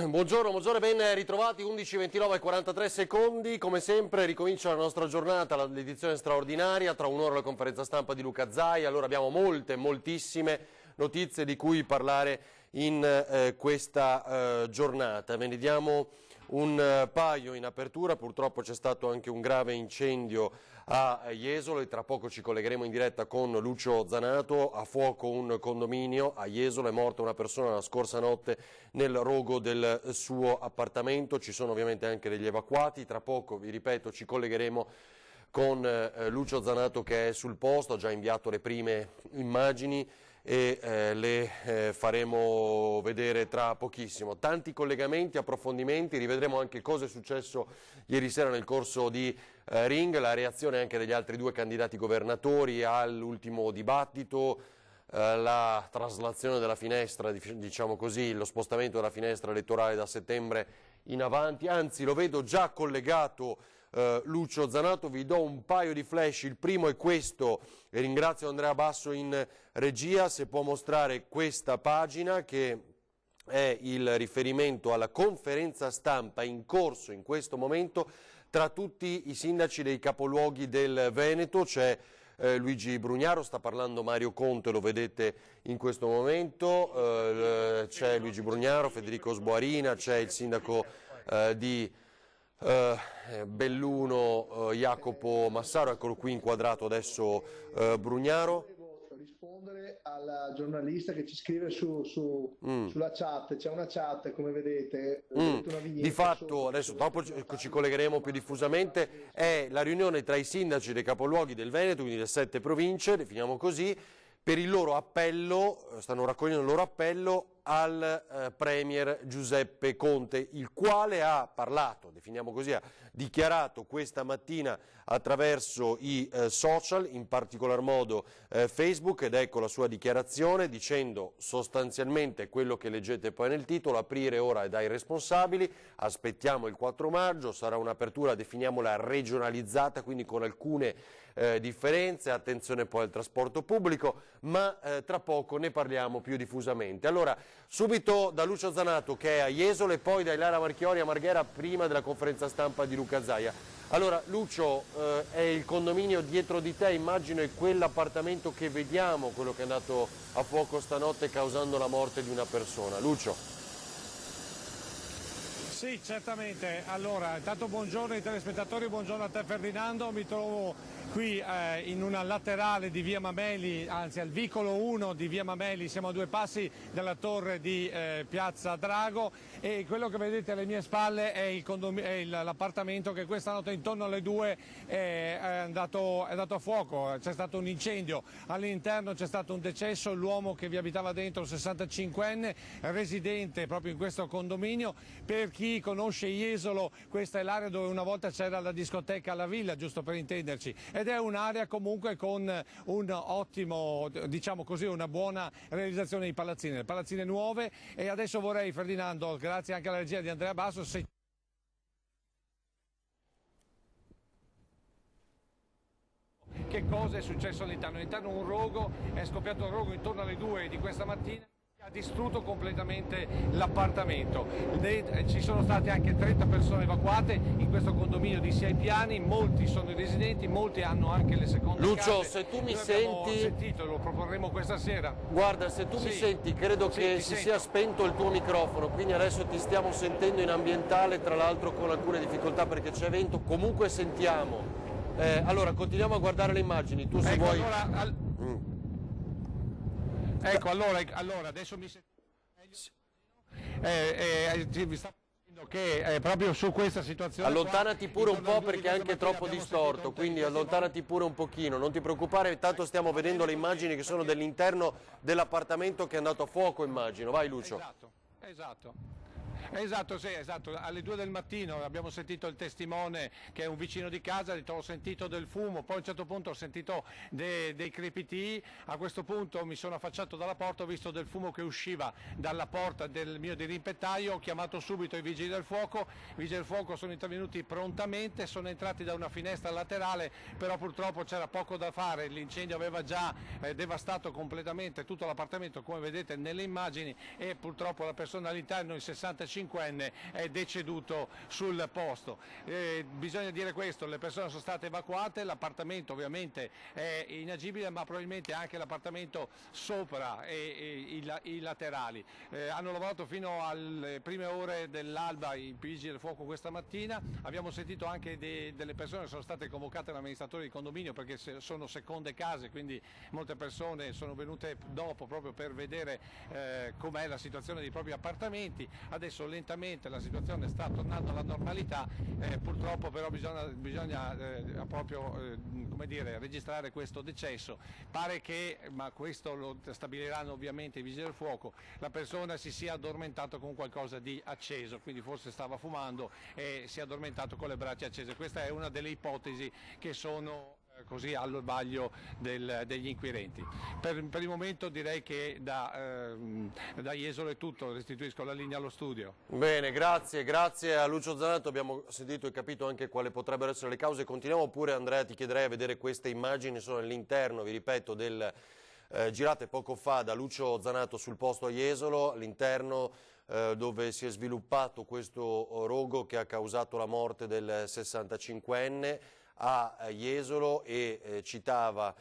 Buongiorno, buongiorno e ben ritrovati, 11:29 e 43 secondi, come sempre ricomincia la nostra giornata, l'edizione straordinaria, tra un'ora la conferenza stampa di Luca Zaia, allora abbiamo moltissime notizie di cui parlare in questa giornata, ve ne diamo un paio in apertura. Purtroppo c'è stato anche un grave incendio a Jesolo e tra poco ci collegheremo in diretta con Lucio Zanato. A fuoco un condominio a Jesolo, è morta una persona la scorsa notte nel rogo del suo appartamento, ci sono ovviamente anche degli evacuati. Tra poco, vi ripeto, ci collegheremo con Lucio Zanato che è sul posto, ha già inviato le prime immagini e le faremo vedere tra pochissimo. Tanti collegamenti, approfondimenti, rivedremo anche cosa è successo ieri sera nel corso di Ring, la reazione anche degli altri due candidati governatori all'ultimo dibattito, la traslazione della finestra, diciamo così, lo spostamento della finestra elettorale da settembre in avanti, anzi lo vedo già collegato Lucio Zanato. Vi do un paio di flash, il primo è questo e ringrazio Andrea Basso in regia se può mostrare questa pagina che è il riferimento alla conferenza stampa in corso in questo momento tra tutti i sindaci dei capoluoghi del Veneto. C'è Luigi Brugnaro, sta parlando Mario Conte, lo vedete in questo momento, c'è Luigi Brugnaro, Federico Sboarina, c'è il sindaco di Belluno Jacopo Massaro, eccolo qui inquadrato adesso Brugnaro. Volevo rispondere alla giornalista che ci scrive sulla chat, c'è una chat come vedete, una di fatto adesso dopo ci collegheremo più diffusamente, è la riunione tra i sindaci dei capoluoghi del Veneto, quindi le 7 province, definiamo così, per il loro appello, stanno raccogliendo il loro appello al Premier Giuseppe Conte, il quale ha parlato, definiamo così, ha dichiarato questa mattina attraverso i social, in particolar modo Facebook, ed ecco la sua dichiarazione dicendo sostanzialmente quello che leggete poi nel titolo: aprire ora è dai responsabili, aspettiamo il 4 maggio, sarà un'apertura, definiamola regionalizzata, quindi con alcune differenze, attenzione poi al trasporto pubblico, ma tra poco ne parliamo più diffusamente. Allora, subito da Lucio Zanato che è a Jesolo e poi da Ilaria Marchiori a Marghera prima della conferenza stampa di Luca Zaia. Allora, Lucio, è il condominio dietro di te, immagino è quell'appartamento che vediamo, quello che è andato a fuoco stanotte causando la morte di una persona. Lucio. Sì, certamente. Allora, intanto buongiorno ai telespettatori, buongiorno a te Ferdinando, mi trovo qui in una laterale di via Mameli, anzi al vicolo 1 di via Mameli, siamo a 2 passi dalla torre di piazza Drago e quello che vedete alle mie spalle è l'appartamento che questa notte intorno alle 2 è andato a fuoco, c'è stato un incendio, all'interno c'è stato un decesso, l'uomo che vi abitava dentro, 65enne, residente proprio in questo condominio. Per chi conosce Jesolo, questa è l'area dove una volta c'era la discoteca alla Villa, giusto per intenderci, ed è un'area comunque con un ottimo, diciamo così, una buona realizzazione di palazzine, le palazzine nuove. E adesso vorrei, Ferdinando, grazie anche alla regia di Andrea Basso, che cosa è successo all'interno? All'interno un rogo, è scoppiato un rogo intorno alle 2 di questa mattina, ha distrutto completamente l'appartamento. Ci sono state anche 30 persone evacuate in questo condominio di 6 piani, molti sono i residenti, molti hanno anche le seconde Lucio, case. se tu mi Noi senti, sentito, lo proporremo questa sera. Guarda, se tu mi senti, credo che si sia spento il tuo microfono, quindi adesso ti stiamo sentendo in ambientale, tra l'altro con alcune difficoltà perché c'è vento, comunque sentiamo. Allora, continuiamo a guardare le immagini, tu se vuoi... Ecco, allora adesso mi sentite meglio? Vi sta dicendo che proprio su questa situazione allontanati pure un po' perché è anche troppo distorto, quindi allontanati pure un pochino, non ti preoccupare, intanto stiamo vedendo le immagini che sono dell'interno dell'appartamento che è andato a fuoco, immagino. Vai Lucio. Esatto, sì, esatto. Alle 2 del mattino abbiamo sentito il testimone che è un vicino di casa, ha detto ho sentito del fumo, poi a un certo punto ho sentito dei crepitii, a questo punto mi sono affacciato dalla porta, ho visto del fumo che usciva dalla porta del mio dirimpettaio, ho chiamato subito i vigili del fuoco sono intervenuti prontamente, sono entrati da una finestra laterale, però purtroppo c'era poco da fare, l'incendio aveva già devastato completamente tutto l'appartamento come vedete nelle immagini e purtroppo la persona all'interno in 65 65enne è deceduto sul posto. Bisogna dire questo, le persone sono state evacuate, l'appartamento ovviamente è inagibile, ma probabilmente anche l'appartamento sopra e i laterali. Hanno lavorato fino alle prime ore dell'alba i vigili del fuoco questa mattina, abbiamo sentito anche delle persone che sono state convocate dall'amministratore di condominio perché sono seconde case, quindi molte persone sono venute dopo proprio per vedere com'è la situazione dei propri appartamenti. Adesso lentamente la situazione sta tornando alla normalità, purtroppo però bisogna proprio come dire, registrare questo decesso. Pare che, ma questo lo stabiliranno ovviamente i vigili del fuoco, la persona si sia addormentato con qualcosa di acceso, quindi forse stava fumando e si è addormentato con le braccia accese. Questa è una delle ipotesi che sono così al vaglio degli inquirenti. Per il momento direi che da Jesolo è tutto, restituisco la linea allo studio. Bene, grazie a Lucio Zanato, abbiamo sentito e capito anche quali potrebbero essere le cause. Continuiamo pure, Andrea, ti chiederei a vedere queste immagini, sono all'interno, vi ripeto, girate poco fa da Lucio Zanato sul posto a Jesolo, all'interno dove si è sviluppato questo rogo che ha causato la morte del 65enne a Jesolo, e citava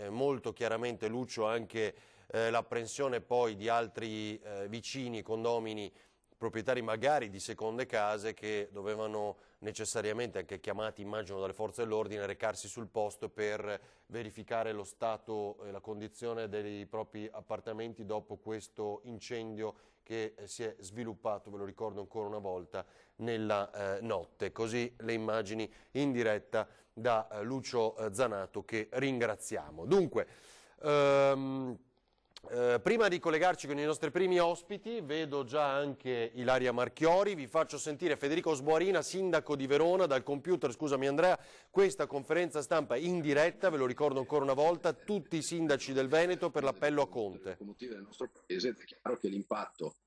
molto chiaramente Lucio anche l'apprensione poi di altri vicini, condomini, proprietari magari di seconde case che dovevano necessariamente, anche chiamati immagino dalle forze dell'ordine, recarsi sul posto per verificare lo stato e la condizione dei propri appartamenti dopo questo incendio che si è sviluppato, ve lo ricordo ancora una volta, nella notte. Così le immagini in diretta da Lucio Zanato, che ringraziamo. Dunque, prima di collegarci con i nostri primi ospiti, vedo già anche Ilaria Marchiori, vi faccio sentire Federico Sboarina, sindaco di Verona, dal computer, scusami Andrea, questa conferenza stampa in diretta, ve lo ricordo ancora una volta, tutti i sindaci del Veneto per l'appello a Conte. Locomotive del nostro paese, è chiaro che l'impatto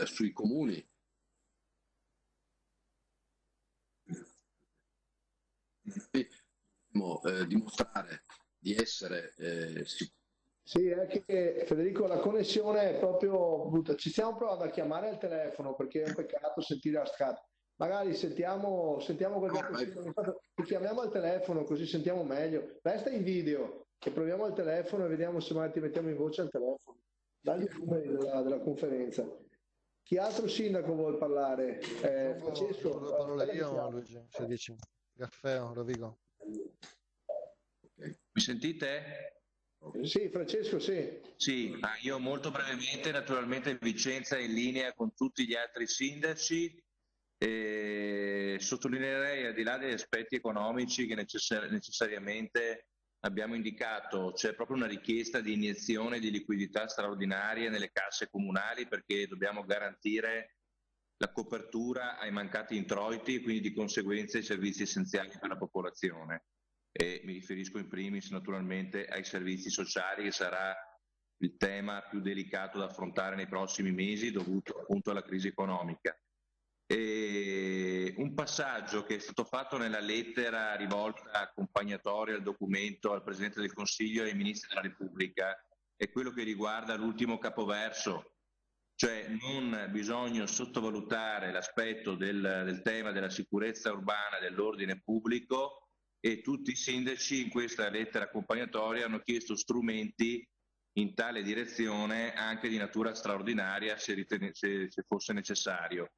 sui comuni dobbiamo dimostrare di essere sicuri. Sì, è che Federico, la connessione è proprio brutta. Ci stiamo provando a chiamare al telefono perché è un peccato sentire la strada. Magari sentiamo ti chiamiamo al telefono così sentiamo meglio. Resta in video e proviamo al telefono e vediamo se magari ti mettiamo in voce al telefono. Dagli i numeri della conferenza. Chi altro sindaco vuol parlare? Francesco? Parlo io, Luigi, se dici. Gaffeo, Rovigo. Mi sentite? Sì, Francesco, sì. Sì, ma io molto brevemente, naturalmente Vicenza è in linea con tutti gli altri sindaci, e sottolineerei, al di là degli aspetti economici che necessariamente abbiamo indicato, c'è proprio una richiesta di iniezione di liquidità straordinaria nelle casse comunali, perché dobbiamo garantire la copertura ai mancati introiti e quindi di conseguenza ai servizi essenziali per la popolazione. E mi riferisco in primis naturalmente ai servizi sociali, che sarà il tema più delicato da affrontare nei prossimi mesi dovuto appunto alla crisi economica. E un passaggio che è stato fatto nella lettera rivolta accompagnatoria al documento al Presidente del Consiglio e ai Ministri della Repubblica è quello che riguarda l'ultimo capoverso, cioè non bisogna sottovalutare l'aspetto del tema della sicurezza urbana, dell'ordine pubblico, e tutti i sindaci in questa lettera accompagnatoria hanno chiesto strumenti in tale direzione anche di natura straordinaria se fosse necessario.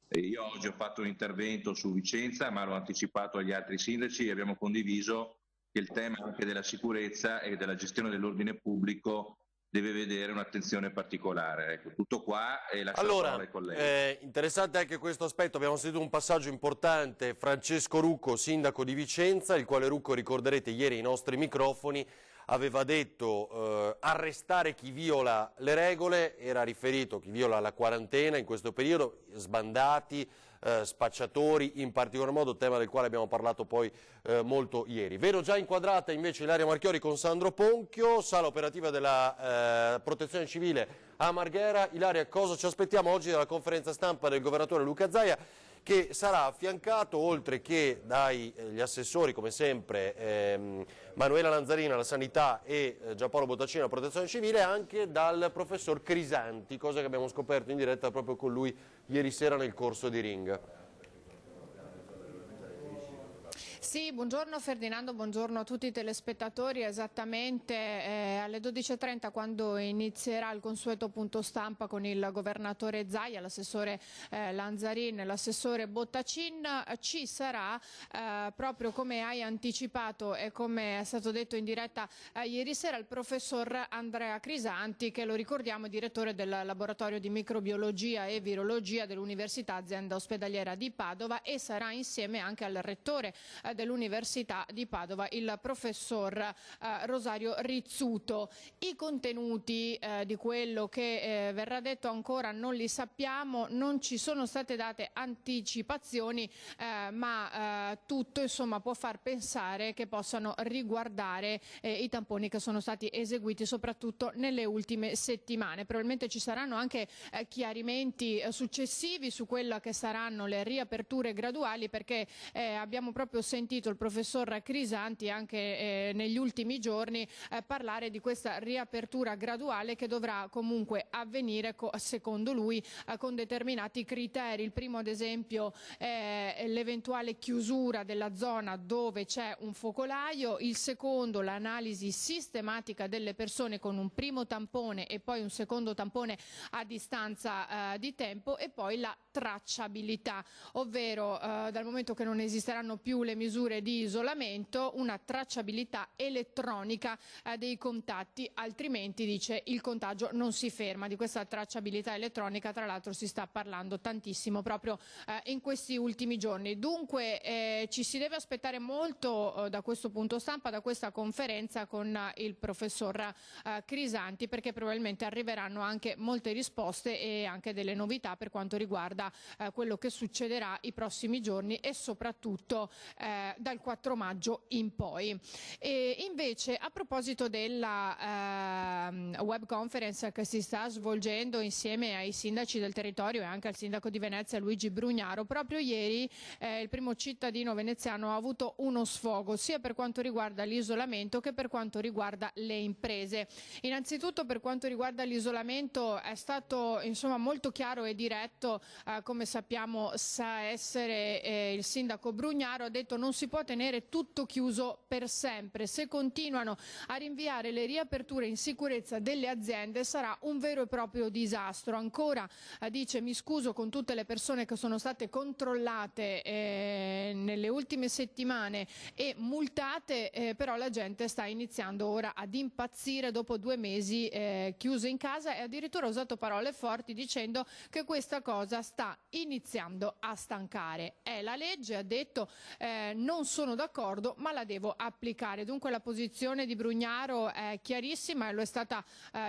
E io oggi ho fatto un intervento su Vicenza, ma l'ho anticipato agli altri sindaci e abbiamo condiviso che il tema anche della sicurezza e della gestione dell'ordine pubblico deve vedere un'attenzione particolare. Ecco, tutto qua e lascio la parola ai colleghi. Interessante anche questo aspetto, abbiamo sentito un passaggio importante, Francesco Rucco, sindaco di Vicenza, il quale Rucco, ricorderete ieri ai nostri microfoni, aveva detto arrestare chi viola le regole, era riferito a chi viola la quarantena in questo periodo, sbandati, spacciatori, in particolar modo, tema del quale abbiamo parlato poi molto ieri. Vedo già inquadrata invece Ilaria Marchiori con Sandro Ponchio, sala operativa della Protezione Civile a Marghera. Ilaria, cosa ci aspettiamo oggi dalla conferenza stampa del governatore Luca Zaia, che sarà affiancato, oltre che dagli assessori, come sempre, Manuela Lanzarina alla Sanità e Giampaolo Bottacino alla Protezione Civile, anche dal professor Crisanti, cosa che abbiamo scoperto in diretta proprio con lui ieri sera nel corso di Ring. Sì, buongiorno Ferdinando, buongiorno a tutti i telespettatori. Esattamente alle 12:30, quando inizierà il consueto punto stampa con il governatore Zaia, l'assessore Lanzarin e l'assessore Bottacin, ci sarà proprio come hai anticipato e come è stato detto in diretta ieri sera il professor Andrea Crisanti, che lo ricordiamo è direttore del laboratorio di microbiologia e virologia dell'Università Azienda Ospedaliera di Padova, e sarà insieme anche al rettore dell'Università di Padova, il professor Rosario Rizzuto. I contenuti di quello che verrà detto ancora non li sappiamo, non ci sono state date anticipazioni, ma tutto insomma può far pensare che possano riguardare i tamponi che sono stati eseguiti soprattutto nelle ultime settimane. Probabilmente ci saranno anche chiarimenti successivi su quelle che saranno le riaperture graduali, perché abbiamo proprio sentito il professor Crisanti anche negli ultimi giorni parlare di questa riapertura graduale che dovrà comunque avvenire secondo lui con determinati criteri. Il primo ad esempio è l'eventuale chiusura della zona dove c'è un focolaio, il secondo l'analisi sistematica delle persone con un primo tampone e poi un secondo tampone a distanza di tempo, e poi la tracciabilità, ovvero dal momento che non esisteranno più le misure di isolamento, una tracciabilità elettronica dei contatti, altrimenti, dice, il contagio non si ferma. Di questa tracciabilità elettronica tra l'altro si sta parlando tantissimo proprio in questi ultimi giorni. Dunque ci si deve aspettare molto da questo punto stampa, da questa conferenza con il professor Crisanti, perché probabilmente arriveranno anche molte risposte e anche delle novità per quanto riguarda quello che succederà i prossimi giorni e soprattutto dal 4 maggio in poi. E invece, a proposito della web conference che si sta svolgendo insieme ai sindaci del territorio e anche al sindaco di Venezia Luigi Brugnaro, proprio ieri il primo cittadino veneziano ha avuto uno sfogo sia per quanto riguarda l'isolamento che per quanto riguarda le imprese. Innanzitutto, per quanto riguarda l'isolamento, è stato insomma molto chiaro e diretto, come sappiamo sa essere il sindaco Brugnaro. Ha detto: non si può tenere tutto chiuso per sempre, se continuano a rinviare le riaperture in sicurezza delle aziende sarà un vero e proprio disastro. Ancora dice: mi scuso con tutte le persone che sono state controllate nelle ultime settimane e multate, però la gente sta iniziando ora ad impazzire dopo 2 mesi chiuse in casa, e addirittura ha usato parole forti dicendo che questa cosa sta iniziando a stancare. È la legge, ha detto, non sono d'accordo ma la devo applicare. Dunque la posizione di Brugnaro è chiarissima e lo è stata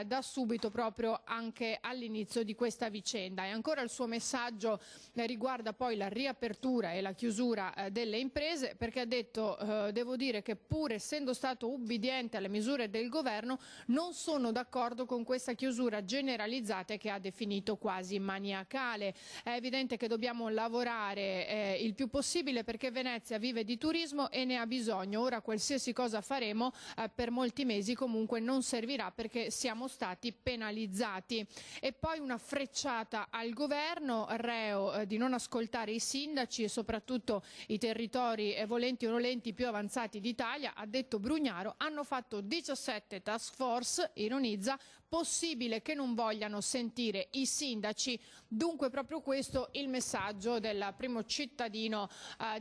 da subito, proprio anche all'inizio di questa vicenda. E ancora il suo messaggio riguarda poi la riapertura e la chiusura delle imprese, perché ha detto: devo dire che pur essendo stato ubbidiente alle misure del governo non sono d'accordo con questa chiusura generalizzata che ha definito quasi maniacale. È evidente che dobbiamo lavorare il più possibile, perché Venezia vive di turismo e ne ha bisogno. Ora qualsiasi cosa faremo per molti mesi comunque non servirà, perché siamo stati penalizzati. E poi una frecciata al governo, reo di non ascoltare i sindaci e soprattutto i territori volenti o nolenti più avanzati d'Italia. Ha detto Brugnaro: hanno fatto 17 task force, ironizza, possibile che non vogliano sentire i sindaci. Dunque proprio questo il messaggio del primo cittadino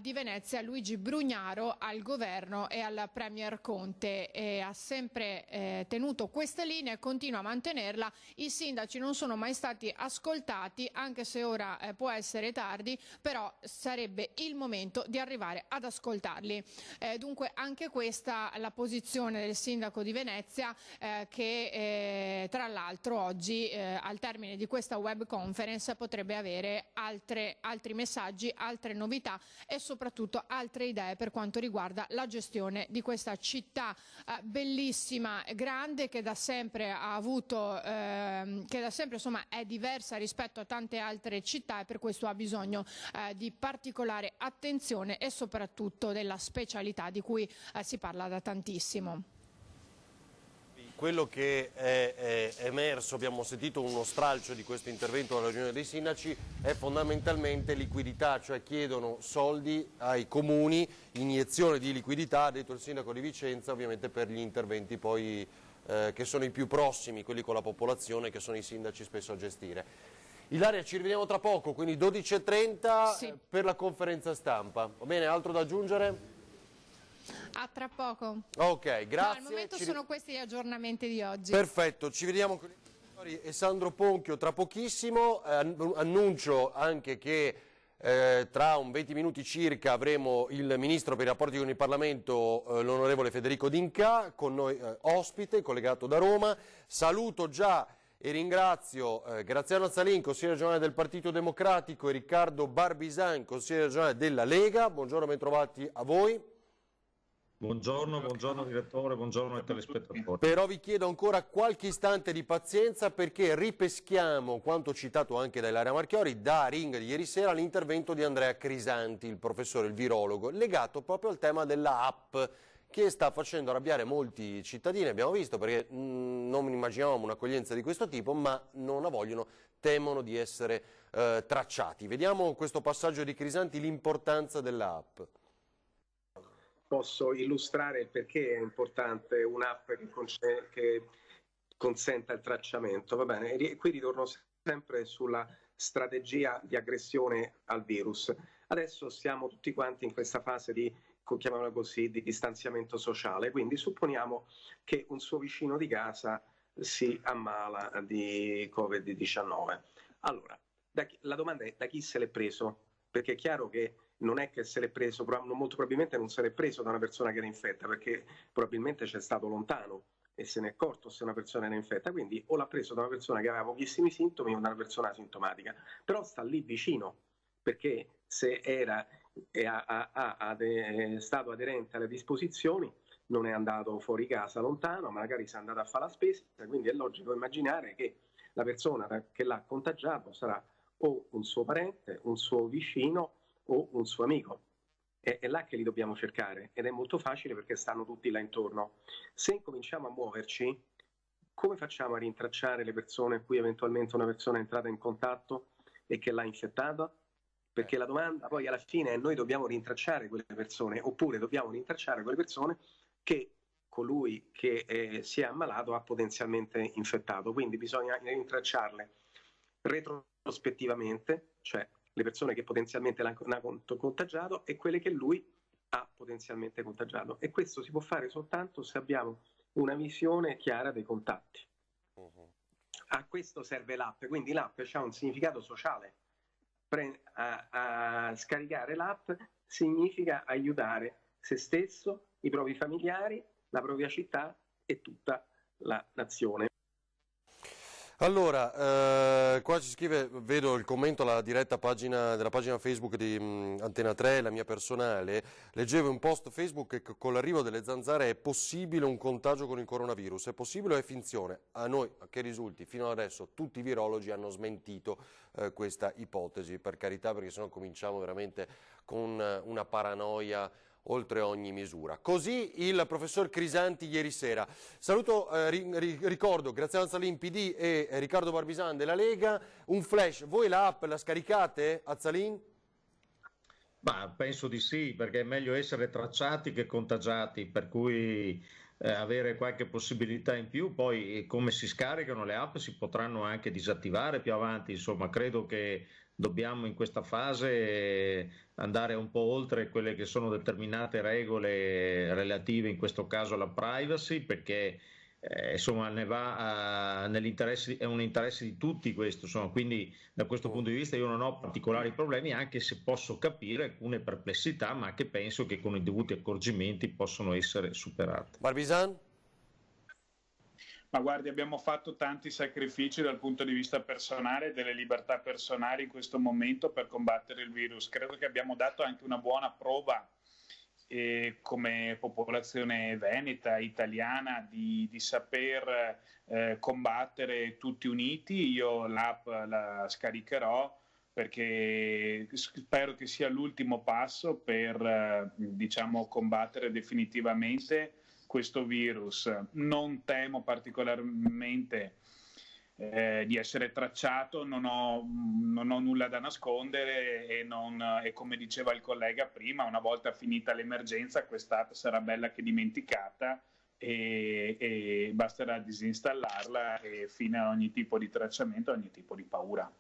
di Venezia, Luigi Brugnaro, al governo e al Premier Conte. Ha sempre tenuto questa linea e continua a mantenerla. I sindaci non sono mai stati ascoltati, anche se ora può essere tardi, però sarebbe il momento di arrivare ad ascoltarli. Dunque anche questa la posizione del sindaco di Venezia, che tra l'altro oggi al termine di questa web conference potrebbe avere altri messaggi, altre novità e soprattutto altre idee per quanto riguarda la gestione di questa città bellissima, grande, che da sempre ha avuto, che da sempre insomma è diversa rispetto a tante altre città e per questo ha bisogno di particolare attenzione e soprattutto della specialità di cui si parla da tantissimo. Quello che è emerso, abbiamo sentito uno stralcio di questo intervento alla riunione dei sindaci, è fondamentalmente liquidità, cioè chiedono soldi ai comuni, iniezione di liquidità, ha detto il sindaco di Vicenza, ovviamente per gli interventi poi che sono i più prossimi, quelli con la popolazione, che sono i sindaci spesso a gestire. Ilaria, ci rivediamo tra poco, quindi 12:30 sì, per la conferenza stampa. Va bene, altro da aggiungere? A tra poco. Ok, grazie. No, al momento sono questi gli aggiornamenti di oggi. Perfetto, ci vediamo con e Sandro Ponchio tra pochissimo. Annuncio anche che tra un 20 minuti circa avremo il Ministro per i rapporti con il Parlamento, l'onorevole Federico D'Inca, con noi ospite, collegato da Roma. Saluto già e ringrazio Graziano Azzalin, consigliere regionale del Partito Democratico, e Riccardo Barbisan, consigliere regionale della Lega. Buongiorno, bentrovati a voi. Buongiorno direttore, buongiorno ai telespettatori. Però vi chiedo ancora qualche istante di pazienza perché ripeschiamo quanto citato anche da Ilaria Marchiori, da Ring di ieri sera, l'intervento di Andrea Crisanti, il professore, il virologo, legato proprio al tema della app che sta facendo arrabbiare molti cittadini, abbiamo visto, perché non immaginavamo un'accoglienza di questo tipo, ma non la vogliono, temono di essere tracciati. Vediamo questo passaggio di Crisanti, l'importanza della app. Posso illustrare il perché è importante un'app che consenta il tracciamento. Va bene, e qui ritorno sempre sulla strategia di aggressione al virus. Adesso siamo tutti quanti in questa fase di, chiamiamola così, di distanziamento sociale, quindi supponiamo che un suo vicino di casa si ammala di Covid-19. Allora, la domanda è: da chi se l'è preso? Perché è chiaro che non è che se l'è preso, molto probabilmente non se l'è preso da una persona che era infetta, perché probabilmente c'è stato lontano e se ne è accorto se una persona era infetta, quindi o l'ha preso da una persona che aveva pochissimi sintomi o da una persona asintomatica, però sta lì vicino, perché se era stato aderente alle disposizioni non è andato fuori casa lontano, magari si è andato a fare la spesa, quindi è logico immaginare che la persona che l'ha contagiato sarà o un suo parente, un suo vicino o un suo amico. È là che li dobbiamo cercare ed è molto facile perché stanno tutti là intorno. Se incominciamo a muoverci, come facciamo a rintracciare le persone a cui eventualmente una persona è entrata in contatto e che l'ha infettata? Perché la domanda poi alla fine è: noi dobbiamo rintracciare quelle persone oppure dobbiamo rintracciare quelle persone che colui che si è ammalato ha potenzialmente infettato. Quindi bisogna rintracciarle retrospettivamente, cioè le persone che potenzialmente l'hanno contagiato e quelle che lui ha potenzialmente contagiato. E questo si può fare soltanto se abbiamo una visione chiara dei contatti. A questo serve l'app, quindi l'app ha un significato sociale. A scaricare l'app significa aiutare se stesso, i propri familiari, la propria città e tutta la nazione. Allora, qua ci scrive, vedo il commento alla diretta della pagina Facebook di Antena 3, la mia personale, leggevo un post Facebook che con l'arrivo delle zanzare è possibile un contagio con il coronavirus, è possibile o è finzione? A noi, che risulti, fino ad adesso tutti i virologi hanno smentito questa ipotesi, per carità, perché sennò cominciamo veramente con una paranoia oltre ogni misura. Così il professor Crisanti ieri sera. Saluto, ricordo Graziano Azzalin PD e Riccardo Barbisan della Lega. Un flash, voi l'app la scaricate, Azzalin? Ma penso di sì, perché è meglio essere tracciati che contagiati, per cui avere qualche possibilità in più. Poi come si scaricano le app si potranno anche disattivare più avanti, insomma credo che dobbiamo in questa fase andare un po' oltre quelle che sono determinate regole relative in questo caso alla privacy, perché insomma ne va è un interesse di tutti questo, insomma, quindi da questo punto di vista io non ho particolari problemi, anche se posso capire alcune perplessità, ma che penso che con i dovuti accorgimenti possono essere superate. Barbisan? Ma guardi, abbiamo fatto tanti sacrifici dal punto di vista personale, delle libertà personali in questo momento per combattere il virus. Credo che abbiamo dato anche una buona prova come popolazione veneta, italiana, di saper combattere tutti uniti. Io l'app la scaricherò perché spero che sia l'ultimo passo per diciamo, combattere definitivamente questo virus. Non temo particolarmente di essere tracciato, non ho nulla da nascondere e come diceva il collega prima, una volta finita l'emergenza quest'app sarà bella che dimenticata e basterà disinstallarla e fine a ogni tipo di tracciamento, a ogni tipo di paura.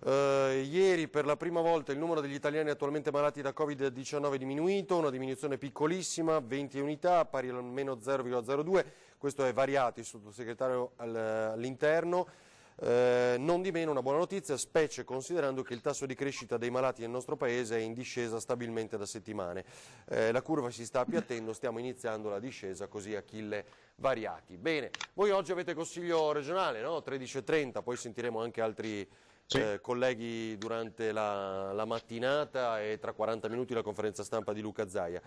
Ieri per la prima volta il numero degli italiani attualmente malati da Covid-19 è diminuito, una diminuzione piccolissima, 20 unità, pari al meno 0,02, questo è variato il sottosegretario all'interno, non di meno una buona notizia, specie considerando che il tasso di crescita dei malati nel nostro paese è in discesa stabilmente da settimane. La curva si sta appiattendo, stiamo iniziando la discesa, così Achille Variati. Bene, voi oggi avete consiglio regionale, no? 13:30, poi sentiremo anche altri colleghi durante la mattinata e tra 40 minuti la conferenza stampa di Luca Zaia.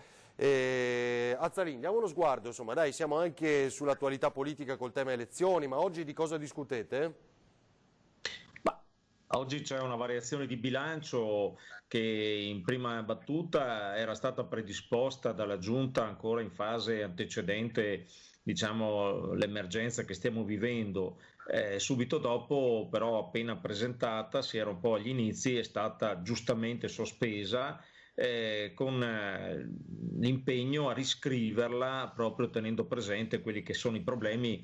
Azzalin, diamo uno sguardo, insomma, dai, siamo anche sull'attualità politica col tema elezioni, ma oggi di cosa discutete? Oggi c'è una variazione di bilancio che in prima battuta era stata predisposta dalla Giunta ancora in fase antecedente, diciamo, l'emergenza che stiamo vivendo. Subito dopo, però, appena presentata, si era un po' agli inizi, è stata giustamente sospesa con l'impegno a riscriverla proprio tenendo presente quelli che sono i problemi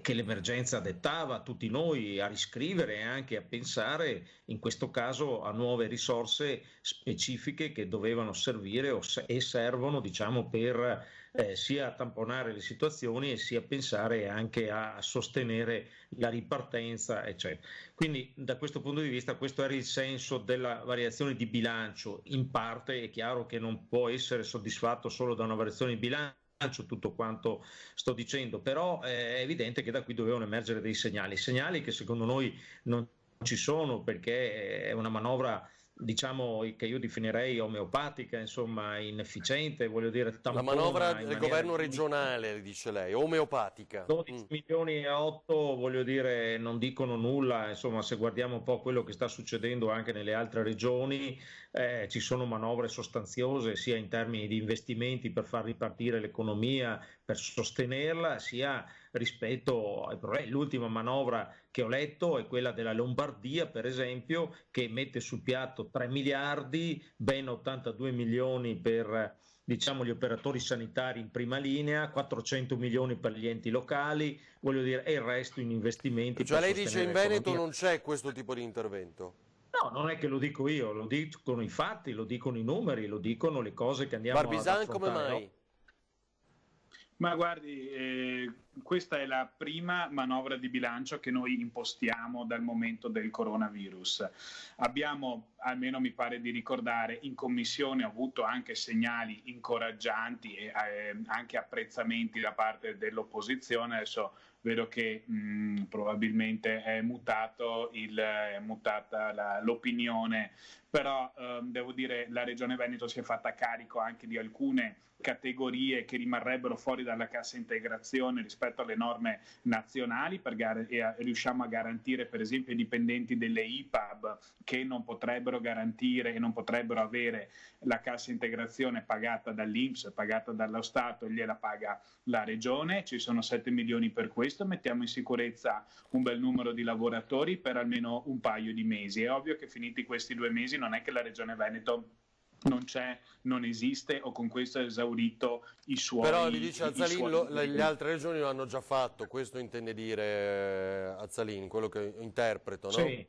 che l'emergenza dettava a tutti noi, a riscrivere e anche a pensare in questo caso a nuove risorse specifiche che dovevano servire e servono, diciamo, per sia tamponare le situazioni e sia pensare anche a sostenere la ripartenza, eccetera. Quindi da questo punto di vista questo era il senso della variazione di bilancio. In parte è chiaro che non può essere soddisfatto solo da una variazione di bilancio tutto quanto sto dicendo, però è evidente che da qui dovevano emergere dei segnali che secondo noi non ci sono, perché è una manovra, diciamo, che io definirei omeopatica, insomma, inefficiente, voglio dire, la manovra del governo regionale, dice lei, omeopatica. 12 milioni e 8, voglio dire, non dicono nulla, insomma, se guardiamo un po' quello che sta succedendo anche nelle altre regioni, ci sono manovre sostanziose sia in termini di investimenti per far ripartire l'economia, per sostenerla, sia rispetto ai problemi. L'ultima manovra che ho letto è quella della Lombardia, per esempio, che mette sul piatto 3 miliardi, ben 82 milioni per, diciamo, gli operatori sanitari in prima linea, 400 milioni per gli enti locali, voglio dire, e il resto in investimenti. Cioè lei dice in Veneto non c'è questo tipo di intervento? No, non è che lo dico io, lo dicono i fatti, lo dicono i numeri, lo dicono le cose che andiamo Barbisan, ad affrontare. come mai? No? Ma guardi, questa è la prima manovra di bilancio che noi impostiamo dal momento del coronavirus. Abbiamo, almeno mi pare di ricordare, in commissione avuto anche segnali incoraggianti e anche apprezzamenti da parte dell'opposizione. Adesso vedo che probabilmente è mutata l'opinione, però devo dire la Regione Veneto si è fatta carico anche di alcune categorie che rimarrebbero fuori dalla cassa integrazione rispetto alle norme nazionali e riusciamo a garantire per esempio i dipendenti delle IPAB che non potrebbero garantire e non potrebbero avere la cassa integrazione pagata dall'INPS, pagata dallo Stato, e gliela paga la Regione. Ci sono 7 milioni per questo, mettiamo in sicurezza un bel numero di lavoratori per almeno un paio di mesi. È ovvio che finiti questi 2 mesi non è che la Regione Veneto non c'è, non esiste o con questo ha esaurito i suoi. Però mi dice Azzalin, le altre regioni lo hanno già fatto, questo intende dire Azzalin, quello che interpreto, no? Sì.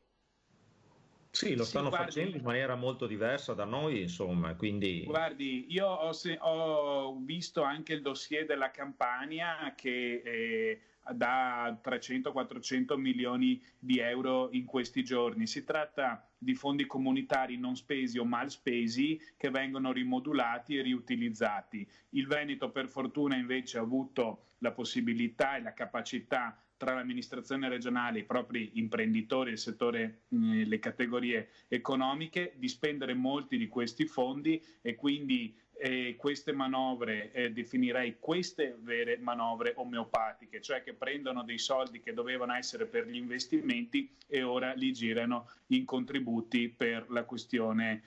Sì, lo stanno facendo in maniera molto diversa da noi, insomma, quindi... Guardi, io ho visto anche il dossier della Campania che dà 300-400 milioni di euro in questi giorni. Si tratta di fondi comunitari non spesi o mal spesi che vengono rimodulati e riutilizzati. Il Veneto per fortuna invece ha avuto la possibilità e la capacità tra l'amministrazione regionale, i propri imprenditori, il settore, le categorie economiche, di spendere molti di questi fondi e quindi queste manovre, definirei queste vere manovre omeopatiche, cioè che prendono dei soldi che dovevano essere per gli investimenti e ora li girano in contributi per la questione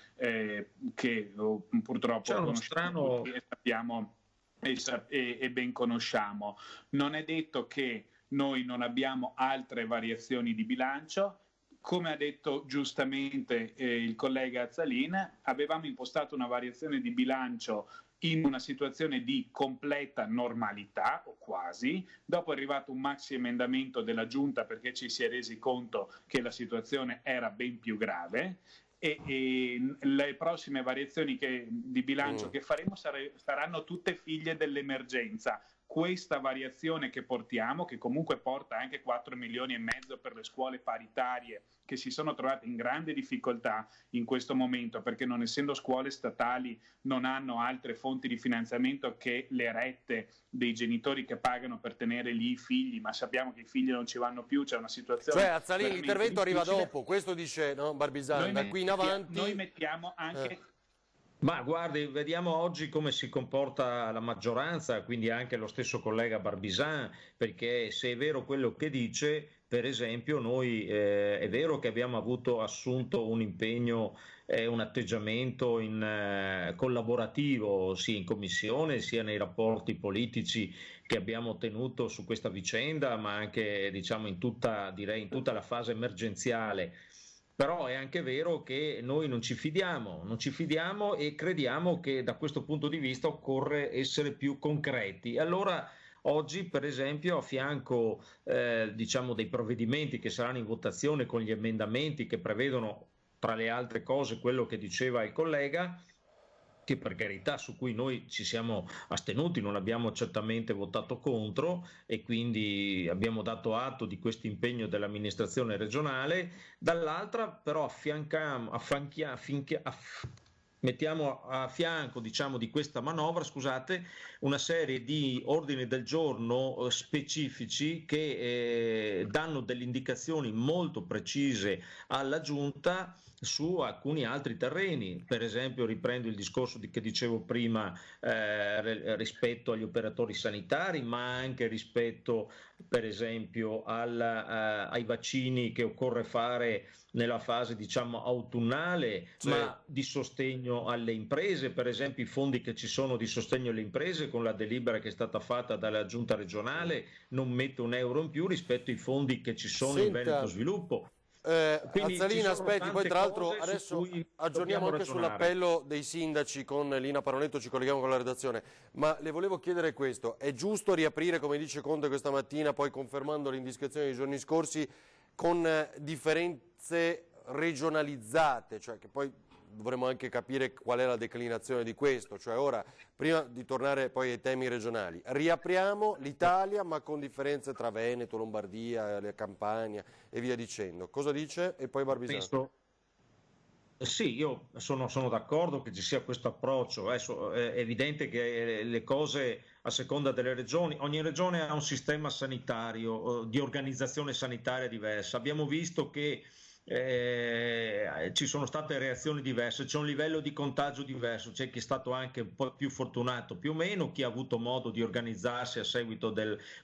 che purtroppo conosciamo tutti e sappiamo e ben conosciamo. Non è detto che noi non abbiamo altre variazioni di bilancio. Come ha detto giustamente il collega Azzalin, avevamo impostato una variazione di bilancio in una situazione di completa normalità, o quasi. Dopo è arrivato un maxi emendamento della Giunta perché ci si è resi conto che la situazione era ben più grave. E le prossime variazioni di bilancio che faremo saranno tutte figlie dell'emergenza. Questa variazione che portiamo, che comunque porta anche 4 milioni e mezzo per le scuole paritarie che si sono trovate in grande difficoltà in questo momento, perché non essendo scuole statali non hanno altre fonti di finanziamento che le rette dei genitori che pagano per tenere lì i figli, ma sappiamo che i figli non ci vanno più, c'è una situazione... Cioè Azzalin, l'intervento arriva dopo, questo dice Barbisan, da qui in avanti... Noi mettiamo anche... Ma guardi, vediamo oggi come si comporta la maggioranza, quindi anche lo stesso collega Barbisan, perché se è vero quello che dice, per esempio, noi è vero che abbiamo assunto un impegno e un atteggiamento collaborativo sia in commissione sia nei rapporti politici che abbiamo tenuto su questa vicenda, ma anche diciamo in tutta la fase emergenziale. Però è anche vero che noi non ci fidiamo e crediamo che da questo punto di vista occorre essere più concreti. Allora oggi, per esempio, a fianco diciamo dei provvedimenti che saranno in votazione con gli emendamenti che prevedono, tra le altre cose, quello che diceva il collega, che per carità su cui noi ci siamo astenuti, non abbiamo certamente votato contro e quindi abbiamo dato atto di questo impegno dell'amministrazione regionale, dall'altra però mettiamo a fianco diciamo di questa manovra, scusate, una serie di ordini del giorno specifici che danno delle indicazioni molto precise alla Giunta su alcuni altri terreni. Per esempio riprendo il discorso che dicevo prima rispetto agli operatori sanitari, ma anche rispetto per esempio ai vaccini che occorre fare nella fase diciamo autunnale, sì, ma di sostegno alle imprese, per esempio i fondi che ci sono di sostegno alle imprese con la delibera che è stata fatta dalla giunta regionale non mette un euro in più rispetto ai fondi che ci sono in Veneto Sviluppo. Azzalin, aspetti, poi tra l'altro adesso aggiorniamo anche sull'appello dei sindaci con Lina Paronetto, ci colleghiamo con la redazione, ma le volevo chiedere questo: è giusto riaprire, come dice Conte questa mattina, poi confermando le indiscrezioni dei giorni scorsi, con differenze regionalizzate, cioè che poi dovremmo anche capire qual è la declinazione di questo, cioè ora, prima di tornare poi ai temi regionali, riapriamo l'Italia ma con differenze tra Veneto, Lombardia, Campania e via dicendo. Cosa dice? E poi Barbisan. Sì, io sono d'accordo che ci sia questo approccio. Adesso è evidente che le cose a seconda delle regioni, ogni regione ha un sistema sanitario, di organizzazione sanitaria diversa. Abbiamo visto che ci sono state reazioni diverse, c'è un livello di contagio diverso, c'è chi è stato anche un po' più fortunato più o meno, chi ha avuto modo di organizzarsi a seguito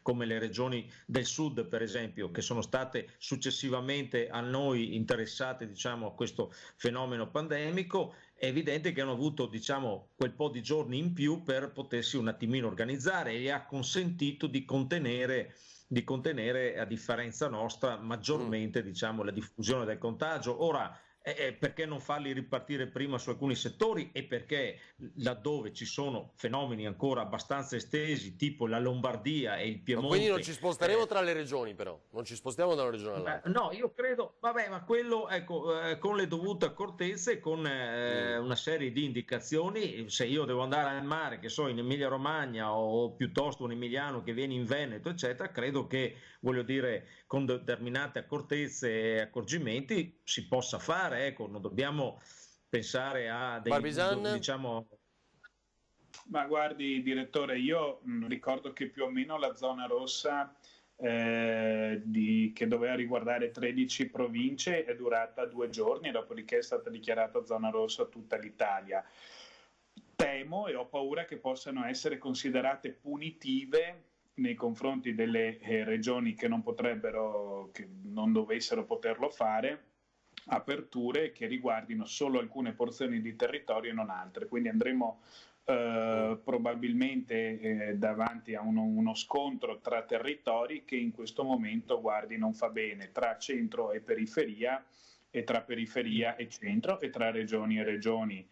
come le regioni del sud per esempio, che sono state successivamente a noi interessate diciamo a questo fenomeno pandemico. È evidente che hanno avuto diciamo quel po' di giorni in più per potersi un attimino organizzare e ha consentito di contenere a differenza nostra maggiormente diciamo la diffusione del contagio. Ora perché non farli ripartire prima su alcuni settori e perché laddove ci sono fenomeni ancora abbastanza estesi tipo la Lombardia e il Piemonte. Quindi non ci sposteremo tra le regioni, però non ci spostiamo da una regione all'altra. No, io credo, vabbè, ma quello ecco con le dovute accortezze e con una serie di indicazioni. Se io devo andare al mare, che so, in Emilia Romagna o piuttosto un emiliano che viene in Veneto eccetera, credo che, voglio dire, con determinate accortezze e accorgimenti si possa fare, ecco, non dobbiamo pensare a dei Barbisan? diciamo Ma guardi, direttore, io ricordo che più o meno la zona rossa che doveva riguardare 13 province è durata 2 giorni, dopodiché è stata dichiarata zona rossa tutta l'Italia. Temo e ho paura che possano essere considerate punitive nei confronti delle regioni che non potrebbero, che non dovessero poterlo fare, aperture che riguardino solo alcune porzioni di territorio e non altre. Quindi andremo probabilmente davanti a uno scontro tra territori che in questo momento, guardi, non fa bene, tra centro e periferia, e tra periferia e centro, e tra regioni e regioni.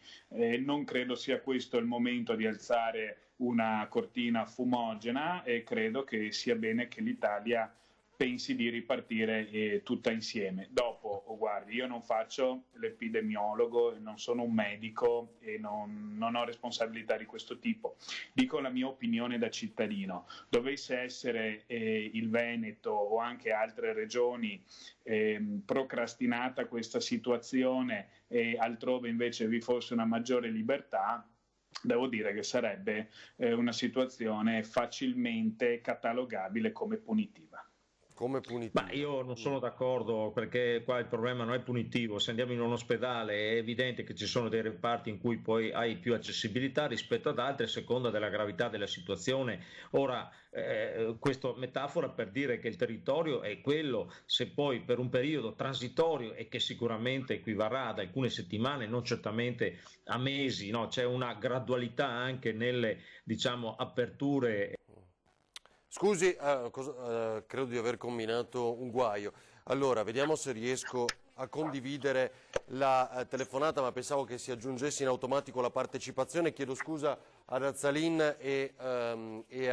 Non credo sia questo il momento di alzare una cortina fumogena, e credo che sia bene che l'Italia pensi di ripartire tutta insieme. Dopo, guardi, io non faccio l'epidemiologo, non sono un medico e non ho responsabilità di questo tipo. Dico la mia opinione da cittadino. Dovesse essere il Veneto o anche altre regioni procrastinata questa situazione e altrove invece vi fosse una maggiore libertà, devo dire che sarebbe una situazione facilmente catalogabile come punitiva. Come punitivo? Ma io non sono d'accordo, perché qua il problema non è punitivo. Se andiamo in un ospedale è evidente che ci sono dei reparti in cui poi hai più accessibilità rispetto ad altri a seconda della gravità della situazione. Ora, questa metafora per dire che il territorio è quello, se poi per un periodo transitorio, e che sicuramente equivarrà ad alcune settimane, non certamente a mesi, no? C'è una gradualità anche nelle, diciamo, aperture. Scusi, credo di aver combinato un guaio. Allora, vediamo se riesco a condividere la telefonata, ma pensavo che si aggiungesse in automatico la partecipazione. Chiedo scusa a Razzalin e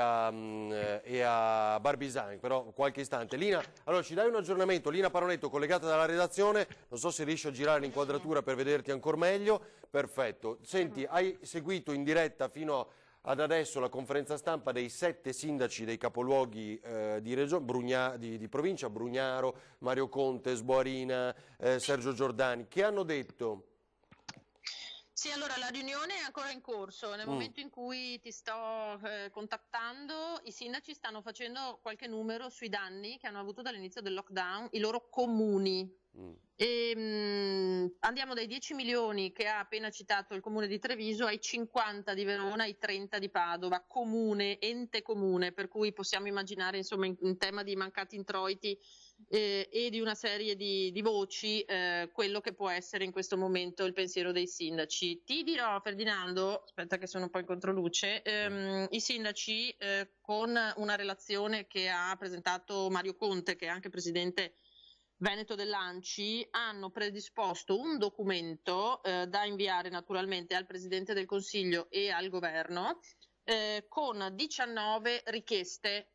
a Barbisani, però qualche istante. Lina, allora ci dai un aggiornamento? Lina Paronetto, collegata dalla redazione, non so se riesci a girare l'inquadratura per vederti ancora meglio. Perfetto. Senti, hai seguito in diretta fino ad adesso la conferenza stampa dei 7 sindaci dei capoluoghi di provincia, Brugnaro, Mario Conte, Sboarina, Sergio Giordani, che hanno detto? Sì, allora la riunione è ancora in corso. Nel momento in cui ti sto contattando, i sindaci stanno facendo qualche numero sui danni che hanno avuto dall'inizio del lockdown, i loro comuni. Andiamo dai 10 milioni che ha appena citato il comune di Treviso ai 50 di Verona, ai 30 di Padova, comune, ente comune, per cui possiamo immaginare, insomma, in tema di mancati introiti e di una serie di voci, quello che può essere in questo momento il pensiero dei sindaci. Ti dirò, Ferdinando, aspetta che sono un po' in controluce, i sindaci con una relazione che ha presentato Mario Conte, che è anche presidente Veneto dell'ANCI, hanno predisposto un documento da inviare naturalmente al Presidente del Consiglio e al Governo con 19 richieste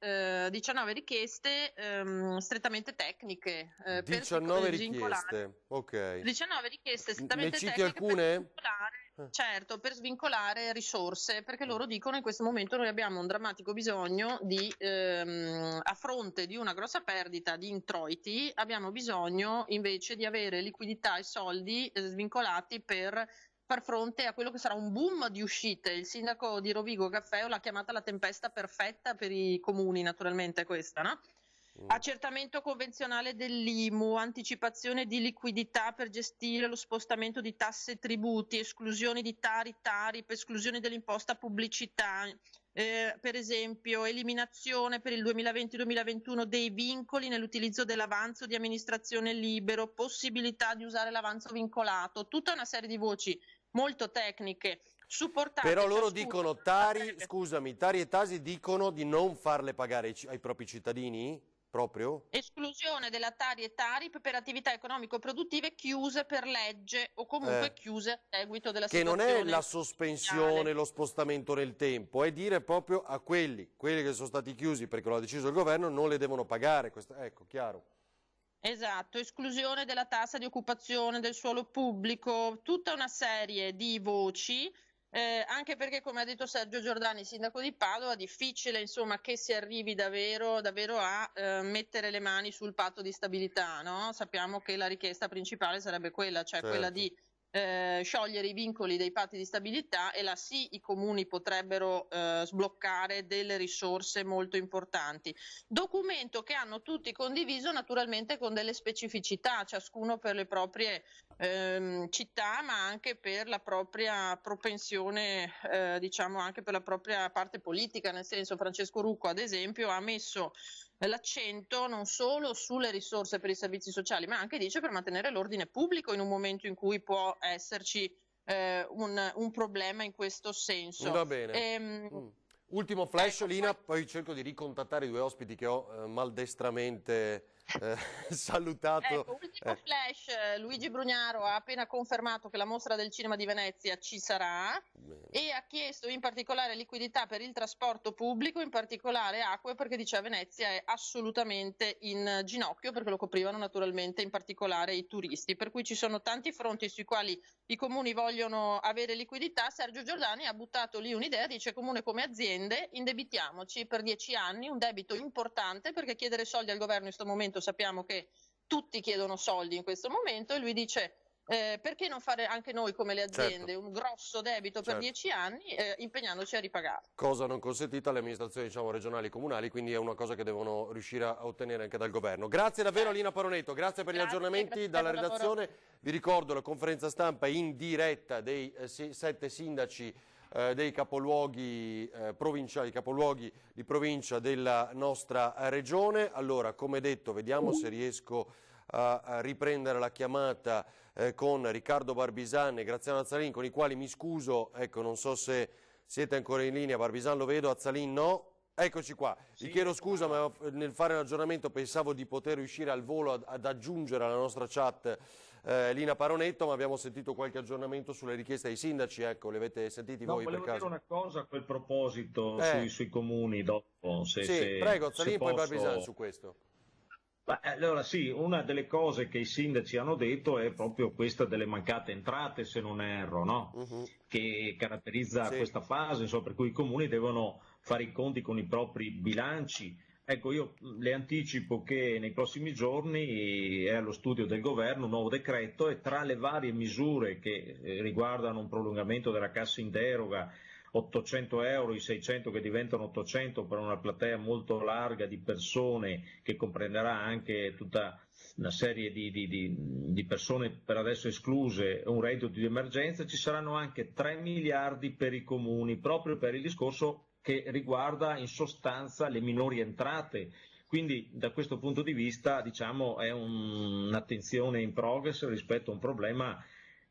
strettamente tecniche. 19 richieste, ok. 19 richieste strettamente ne citi tecniche alcune? Certo, per svincolare risorse, perché loro dicono in questo momento noi abbiamo un drammatico bisogno di, a fronte di una grossa perdita di introiti, abbiamo bisogno invece di avere liquidità e soldi svincolati per far fronte a quello che sarà un boom di uscite. Il sindaco di Rovigo Caffeo l'ha chiamata la tempesta perfetta per i comuni, naturalmente questa, no? Accertamento convenzionale dell'IMU, anticipazione di liquidità per gestire lo spostamento di tasse e tributi, esclusioni di TARI-TARIP, esclusione dell'imposta pubblicità, per esempio eliminazione per il 2020-2021 dei vincoli nell'utilizzo dell'avanzo di amministrazione libero, possibilità di usare l'avanzo vincolato, tutta una serie di voci molto tecniche. Però loro dicono, Tari e Tasi dicono di non farle pagare ai propri cittadini? Proprio? Esclusione della Tari e Tarip per attività economico-produttive chiuse per legge o comunque chiuse a seguito della situazione. Che non è la sospensione, lo spostamento nel tempo, è dire proprio a quelli che sono stati chiusi perché lo ha deciso il governo, non le devono pagare. Ecco, chiaro. Esatto, esclusione della tassa di occupazione del suolo pubblico, tutta una serie di voci. Anche perché, come ha detto Sergio Giordani, sindaco di Padova, è difficile insomma che si arrivi davvero a mettere le mani sul patto di stabilità, no? Sappiamo che la richiesta principale sarebbe quella, cioè quella di sciogliere i vincoli dei patti di stabilità, e là sì i comuni potrebbero sbloccare delle risorse molto importanti. Documento che hanno tutti condiviso, naturalmente con delle specificità, ciascuno per le proprie città, ma anche per la propria propensione, diciamo anche per la propria parte politica, nel senso Francesco Rucco ad esempio ha messo l'accento non solo sulle risorse per i servizi sociali, ma anche dice per mantenere l'ordine pubblico in un momento in cui può esserci un problema in questo senso. Va bene. Ultimo flash, ecco, Lina, poi cerco di ricontattare i due ospiti che ho maldestramente salutato. Ecco, ultimo flash, Luigi Brugnaro ha appena confermato che la mostra del cinema di Venezia ci sarà. Bene. E ha chiesto in particolare liquidità per il trasporto pubblico, in particolare acque, perché dice Venezia è assolutamente in ginocchio, perché lo coprivano naturalmente in particolare i turisti, per cui ci sono tanti fronti sui quali i comuni vogliono avere liquidità. Sergio Giordani ha buttato lì un'idea, dice comune come aziende indebitiamoci per 10 anni, un debito importante, perché chiedere soldi al governo in questo momento sappiamo che tutti chiedono soldi in questo momento, e lui dice perché non fare anche noi come le aziende un grosso debito per 10 anni impegnandoci a ripagare. Cosa non consentita alle amministrazioni, diciamo, regionali e comunali, quindi è una cosa che devono riuscire a ottenere anche dal governo. Grazie davvero Lina Paronetto, grazie per gli aggiornamenti dalla redazione. Vi ricordo la conferenza stampa in diretta dei 7 sindaci dei capoluoghi provinciali, capoluoghi di provincia della nostra regione. Allora, come detto, vediamo se riesco a riprendere la chiamata con Riccardo Barbisan e Graziano Azzalin, con i quali mi scuso, ecco, non so se siete ancora in linea. Barbisan lo vedo, Azzalin no. Eccoci qua, vi chiedo scusa, ma nel fare l'aggiornamento pensavo di poter riuscire al volo ad aggiungere alla nostra chat Lina Paronetto, ma abbiamo sentito qualche aggiornamento sulle richieste dei sindaci, ecco, le avete sentiti voi per caso? Volevo dire una cosa a quel proposito sui comuni dopo, prego, Azzalin, poi Barbisan su questo. Allora sì, una delle cose che i sindaci hanno detto è proprio questa delle mancate entrate, se non erro, no? Che caratterizza questa fase, insomma, per cui i comuni devono fare i conti con i propri bilanci. Ecco, io le anticipo che nei prossimi giorni è allo studio del governo un nuovo decreto, e tra le varie misure che riguardano un prolungamento della cassa in deroga, 800 euro, i 600 che diventano 800 per una platea molto larga di persone, che comprenderà anche tutta una serie di persone per adesso escluse, un reddito di emergenza, ci saranno anche 3 miliardi per i comuni, proprio per il discorso che riguarda in sostanza le minori entrate. Quindi da questo punto di vista, diciamo, è un'attenzione in progress rispetto a un problema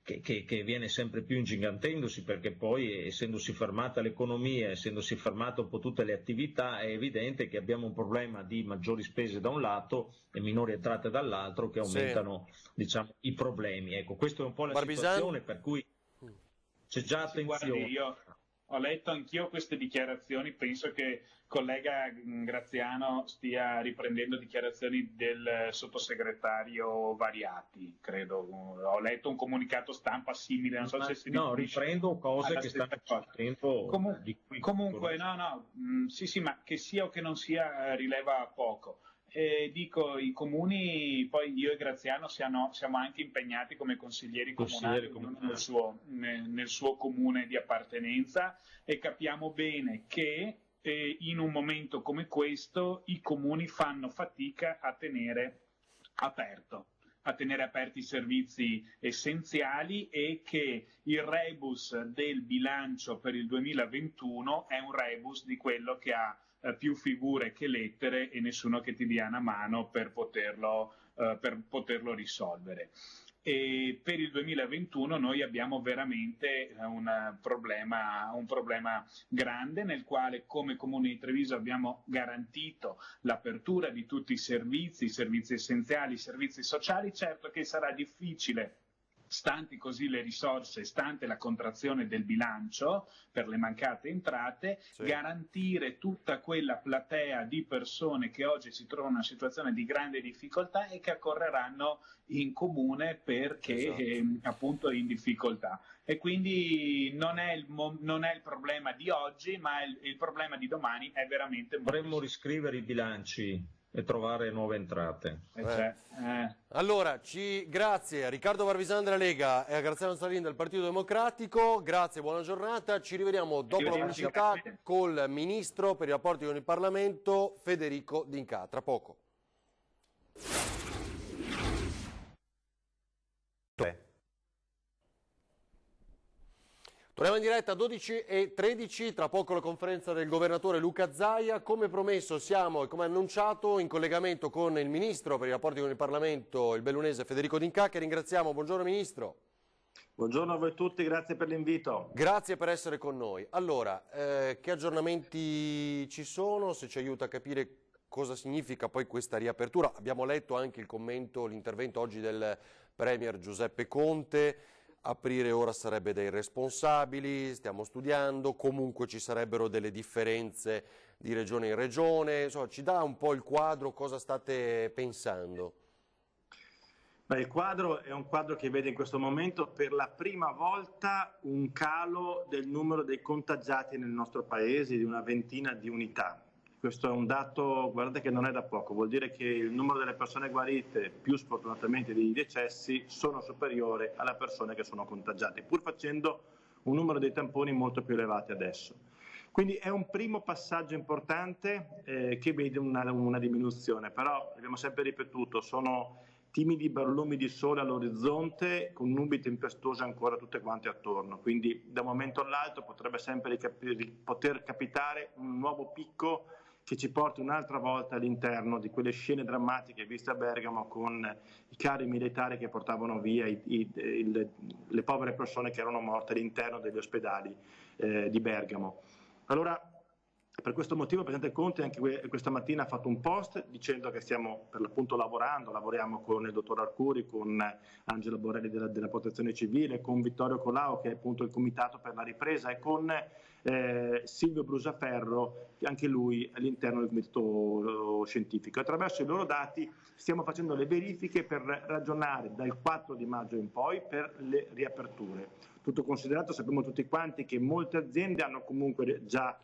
che viene sempre più ingigantendosi, perché poi, essendosi fermata l'economia, essendosi fermate un po' tutte le attività, è evidente che abbiamo un problema di maggiori spese da un lato e minori entrate dall'altro, che aumentano diciamo, i problemi. Ecco, questa è un po' la situazione, per cui c'è già attenzione. Guardi, io ho letto anch'io queste dichiarazioni, penso che il collega Graziano stia riprendendo dichiarazioni del sottosegretario Variati, credo. Ho letto un comunicato stampa simile, non so se si riprendo cose che stanno facendo. Comunque, sì, ma che sia o che non sia rileva poco. Dico, i comuni, poi io e Graziano siamo anche impegnati come consiglieri comunali nel suo comune di appartenenza, e capiamo bene che in un momento come questo i comuni fanno fatica a tenere aperti i servizi essenziali, e che il rebus del bilancio per il 2021 è un rebus di quello che ha più figure che lettere e nessuno che ti dia una mano per poterlo risolvere. E per il 2021 noi abbiamo veramente un problema grande, nel quale come Comune di Treviso abbiamo garantito l'apertura di tutti i servizi essenziali, i servizi sociali. Certo che sarà difficile, stanti così le risorse, stante la contrazione del bilancio per le mancate entrate, garantire tutta quella platea di persone che oggi si trovano in una situazione di grande difficoltà e che accorreranno in comune perché appunto in difficoltà. E quindi non è il problema di oggi, ma il problema di domani è veramente molto. Dovremmo riscrivere i bilanci. e trovare nuove entrate. Allora, grazie a Riccardo Varvisan della Lega e a Graziano Salin del Partito Democratico, grazie, buona giornata, ci rivediamo dopo la pubblicità col Ministro per i rapporti con il Parlamento Federico D'Incà, tra poco. Torniamo in diretta a 12:13, tra poco la conferenza del governatore Luca Zaia. Come promesso siamo e come annunciato in collegamento con il Ministro per i rapporti con il Parlamento, il bellunese Federico D'Incà, che ringraziamo. Buongiorno Ministro. Buongiorno a voi tutti, grazie per l'invito. Grazie per essere con noi. Allora, che aggiornamenti ci sono, se ci aiuta a capire cosa significa poi questa riapertura? Abbiamo letto anche il commento, l'intervento oggi del Premier Giuseppe Conte. Aprire ora sarebbe dei responsabili, stiamo studiando, comunque ci sarebbero delle differenze di regione in regione, insomma, ci dà un po' il quadro, cosa state pensando? Beh, il quadro è un quadro che vede in questo momento per la prima volta un calo del numero dei contagiati nel nostro paese di una ventina di unità. Questo è un dato, guardate che non è da poco, vuol dire che il numero delle persone guarite, più sfortunatamente dei decessi, sono superiore alle persone che sono contagiate, pur facendo un numero dei tamponi molto più elevati adesso. Quindi è un primo passaggio importante che vede una diminuzione, però abbiamo sempre ripetuto, sono timidi barlumi di sole all'orizzonte con nubi tempestose ancora tutte quante attorno, quindi da un momento all'altro potrebbe sempre poter capitare un nuovo picco che ci porti un'altra volta all'interno di quelle scene drammatiche viste a Bergamo con i carri militari che portavano via le povere persone che erano morte all'interno degli ospedali di Bergamo. Allora, per questo motivo il Presidente Conte anche questa mattina ha fatto un post dicendo che stiamo per l'appunto lavoriamo con il dottor Arcuri, con Angelo Borelli della Protezione Civile, con Vittorio Colau che è appunto il Comitato per la Ripresa e con Silvio Brusaferro, anche lui all'interno del Comitato Scientifico. Attraverso i loro dati stiamo facendo le verifiche per ragionare dal 4 di maggio in poi per le riaperture. Tutto considerato, sappiamo tutti quanti che molte aziende hanno comunque già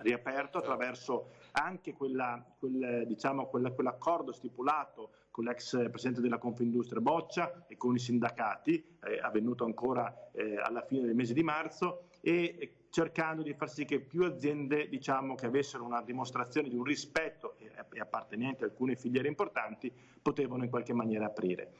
riaperto attraverso anche quell'accordo stipulato con l'ex presidente della Confindustria Boccia e con i sindacati, avvenuto ancora alla fine del mese di marzo, e cercando di far sì che più aziende che avessero una dimostrazione di un rispetto e appartenenti a alcune filiere importanti potevano in qualche maniera aprire.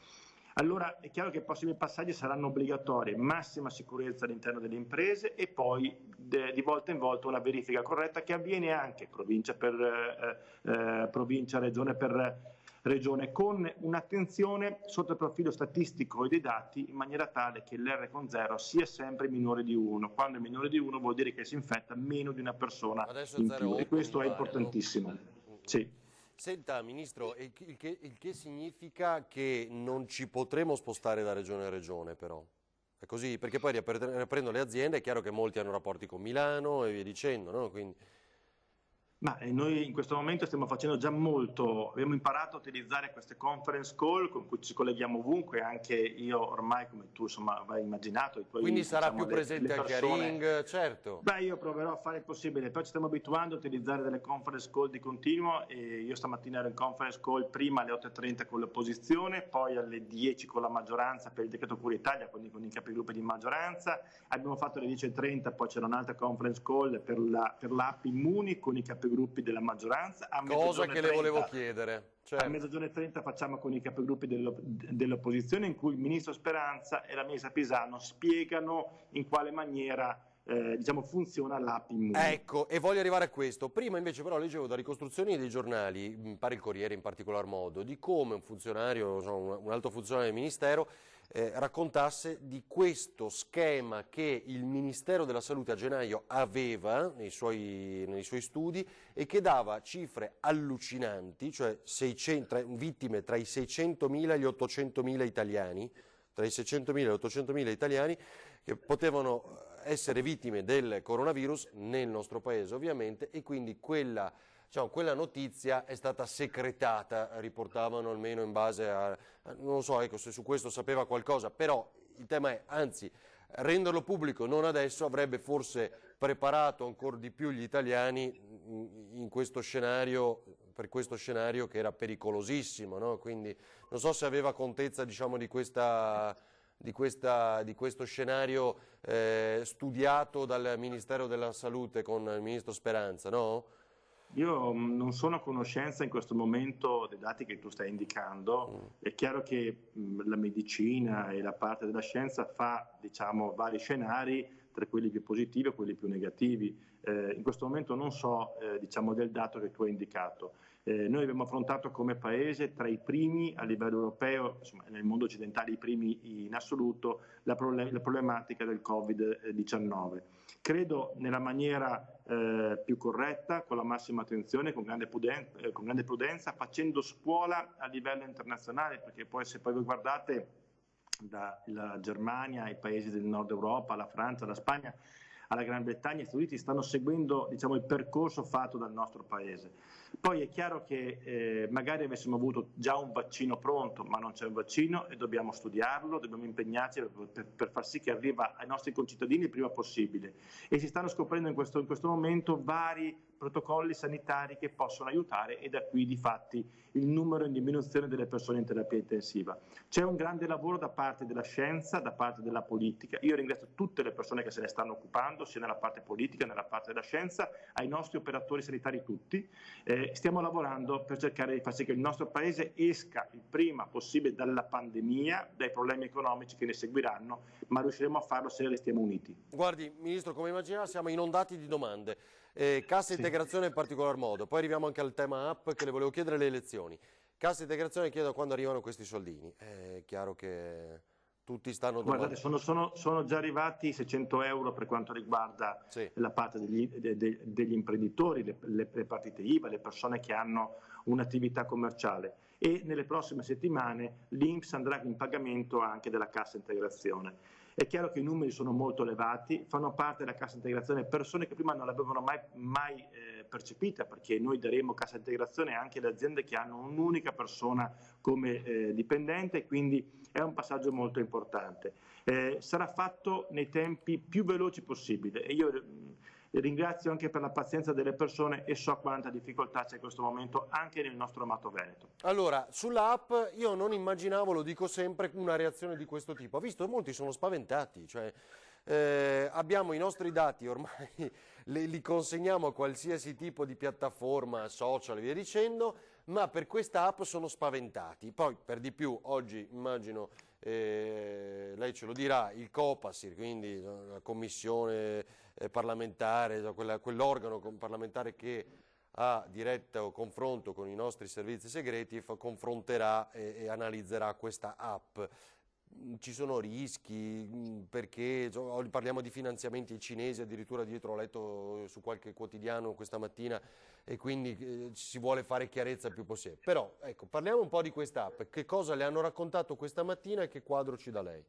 Allora è chiaro che i prossimi passaggi saranno obbligatori, massima sicurezza all'interno delle imprese e poi di volta in volta una verifica corretta che avviene anche provincia per provincia, regione per regione, con un'attenzione sotto il profilo statistico e dei dati in maniera tale che l'R con 0 sia sempre minore di 1. Quando è minore di 1 vuol dire che si infetta meno di una persona in più e questo è importantissimo. Sì. Senta, Ministro, il che significa che non ci potremo spostare da regione a regione, però? È così? Perché poi riaprendo le aziende è chiaro che molti hanno rapporti con Milano e via dicendo, no? Quindi... Ma noi in questo momento stiamo facendo già molto, abbiamo imparato a utilizzare queste conference call con cui ci colleghiamo ovunque, anche io ormai come tu insomma avrai immaginato. Quindi sarà più presente anche a Ring, certo. Beh, io proverò a fare il possibile, però ci stiamo abituando a utilizzare delle conference call di continuo e io stamattina ero in conference call prima alle 8:30 con l'opposizione, poi alle 10 con la maggioranza per il decreto Cura Italia, quindi con i capigruppi di maggioranza, abbiamo fatto alle 10:30, poi c'era un'altra conference call per l'app Immuni con i capigruppi della maggioranza. Cosa che le volevo chiedere. Certo. A 12:30 facciamo con i capigruppi dell'opposizione in cui il Ministro Speranza e la Ministra Pisano spiegano in quale maniera funziona l'app Immuni. Ecco, e voglio arrivare a questo. Prima invece però leggevo da ricostruzioni dei giornali, mi pare il Corriere in particolar modo, di come un funzionario, un alto funzionario del Ministero raccontasse di questo schema che il Ministero della Salute a gennaio aveva nei suoi studi e che dava cifre allucinanti, cioè vittime tra i 600.000 e gli 800.000 italiani, tra i 600.000 e gli 800.000 italiani che potevano essere vittime del coronavirus nel nostro paese ovviamente, e quindi quella notizia è stata secretata, riportavano almeno in base a non so, ecco, se su questo sapeva qualcosa, però il tema è, anzi, renderlo pubblico non adesso avrebbe forse preparato ancora di più gli italiani in questo scenario per questo scenario che era pericolosissimo, no? Quindi non so se aveva contezza, diciamo, di questo scenario studiato dal Ministero della Salute con il Ministro Speranza, no? Io non sono a conoscenza in questo momento dei dati che tu stai indicando. È chiaro che la medicina e la parte della scienza fa, diciamo, vari scenari, tra quelli più positivi e quelli più negativi. In questo momento non so, diciamo, del dato che tu hai indicato. Noi abbiamo affrontato come Paese tra i primi a livello europeo, insomma, nel mondo occidentale i primi in assoluto, la problematica del Covid-19. Credo nella maniera più corretta, con la massima attenzione, con grande prudenza, facendo scuola a livello internazionale, perché poi se poi voi guardate dalla Germania ai paesi del nord Europa, la Francia, la Spagna, alla Gran Bretagna, gli Stati Uniti stanno seguendo, diciamo, il percorso fatto dal nostro Paese. Poi è chiaro che magari avessimo avuto già un vaccino pronto, ma non c'è un vaccino e dobbiamo studiarlo, dobbiamo impegnarci per far sì che arriva ai nostri concittadini il prima possibile. E si stanno scoprendo in questo momento vari protocolli sanitari che possono aiutare, e da qui di fatti il numero in diminuzione delle persone in terapia intensiva. C'è un grande lavoro da parte della scienza, da parte della politica. Io ringrazio tutte le persone che se ne stanno occupando, sia nella parte politica, nella parte della scienza, ai nostri operatori sanitari tutti. Stiamo lavorando per cercare di far sì che il nostro Paese esca il prima possibile dalla pandemia, dai problemi economici che ne seguiranno, ma riusciremo a farlo se restiamo uniti. Guardi, Ministro, come immaginava siamo inondati di domande. Cassa integrazione in particolar modo, poi arriviamo anche al tema app che le volevo chiedere, le elezioni. Cassa integrazione, chiedo quando arrivano questi soldini. È chiaro che tutti stanno domandando. Guardate, sono già arrivati 600 euro per quanto riguarda la parte degli imprenditori, le partite IVA, le persone che hanno un'attività commerciale, e nelle prossime settimane l'INPS andrà in pagamento anche della cassa integrazione. È chiaro che i numeri sono molto elevati, fanno parte della cassa integrazione persone che prima non l'avevano mai percepita, perché noi daremo cassa integrazione anche alle aziende che hanno un'unica persona come dipendente, quindi è un passaggio molto importante. Sarà fatto nei tempi più veloci possibile, e io ringrazio anche per la pazienza delle persone e so quanta difficoltà c'è in questo momento anche nel nostro amato Veneto. Allora, sulla app io non immaginavo, lo dico sempre, una reazione di questo tipo. Ho visto che molti sono spaventati, cioè abbiamo i nostri dati, ormai li consegniamo a qualsiasi tipo di piattaforma, social e via dicendo, ma per questa app sono spaventati. Poi per di più oggi immagino, lei ce lo dirà, il Copasir, quindi la commissione parlamentare, quell'organo parlamentare che ha diretto confronto con i nostri servizi segreti, confronterà e analizzerà questa app. Ci sono rischi, perché parliamo di finanziamenti cinesi, addirittura dietro ho letto su qualche quotidiano questa mattina, e quindi si vuole fare chiarezza il più possibile. Però ecco, parliamo un po' di questa app, che cosa le hanno raccontato questa mattina e che quadro ci dà lei?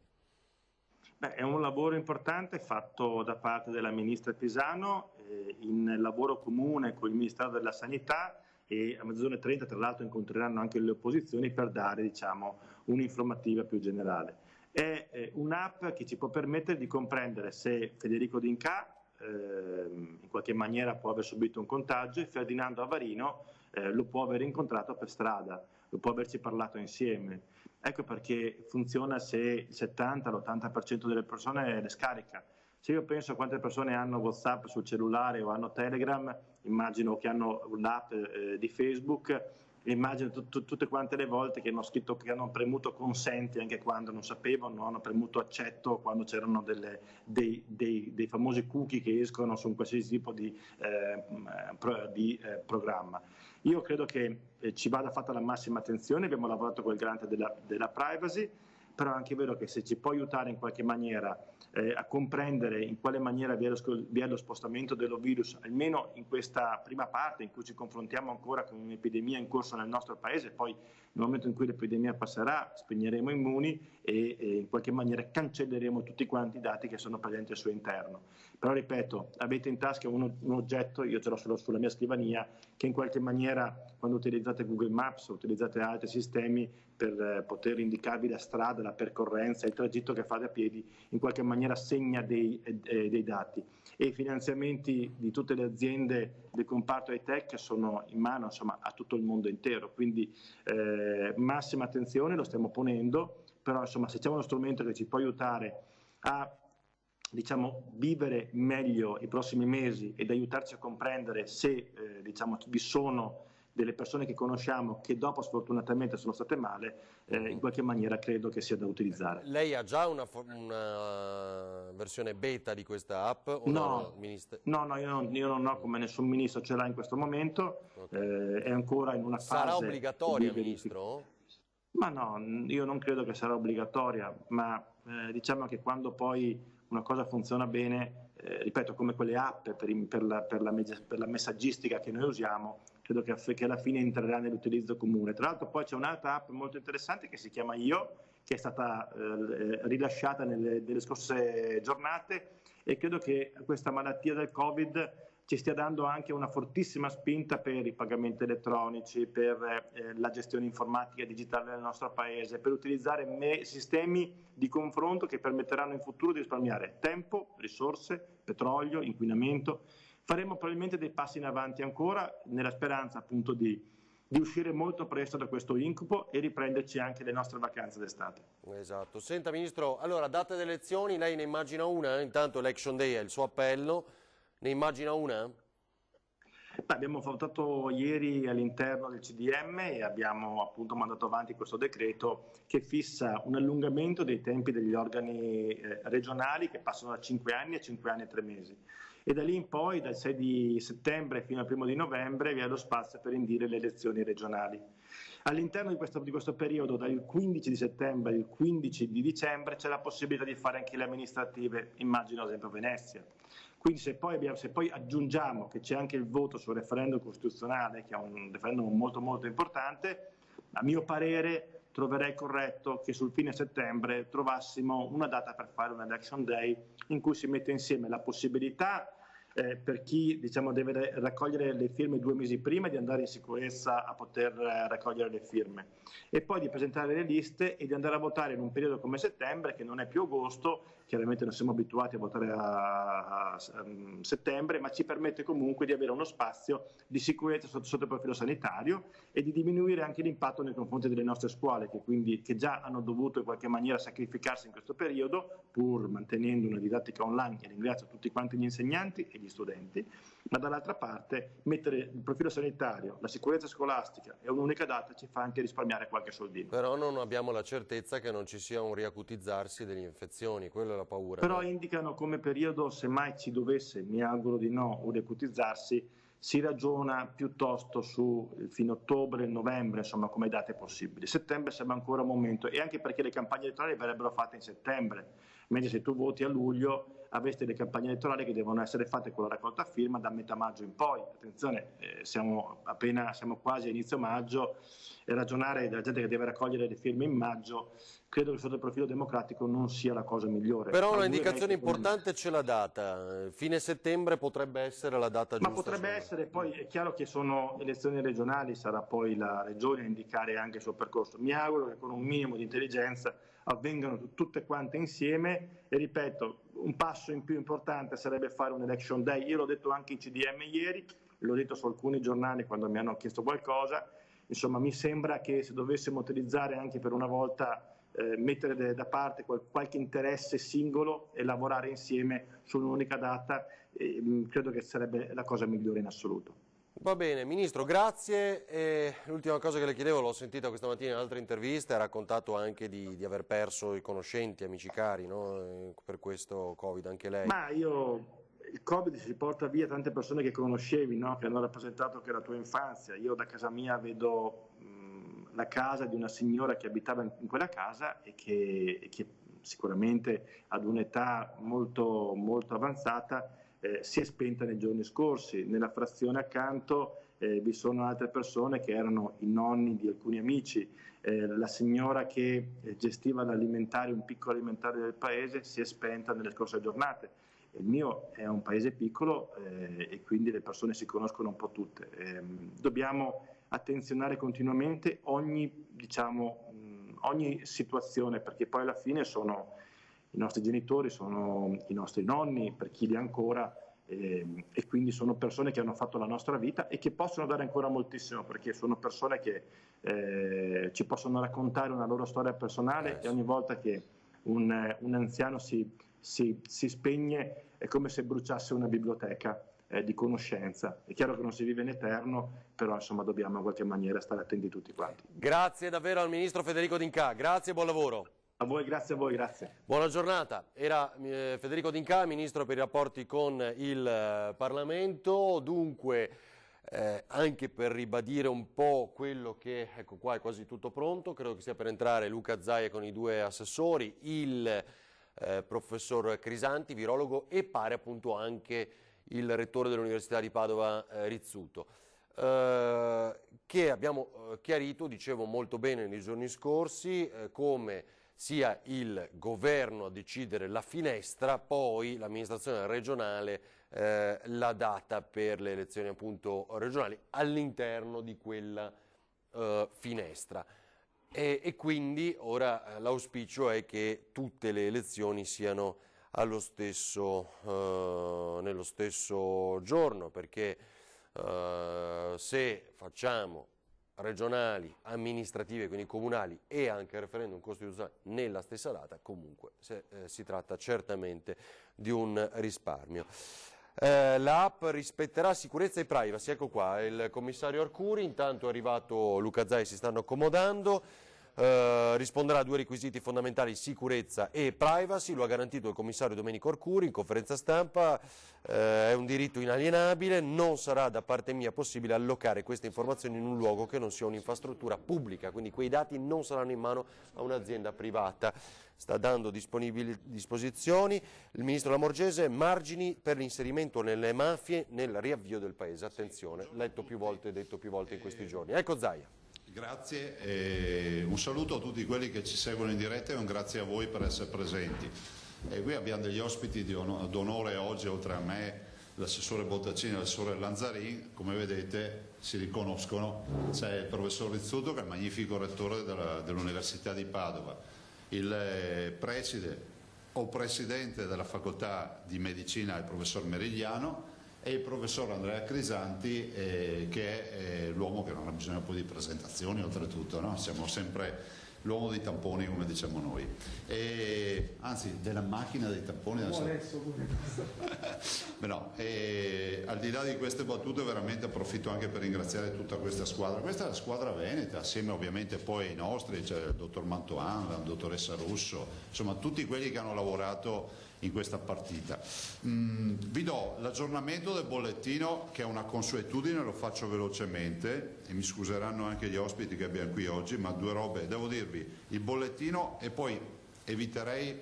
Beh, è un lavoro importante fatto da parte della Ministra Pisano, in lavoro comune con il Ministero della Sanità, e a 12:30 tra l'altro incontreranno anche le opposizioni per dare, diciamo, un'informativa più generale. È un'app che ci può permettere di comprendere se Federico D'Incà in qualche maniera può aver subito un contagio e Ferdinando Avarino lo può aver incontrato per strada, lo può averci parlato insieme. Ecco perché funziona se il 70-l'80% delle persone le scarica. Se io penso a quante persone hanno WhatsApp sul cellulare o hanno Telegram, immagino che hanno l'app di Facebook, immagino tutte quante le volte che hanno scritto, che hanno premuto consenti anche quando non sapevano, hanno premuto accetto quando c'erano dei famosi cookie che escono su un qualsiasi tipo di programma. Io credo che ci vada fatta la massima attenzione, abbiamo lavorato con il garante della privacy, però è anche vero che se ci può aiutare in qualche maniera a comprendere in quale maniera vi è lo spostamento dello virus, almeno in questa prima parte in cui ci confrontiamo ancora con un'epidemia in corso nel nostro Paese, poi nel momento in cui l'epidemia passerà spegneremo immuni e in qualche maniera cancelleremo tutti quanti i dati che sono presenti al suo interno. Però ripeto, avete in tasca un oggetto, io ce l'ho sulla mia scrivania, che in qualche maniera quando utilizzate Google Maps o utilizzate altri sistemi per poter indicarvi la strada, la percorrenza, il tragitto che fate a piedi, in qualche maniera segna dei dati. E i finanziamenti di tutte le aziende del comparto high-tech sono in mano, insomma, a tutto il mondo intero, quindi massima attenzione, lo stiamo ponendo, però insomma, se c'è uno strumento che ci può aiutare a vivere meglio i prossimi mesi ed aiutarci a comprendere se vi sono delle persone che conosciamo che dopo sfortunatamente sono state male, in qualche maniera credo che sia da utilizzare. Lei ha già una versione beta di questa app? O no, io non ho, come nessun ministro ce l'ha in questo momento, okay. È ancora in una fase. Sarà obbligatoria, Ministro? Ma no, io non credo che sarà obbligatoria, ma diciamo che quando poi una cosa funziona bene, ripeto, come quelle app per la messaggistica che noi usiamo, credo che alla fine entrerà nell'utilizzo comune. Tra l'altro poi c'è un'altra app molto interessante che si chiama Io, che è stata rilasciata nelle scorse giornate, e credo che questa malattia del Covid ci stia dando anche una fortissima spinta per i pagamenti elettronici, per la gestione informatica e digitale nel nostro Paese, per utilizzare sistemi di confronto che permetteranno in futuro di risparmiare tempo, risorse, petrolio, inquinamento. Faremo probabilmente dei passi in avanti ancora, nella speranza appunto di uscire molto presto da questo incubo e riprenderci anche le nostre vacanze d'estate. Esatto. Senta Ministro, allora data delle elezioni, lei ne immagina una? Intanto Election Day è il suo appello, ne immagina una? Abbiamo votato ieri all'interno del CDM e abbiamo appunto mandato avanti questo decreto che fissa un allungamento dei tempi degli organi regionali che passano da 5 anni a 5 anni e 3 mesi. E da lì in poi, dal 6 di settembre fino al 1 di novembre, vi è lo spazio per indire le elezioni regionali. All'interno di questo periodo, dal 15 di settembre al 15 di dicembre, c'è la possibilità di fare anche le amministrative, immagino ad esempio Venezia. Quindi se poi aggiungiamo che c'è anche il voto sul referendum costituzionale, che è un referendum molto molto importante, a mio parere troverei corretto che sul fine settembre trovassimo una data per fare un election day in cui si mette insieme la possibilità per chi deve raccogliere le firme 2 mesi prima di andare in sicurezza a poter raccogliere le firme e poi di presentare le liste e di andare a votare in un periodo come settembre, che non è più agosto, chiaramente non siamo abituati a votare a settembre, ma ci permette comunque di avere uno spazio di sicurezza sotto il profilo sanitario e di diminuire anche l'impatto nei confronti delle nostre scuole, che già hanno dovuto in qualche maniera sacrificarsi in questo periodo pur mantenendo una didattica online, e ringrazio tutti quanti gli insegnanti e gli studenti, ma dall'altra parte mettere il profilo sanitario, la sicurezza scolastica e un'unica data ci fa anche risparmiare qualche soldino. Però non abbiamo la certezza che non ci sia un riacutizzarsi delle infezioni, quello è la paura. Però indicano come periodo, se mai ci dovesse, mi auguro di no, un riacutizzarsi, si ragiona piuttosto su fine ottobre, novembre, insomma, come date possibili. Settembre sembra ancora un momento, e anche perché le campagne elettorali verrebbero fatte in settembre, mentre se tu voti a luglio avreste le campagne elettorali che devono essere fatte con la raccolta firma da metà maggio in poi. Attenzione, siamo quasi a inizio maggio, e ragionare della gente che deve raccogliere le firme in maggio credo che sotto il profilo democratico non sia la cosa migliore. Però una indicazione importante ce l'ha data, fine settembre potrebbe essere la data giusta. Ma potrebbe essere, poi è chiaro che sono elezioni regionali, sarà poi la regione a indicare anche il suo percorso. Mi auguro che con un minimo di intelligenza avvengano tutte quante insieme, e ripeto, un passo in più importante sarebbe fare un election day. Io l'ho detto anche in CDM ieri, l'ho detto su alcuni giornali quando mi hanno chiesto qualcosa, insomma mi sembra che se dovessimo utilizzare anche per una volta mettere da parte qualche interesse singolo e lavorare insieme su un'unica data, credo che sarebbe la cosa migliore in assoluto. Va bene, Ministro, grazie. L'ultima cosa che le chiedevo, l'ho sentita questa mattina in altre interviste, ha raccontato anche di aver perso i conoscenti, amici cari, no? Per questo Covid, anche lei. Ma il Covid si porta via tante persone che conoscevi, no? Che hanno rappresentato anche la tua infanzia. Io da casa mia vedo la casa di una signora che abitava in quella casa e che sicuramente ad un'età molto, molto avanzata si è spenta nei giorni scorsi. Nella frazione accanto vi sono altre persone che erano i nonni di alcuni amici. La signora che gestiva l'alimentare, un piccolo alimentare del paese, si è spenta nelle scorse giornate. Il mio è un paese piccolo e quindi le persone si conoscono un po' tutte. Dobbiamo attenzionare continuamente ogni ogni situazione, perché poi alla fine sono i nostri genitori, sono i nostri nonni, per chi li ha ancora, e quindi sono persone che hanno fatto la nostra vita e che possono dare ancora moltissimo, perché sono persone che ci possono raccontare una loro storia personale, e ogni volta che un anziano si spegne è come se bruciasse una biblioteca di conoscenza. È chiaro che non si vive in eterno, però insomma dobbiamo in qualche maniera stare attenti tutti quanti. Grazie davvero al Ministro Federico D'Incà, grazie e buon lavoro. A voi, grazie a voi, grazie. Buona giornata. Era Federico D'Incà, Ministro per i rapporti con il Parlamento. Dunque, anche per ribadire un po' quello che, ecco qua è quasi tutto pronto, credo che sia per entrare Luca Zaia con i due assessori, il professor Crisanti, virologo, e pare appunto anche il rettore dell'Università di Padova, Rizzuto, che abbiamo chiarito, dicevo molto bene nei giorni scorsi, come sia il governo a decidere la finestra, poi l'amministrazione regionale la data per le elezioni appunto regionali all'interno di quella finestra. E quindi ora l'auspicio è che tutte le elezioni siano nello stesso giorno, perché se facciamo regionali, amministrative, quindi comunali, e anche il referendum costituzionale nella stessa data, comunque si tratta certamente di un risparmio. L'app rispetterà sicurezza e privacy, ecco qua, il commissario Arcuri, intanto è arrivato Luca Zaia, si stanno accomodando, risponderà a due requisiti fondamentali, sicurezza e privacy, lo ha garantito il commissario Domenico Arcuri in conferenza stampa, è un diritto inalienabile, non sarà da parte mia possibile allocare queste informazioni in un luogo che non sia un'infrastruttura pubblica, quindi quei dati non saranno in mano a un'azienda privata. Sta dando disposizioni il ministro Lamorgese, margini per l'inserimento nelle mafie nel riavvio del paese. Attenzione, letto più volte e detto più volte in questi giorni. Ecco Zaia. Grazie, un saluto a tutti quelli che ci seguono in diretta e un grazie a voi per essere presenti. Qui abbiamo degli ospiti d'onore oggi, oltre a me, l'assessore Bottaccini e l'assessore Lanzarin, come vedete si riconoscono, c'è il professor Rizzuto che è il magnifico rettore dell'Università di Padova, il preside o presidente della facoltà di medicina, il professor Merigliano, e il professor Andrea Crisanti, che è l'uomo che non ha bisogno poi di presentazioni, oltretutto, no? Siamo sempre l'uomo dei tamponi, come diciamo noi, anzi della macchina dei tamponi adesso. Beh, no, al di là di queste battute veramente approfitto anche per ringraziare tutta questa squadra. Questa è la squadra veneta, assieme ovviamente poi ai nostri, c'è il dottor Mantoan, la dottoressa Russo, insomma tutti quelli che hanno lavorato in questa partita. Vi do l'aggiornamento del bollettino, che è una consuetudine, lo faccio velocemente e mi scuseranno anche gli ospiti che abbiamo qui oggi, ma due robe, devo dirvi il bollettino e poi eviterei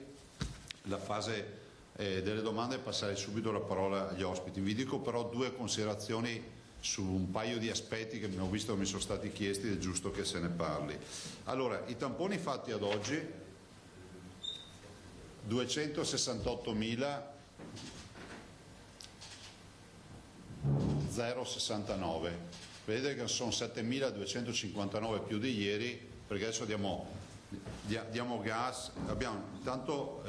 la fase delle domande e passare subito la parola agli ospiti. Vi dico però due considerazioni su un paio di aspetti che ho visto che mi sono stati chiesti ed è giusto che se ne parli. Allora, i tamponi fatti ad oggi 268.069, vedete che sono 7.259 più di ieri, perché adesso diamo gas, abbiamo intanto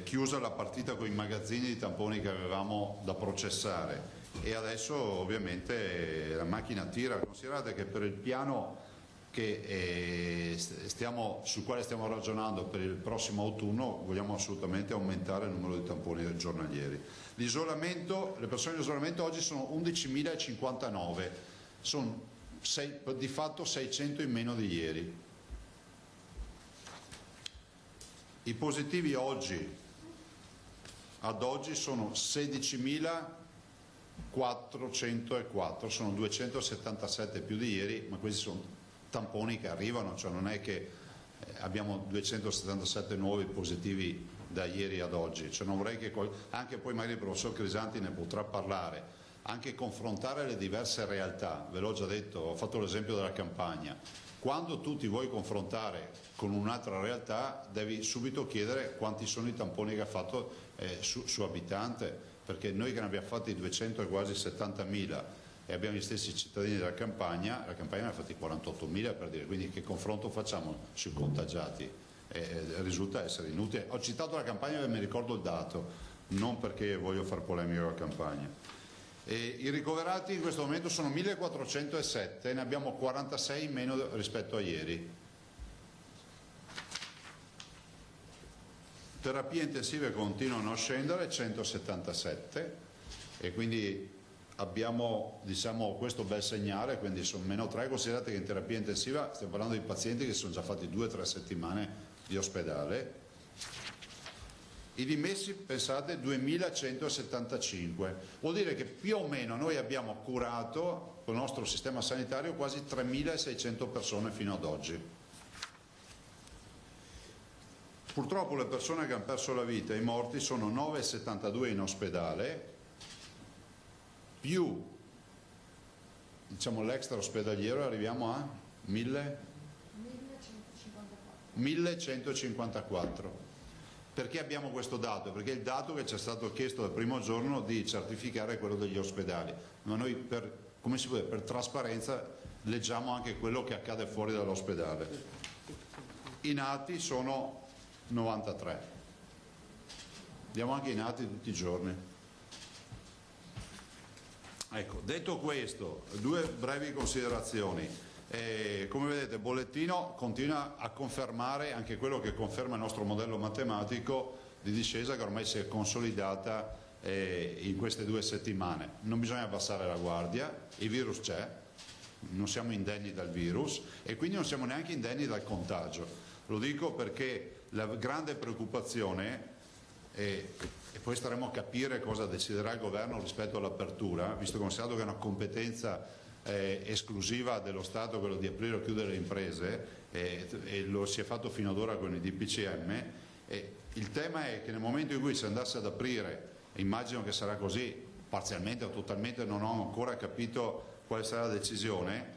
chiusa la partita con i magazzini di tamponi che avevamo da processare e adesso ovviamente la macchina tira. Considerate che per il piano sul quale stiamo ragionando per il prossimo autunno vogliamo assolutamente aumentare il numero di tamponi giornalieri. L'isolamento, le persone in isolamento oggi sono 11.059, sono di fatto 600 in meno di ieri. I positivi ad oggi sono 16.404, sono 277 più di ieri, ma questi sono tamponi che arrivano, cioè non è che abbiamo 277 nuovi positivi da ieri ad oggi, cioè non vorrei che anche poi magari il professor Crisanti ne potrà parlare, anche confrontare le diverse realtà. Ve l'ho già detto, ho fatto l'esempio della Campania, quando tu ti vuoi confrontare con un'altra realtà devi subito chiedere quanti sono i tamponi che ha fatto su abitante, perché noi che ne abbiamo fatti 200 e quasi 70.000 e abbiamo gli stessi cittadini della Campania, la Campania ne ha fatti 48.000 per dire, quindi che confronto facciamo sui contagiati? Risulta essere inutile. Ho citato la Campania perché mi ricordo il dato, non perché voglio far polemica con la Campania. I ricoverati in questo momento sono 1.407, ne abbiamo 46 in meno rispetto a ieri. Terapie intensive continuano a scendere, 177, e quindi abbiamo, diciamo, questo bel segnale, quindi sono -3. Considerate che in terapia intensiva stiamo parlando di pazienti che sono già fatti 2 o 3 settimane di ospedale. I dimessi, pensate, 2.175, vuol dire che più o meno noi abbiamo curato con il nostro sistema sanitario quasi 3.600 persone fino ad oggi. Purtroppo le persone che hanno perso la vita, i morti, sono 9,72 in ospedale, più, diciamo, l'extra ospedaliero, arriviamo a 1.154. Perché abbiamo questo dato? Perché è il dato che ci è stato chiesto dal primo giorno di certificare quello degli ospedali, ma noi per trasparenza leggiamo anche quello che accade fuori dall'ospedale. I nati sono 93, diamo anche i nati tutti i giorni. Ecco, detto questo, 2 brevi considerazioni. Come vedete il bollettino continua a confermare anche quello che conferma il nostro modello matematico di discesa che ormai si è consolidata in queste 2 settimane. Non bisogna abbassare la guardia, il virus c'è, non siamo indenni dal virus e quindi non siamo neanche indenni dal contagio. Lo dico perché la grande preoccupazione, e poi staremo a capire cosa deciderà il governo rispetto all'apertura, visto che considerato che è una competenza esclusiva dello Stato quello di aprire o chiudere le imprese, e lo si è fatto fino ad ora con i DPCM, il tema è che nel momento in cui si andasse ad aprire, immagino che sarà così parzialmente o totalmente, non ho ancora capito quale sarà la decisione,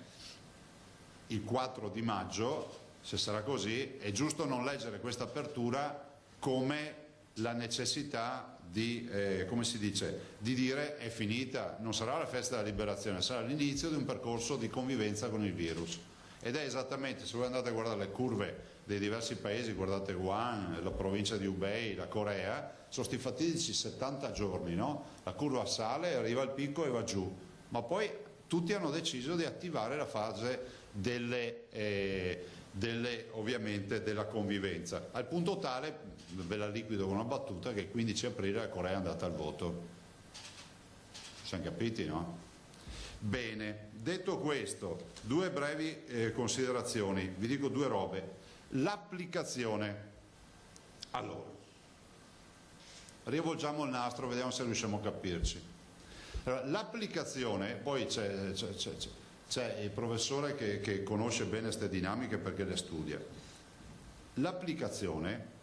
il 4 di maggio, se sarà così, è giusto non leggere questa apertura come la necessità di, come si dice, di dire è finita, non sarà la festa della liberazione, sarà l'inizio di un percorso di convivenza con il virus. Ed è esattamente, se voi andate a guardare le curve dei diversi paesi, guardate Wuhan, la provincia di Hubei, la Corea, sono stati fatidici 70 giorni, no? La curva sale, arriva al picco e va giù, ma poi tutti hanno deciso di attivare la fase ovviamente della convivenza, al punto tale, ve la liquido con una battuta, che il 15 aprile la Corea è andata al voto. Siamo capiti, no? Bene, detto questo, 2 brevi considerazioni, vi dico 2 robe. L'applicazione, allora, rivolgiamo il nastro, vediamo se riusciamo a capirci. Allora, l'applicazione, poi c'è il professore che conosce bene queste dinamiche perché le studia. L'applicazione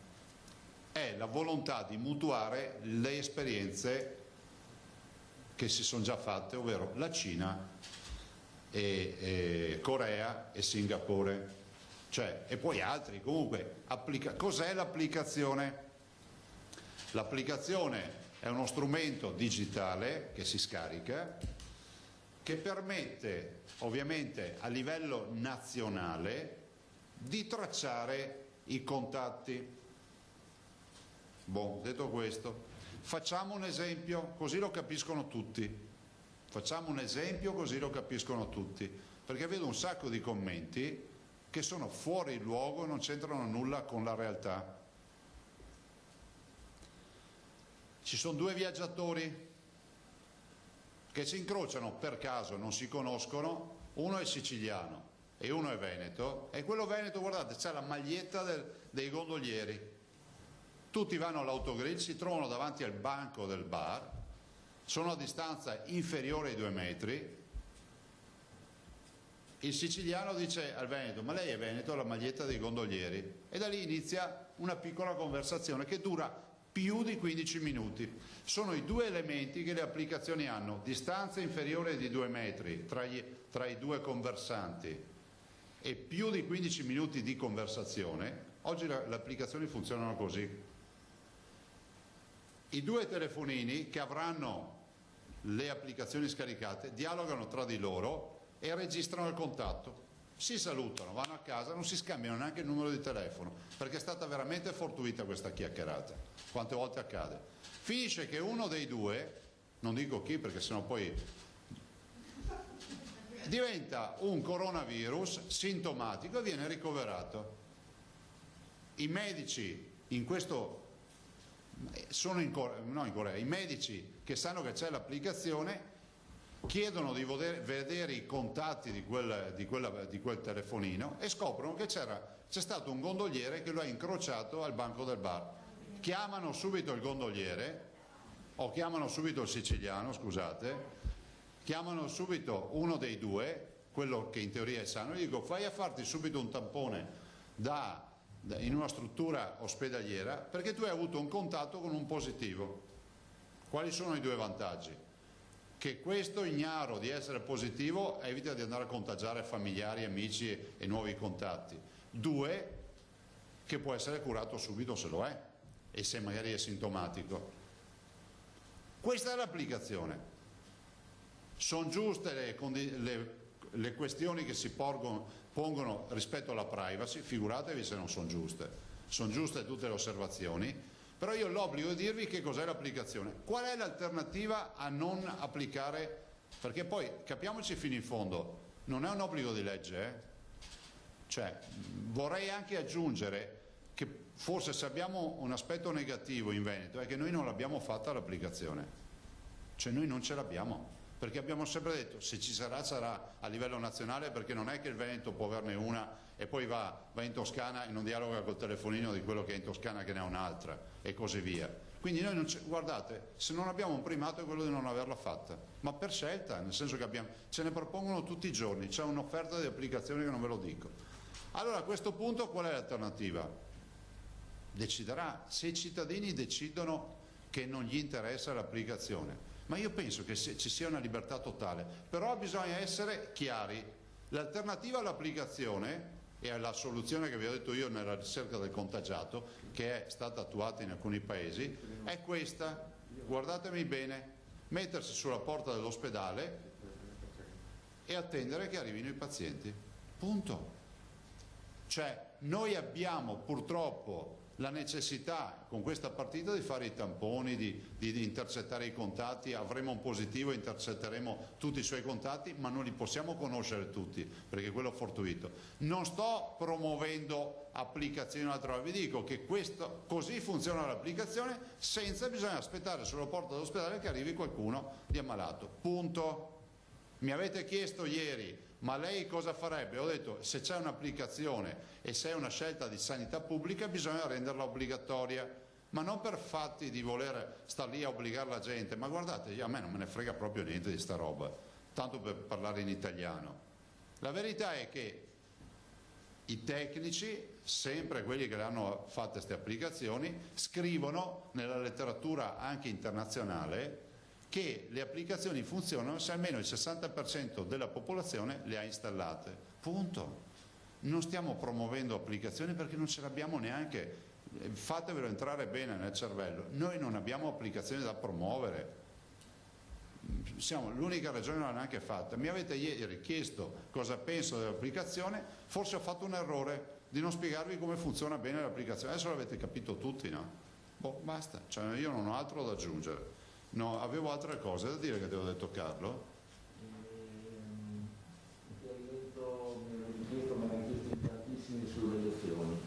è la volontà di mutuare le esperienze che si sono già fatte, ovvero la Cina, e Corea e Singapore, e poi altri. Comunque, cos'è l'applicazione? L'applicazione è uno strumento digitale che si scarica, che permette ovviamente a livello nazionale di tracciare i contatti. Detto questo, facciamo un esempio così lo capiscono tutti. Facciamo un esempio così lo capiscono tutti, perché vedo un sacco di commenti che sono fuori luogo e non c'entrano nulla con la realtà. Ci sono 2 viaggiatori che si incrociano per caso, non si conoscono, uno è siciliano e uno è veneto, e quello veneto, guardate, c'ha la maglietta dei gondolieri. Tutti vanno all'autogrill, si trovano davanti al banco del bar, sono a distanza inferiore ai 2 metri. Il siciliano dice al veneto: ma lei è veneto? Ha la maglietta dei gondolieri. E da lì inizia una piccola conversazione che dura più di 15 minuti. Sono i 2 elementi che le applicazioni hanno: distanza inferiore di 2 metri tra i 2 conversanti e più di 15 minuti di conversazione. Oggi le applicazioni funzionano così. I 2 telefonini che avranno le applicazioni scaricate, dialogano tra di loro e registrano il contatto. Si salutano, vanno a casa, non si scambiano neanche il numero di telefono, perché è stata veramente fortuita questa chiacchierata. Quante volte accade? Finisce che uno dei due, non dico chi perché sennò poi diventa un coronavirus sintomatico e viene ricoverato. I medici in questo sono in Corea, i medici che sanno che c'è l'applicazione chiedono di vedere i contatti di quel telefonino e scoprono che c'è stato un gondoliere che lo ha incrociato al banco del bar. Chiamano subito il gondoliere, o chiamano subito il siciliano, scusate, chiamano subito uno dei due, quello che in teoria è sano, e gli dico: fai a farti subito un tampone in una struttura ospedaliera perché tu hai avuto un contatto con un positivo. Quali sono i due vantaggi? Che questo ignaro di essere positivo evita di andare a contagiare familiari, amici e nuovi contatti. Due, che può essere curato subito se lo è e se magari è sintomatico. Questa è l'applicazione. Sono giuste le questioni che si pongono rispetto alla privacy, figuratevi se non sono giuste. Sono giuste tutte le osservazioni, però io ho l'obbligo di dirvi che cos'è l'applicazione. Qual è l'alternativa a non applicare? Perché poi, capiamoci fino in fondo, non è un obbligo di legge, Cioè, vorrei anche aggiungere che forse se abbiamo un aspetto negativo in Veneto è che noi non l'abbiamo fatta l'applicazione, cioè noi non ce l'abbiamo, perché abbiamo sempre detto se ci sarà sarà a livello nazionale, perché non è che il Veneto può averne una e poi va in Toscana e non dialoga col telefonino di quello che è in Toscana che ne ha un'altra e così via. Quindi noi guardate, se non abbiamo un primato è quello di non averla fatta, ma per scelta, nel senso che ce ne propongono tutti i giorni, c'è un'offerta di applicazione che non ve lo dico. Allora a questo punto qual è l'alternativa? Deciderà, se i cittadini decidono che non gli interessa l'applicazione, ma io penso che ci sia una libertà totale, però bisogna essere chiari. L'alternativa all'applicazione e alla soluzione che vi ho detto io nella ricerca del contagiato, che è stata attuata in alcuni paesi, è questa, guardatemi bene, mettersi sulla porta dell'ospedale e attendere che arrivino i pazienti, punto. Cioè noi abbiamo purtroppo la necessità con questa partita di fare i tamponi, di intercettare i contatti, avremo un positivo, intercetteremo tutti i suoi contatti, ma non li possiamo conoscere tutti, perché quello è fortuito. Non sto promuovendo applicazioni altrove, vi dico che così funziona l'applicazione, senza bisogna aspettare sulla porta dell'ospedale che arrivi qualcuno di ammalato, punto. Mi avete chiesto ieri, ma lei cosa farebbe? Ho detto, se c'è un'applicazione e se è una scelta di sanità pubblica bisogna renderla obbligatoria, ma non per fatti di voler star lì a obbligare la gente, ma guardate, a me non me ne frega proprio niente di sta roba, tanto per parlare in italiano. La verità è che i tecnici, sempre quelli che le hanno fatte queste applicazioni, scrivono nella letteratura anche internazionale che le applicazioni funzionano se almeno il 60% della popolazione le ha installate, punto. Non stiamo promuovendo applicazioni perché non ce l'abbiamo neanche, fatevelo entrare bene nel cervello, noi non abbiamo applicazioni da promuovere, siamo l'unica regione non l'ha neanche fatta. Mi avete ieri chiesto cosa penso dell'applicazione, forse ho fatto un errore di non spiegarvi come funziona bene l'applicazione, adesso l'avete capito tutti, no? Boh, basta, cioè, io non ho altro da aggiungere. No, avevo altre cose da dire che ti ho detto, Carlo. Mi hanno chiesto tantissimi sulle elezioni.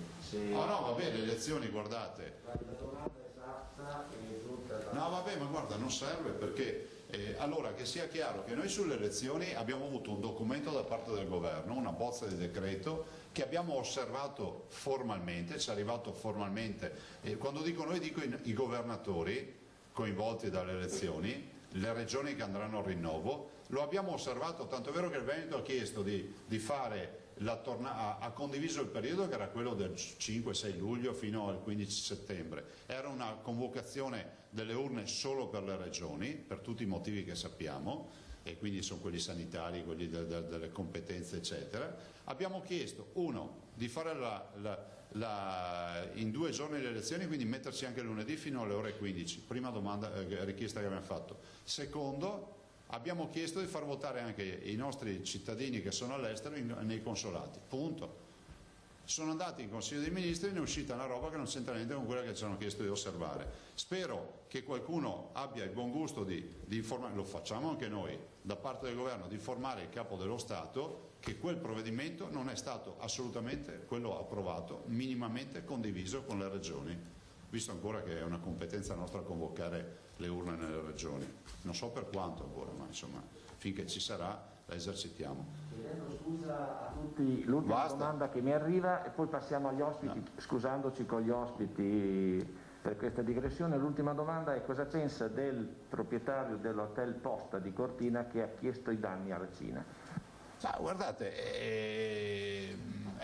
No, va bene, le elezioni, guardate. La domanda esatta è giunta. No, vabbè, ma guarda, non serve perché allora che sia chiaro che noi sulle elezioni abbiamo avuto un documento da parte del governo, una bozza di decreto che abbiamo osservato formalmente, ci è arrivato formalmente, e quando dico noi dico i governatori coinvolti dalle elezioni, le regioni che andranno al rinnovo, lo abbiamo osservato, tanto è vero che il Veneto ha chiesto di fare ha condiviso il periodo che era quello del 5-6 luglio fino al 15 settembre, era una convocazione delle urne solo per le regioni, per tutti i motivi che sappiamo, e quindi sono quelli sanitari, quelli delle competenze eccetera. Abbiamo chiesto, uno, di fare in 2 giorni le elezioni, quindi metterci anche lunedì fino alle ore 15, prima richiesta che abbiamo fatto. Secondo, abbiamo chiesto di far votare anche i nostri cittadini che sono all'estero nei consolati, punto. Sono andati in Consiglio dei Ministri e ne è uscita una roba che non c'entra niente con quella che ci hanno chiesto di osservare. Spero che qualcuno abbia il buon gusto di informare, lo facciamo anche noi, da parte del governo, di informare il Capo dello Stato che quel provvedimento non è stato assolutamente quello approvato, minimamente condiviso con le regioni, visto ancora che è una competenza nostra convocare le urne nelle regioni. Non so per quanto ancora, ma insomma, finché ci sarà la esercitiamo. Chiedendo scusa a tutti, l'ultima domanda che mi arriva e poi passiamo agli ospiti, scusandoci con gli ospiti per questa digressione. L'ultima domanda è: cosa pensa del proprietario dell'hotel Posta di Cortina che ha chiesto i danni alla Cina? Guardate, è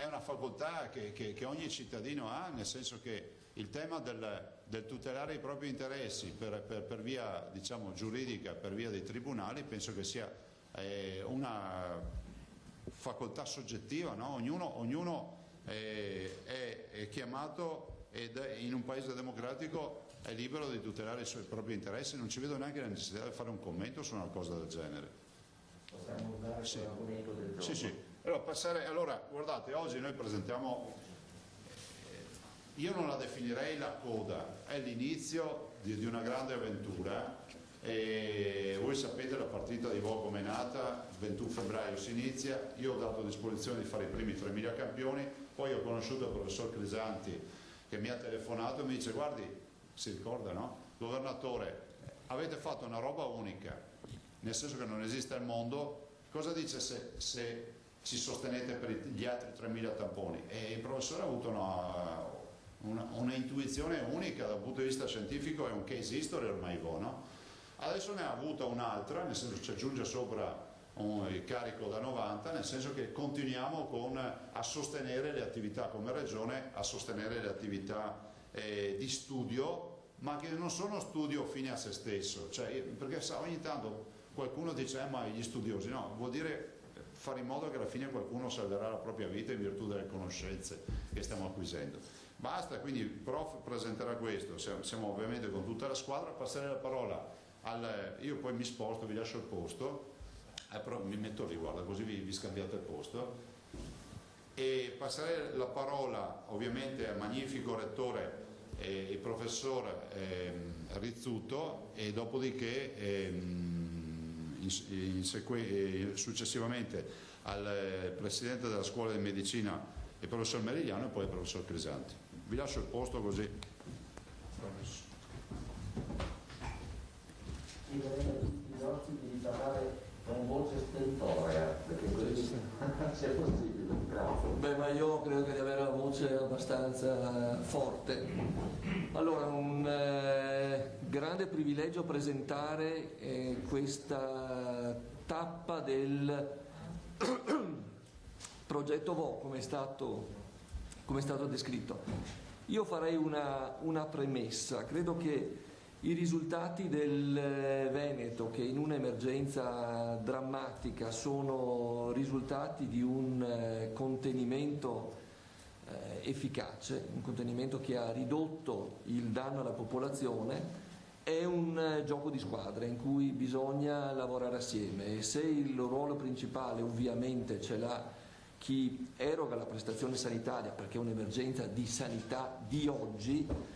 una facoltà che ogni cittadino ha, nel senso che il tema del tutelare i propri interessi per via, diciamo, giuridica, per via dei tribunali, penso che sia una facoltà soggettiva, no? Ognuno è chiamato ed in un paese democratico è libero di tutelare i suoi propri interessi. Non ci vedo neanche la necessità di fare un commento su una cosa del genere. Possiamo usare l'argomento del giorno? Sì. Allora, guardate, oggi noi presentiamo, io non la definirei la coda, è l'inizio di una grande avventura. E voi sapete, la partita di Vo come è nata, il 21 febbraio si inizia, io ho dato a disposizione di fare i primi 3.000 campioni, poi ho conosciuto il professor Crisanti che mi ha telefonato e mi dice: guardi, si ricorda, no? Governatore, avete fatto una roba unica, nel senso che non esiste al mondo, cosa dice se ci sostenete per gli altri 3.000 tamponi? E il professore ha avuto una intuizione unica dal punto di vista scientifico, è un case history ormai, no? Adesso ne ha avuta un'altra, nel senso che ci aggiunge sopra il carico da 90, nel senso che continuiamo a sostenere le attività come regione, a sostenere le attività di studio, ma che non sono studio fine a se stesso, cioè, perché ogni tanto qualcuno dice ma gli studiosi, no, vuol dire fare in modo che alla fine qualcuno salverà la propria vita in virtù delle conoscenze che stiamo acquisendo. Basta, quindi il prof presenterà questo, siamo ovviamente con tutta la squadra. Passerei la parola io poi mi sposto, vi lascio il posto, mi metto lì, guarda, così vi scambiate il posto, e passerei la parola ovviamente al magnifico rettore, il professor Rizzuto, e dopodiché successivamente al presidente della scuola di medicina, il professor Merigliano, e poi il professor Crisanti. Vi lascio il posto così. Chiederei a tutti gli ospiti di parlare con voce stentorea, perché così sia possibile. Grazie. Beh, ma io credo di avere la voce abbastanza forte. Allora, un grande privilegio presentare questa tappa del progetto Vo, come è stato descritto. Io farei una premessa. Credo che i risultati del Veneto, che in un'emergenza drammatica sono risultati di un contenimento efficace, un contenimento che ha ridotto il danno alla popolazione, è un gioco di squadra in cui bisogna lavorare assieme, e se il ruolo principale ovviamente ce l'ha chi eroga la prestazione sanitaria, perché è un'emergenza di sanità di oggi.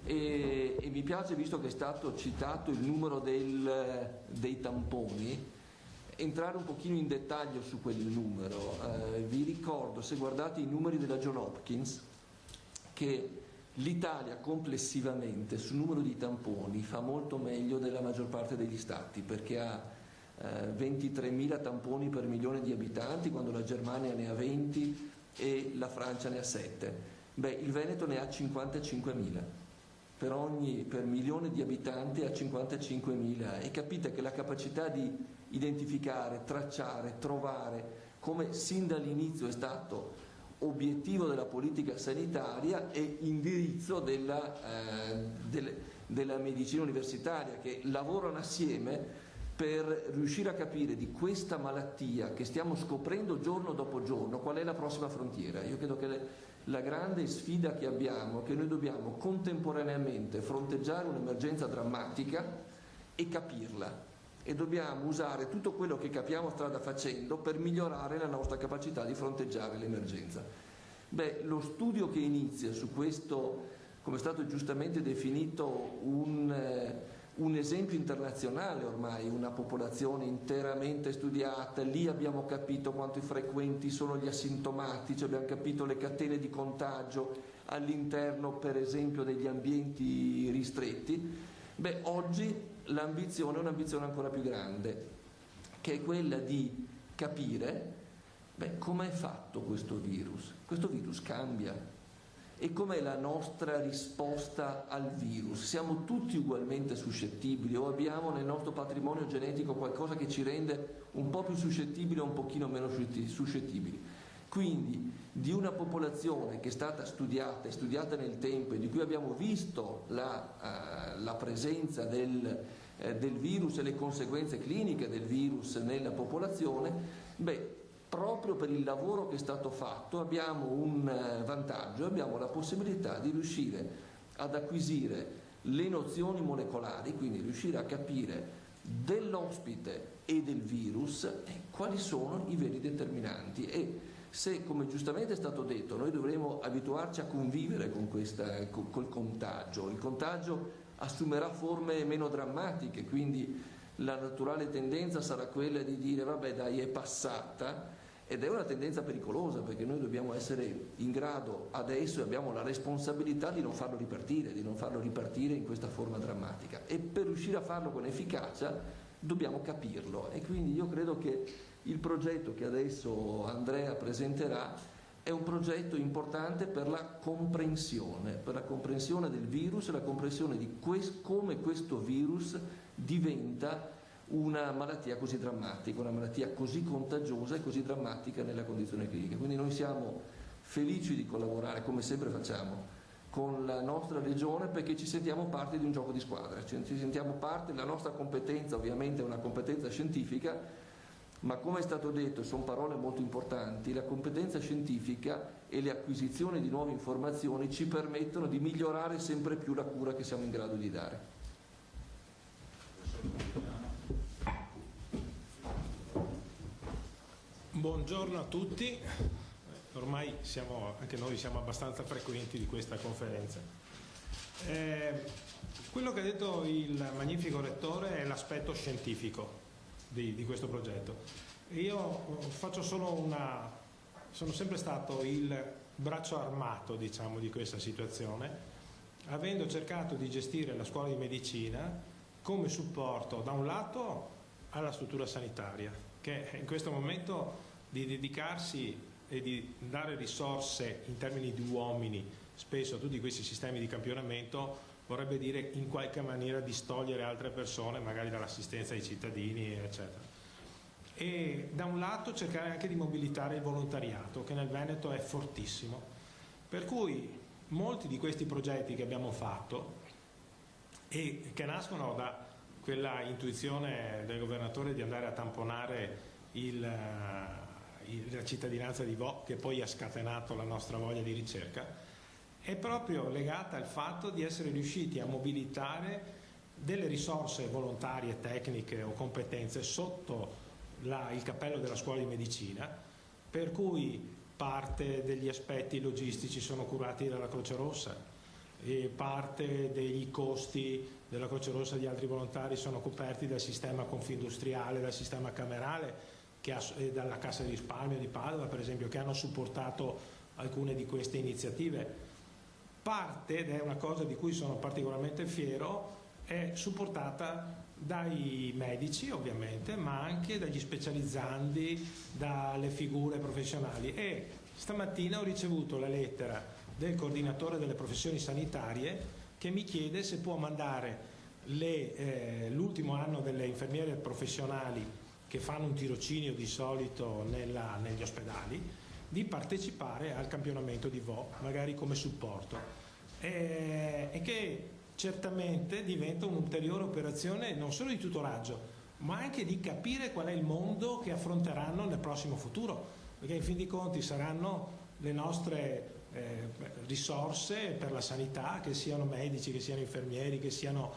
E mi piace, visto che è stato citato il numero dei tamponi, entrare un pochino in dettaglio su quel numero. Vi ricordo, se guardate i numeri della Johns Hopkins, che l'Italia complessivamente sul numero di tamponi fa molto meglio della maggior parte degli stati, perché ha 23.000 tamponi per milione di abitanti, quando la Germania ne ha 20 e la Francia ne ha 7. Beh, il Veneto ne ha 55.000. Per milione di abitanti a 55.000, e capite che la capacità di identificare, tracciare, trovare, come sin dall'inizio è stato obiettivo della politica sanitaria e indirizzo della medicina universitaria, che lavorano assieme per riuscire a capire di questa malattia che stiamo scoprendo giorno dopo giorno qual è la prossima frontiera. Io credo che la grande sfida che abbiamo è che noi dobbiamo contemporaneamente fronteggiare un'emergenza drammatica e capirla, e dobbiamo usare tutto quello che capiamo strada facendo per migliorare la nostra capacità di fronteggiare l'emergenza. Lo studio che inizia su questo, come è stato giustamente definito, un esempio internazionale ormai, una popolazione interamente studiata, lì abbiamo capito quanto frequenti sono gli asintomatici, abbiamo capito le catene di contagio all'interno per esempio degli ambienti ristretti. Oggi l'ambizione è un'ambizione ancora più grande, che è quella di capire come è fatto questo virus. Questo virus cambia. E com'è la nostra risposta al virus? Siamo tutti ugualmente suscettibili o abbiamo nel nostro patrimonio genetico qualcosa che ci rende un po' più suscettibili o un pochino meno suscettibili? Quindi di una popolazione che è stata studiata nel tempo e di cui abbiamo visto la presenza del virus e le conseguenze cliniche del virus nella popolazione, proprio per il lavoro che è stato fatto abbiamo un vantaggio, abbiamo la possibilità di riuscire ad acquisire le nozioni molecolari, quindi riuscire a capire dell'ospite e del virus quali sono i veri determinanti, e se, come giustamente è stato detto, noi dovremo abituarci a convivere con col contagio. Il contagio assumerà forme meno drammatiche, quindi la naturale tendenza sarà quella di dire vabbè dai, è passata, ed è una tendenza pericolosa, perché noi dobbiamo essere in grado adesso, e abbiamo la responsabilità di non farlo ripartire in questa forma drammatica, e per riuscire a farlo con efficacia dobbiamo capirlo. E quindi io credo che il progetto che adesso Andrea presenterà è un progetto importante per la comprensione del virus e la comprensione di come questo virus diventa una malattia così drammatica, una malattia così contagiosa e così drammatica nella condizione clinica. Quindi noi siamo felici di collaborare, come sempre facciamo, con la nostra regione, perché ci sentiamo parte di un gioco di squadra, ci sentiamo parte, la nostra competenza ovviamente è una competenza scientifica, ma come è stato detto, sono parole molto importanti, la competenza scientifica e le acquisizioni di nuove informazioni ci permettono di migliorare sempre più la cura che siamo in grado di dare. Buongiorno a tutti, ormai anche noi siamo abbastanza frequenti di questa conferenza. Quello che ha detto il magnifico rettore è l'aspetto scientifico di questo progetto. Io sono sempre stato il braccio armato, diciamo, di questa situazione, avendo cercato di gestire la scuola di medicina come supporto da un lato alla struttura sanitaria, che in questo momento di dedicarsi e di dare risorse in termini di uomini spesso a tutti questi sistemi di campionamento vorrebbe dire in qualche maniera distogliere altre persone magari dall'assistenza ai cittadini eccetera, e da un lato cercare anche di mobilitare il volontariato, che nel Veneto è fortissimo, per cui molti di questi progetti che abbiamo fatto e che nascono da quella intuizione del governatore di andare a tamponare la cittadinanza di Vo, che poi ha scatenato la nostra voglia di ricerca, è proprio legata al fatto di essere riusciti a mobilitare delle risorse volontarie, tecniche o competenze sotto il cappello della scuola di medicina, per cui parte degli aspetti logistici sono curati dalla Croce Rossa e parte degli costi della Croce Rossa e di altri volontari sono coperti dal sistema confindustriale, dal sistema camerale e dalla Cassa di risparmio di Padova, per esempio, che hanno supportato alcune di queste iniziative. Parte, ed è una cosa di cui sono particolarmente fiero, è supportata dai medici ovviamente, ma anche dagli specializzandi, dalle figure professionali. E stamattina ho ricevuto la lettera del coordinatore delle professioni sanitarie che mi chiede se può mandare l'ultimo anno delle infermiere professionali che fanno un tirocinio di solito negli ospedali, di partecipare al campionamento di Vo, magari come supporto, e che certamente diventa un'ulteriore operazione non solo di tutoraggio, ma anche di capire qual è il mondo che affronteranno nel prossimo futuro, perché in fin dei conti saranno le nostre risorse per la sanità, che siano medici, che siano infermieri, che siano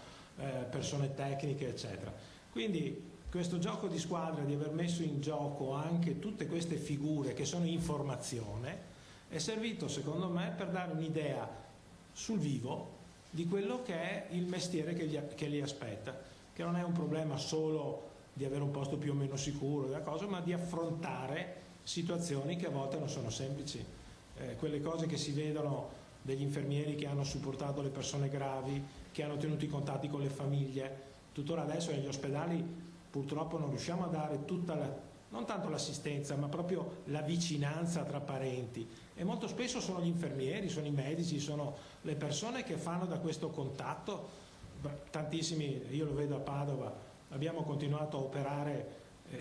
persone tecniche, eccetera. Quindi questo gioco di squadra, di aver messo in gioco anche tutte queste figure che sono informazione, è servito secondo me per dare un'idea sul vivo di quello che è il mestiere che li aspetta, che non è un problema solo di avere un posto più o meno sicuro, ma di affrontare situazioni che a volte non sono semplici. Quelle cose che si vedono degli infermieri che hanno supportato le persone gravi, che hanno tenuto i contatti con le famiglie. Tuttora adesso negli ospedali purtroppo non riusciamo a dare non tanto l'assistenza, ma proprio la vicinanza tra parenti. E molto spesso sono gli infermieri, sono i medici, sono le persone che fanno da questo contatto. Tantissimi, io lo vedo a Padova, abbiamo continuato a operare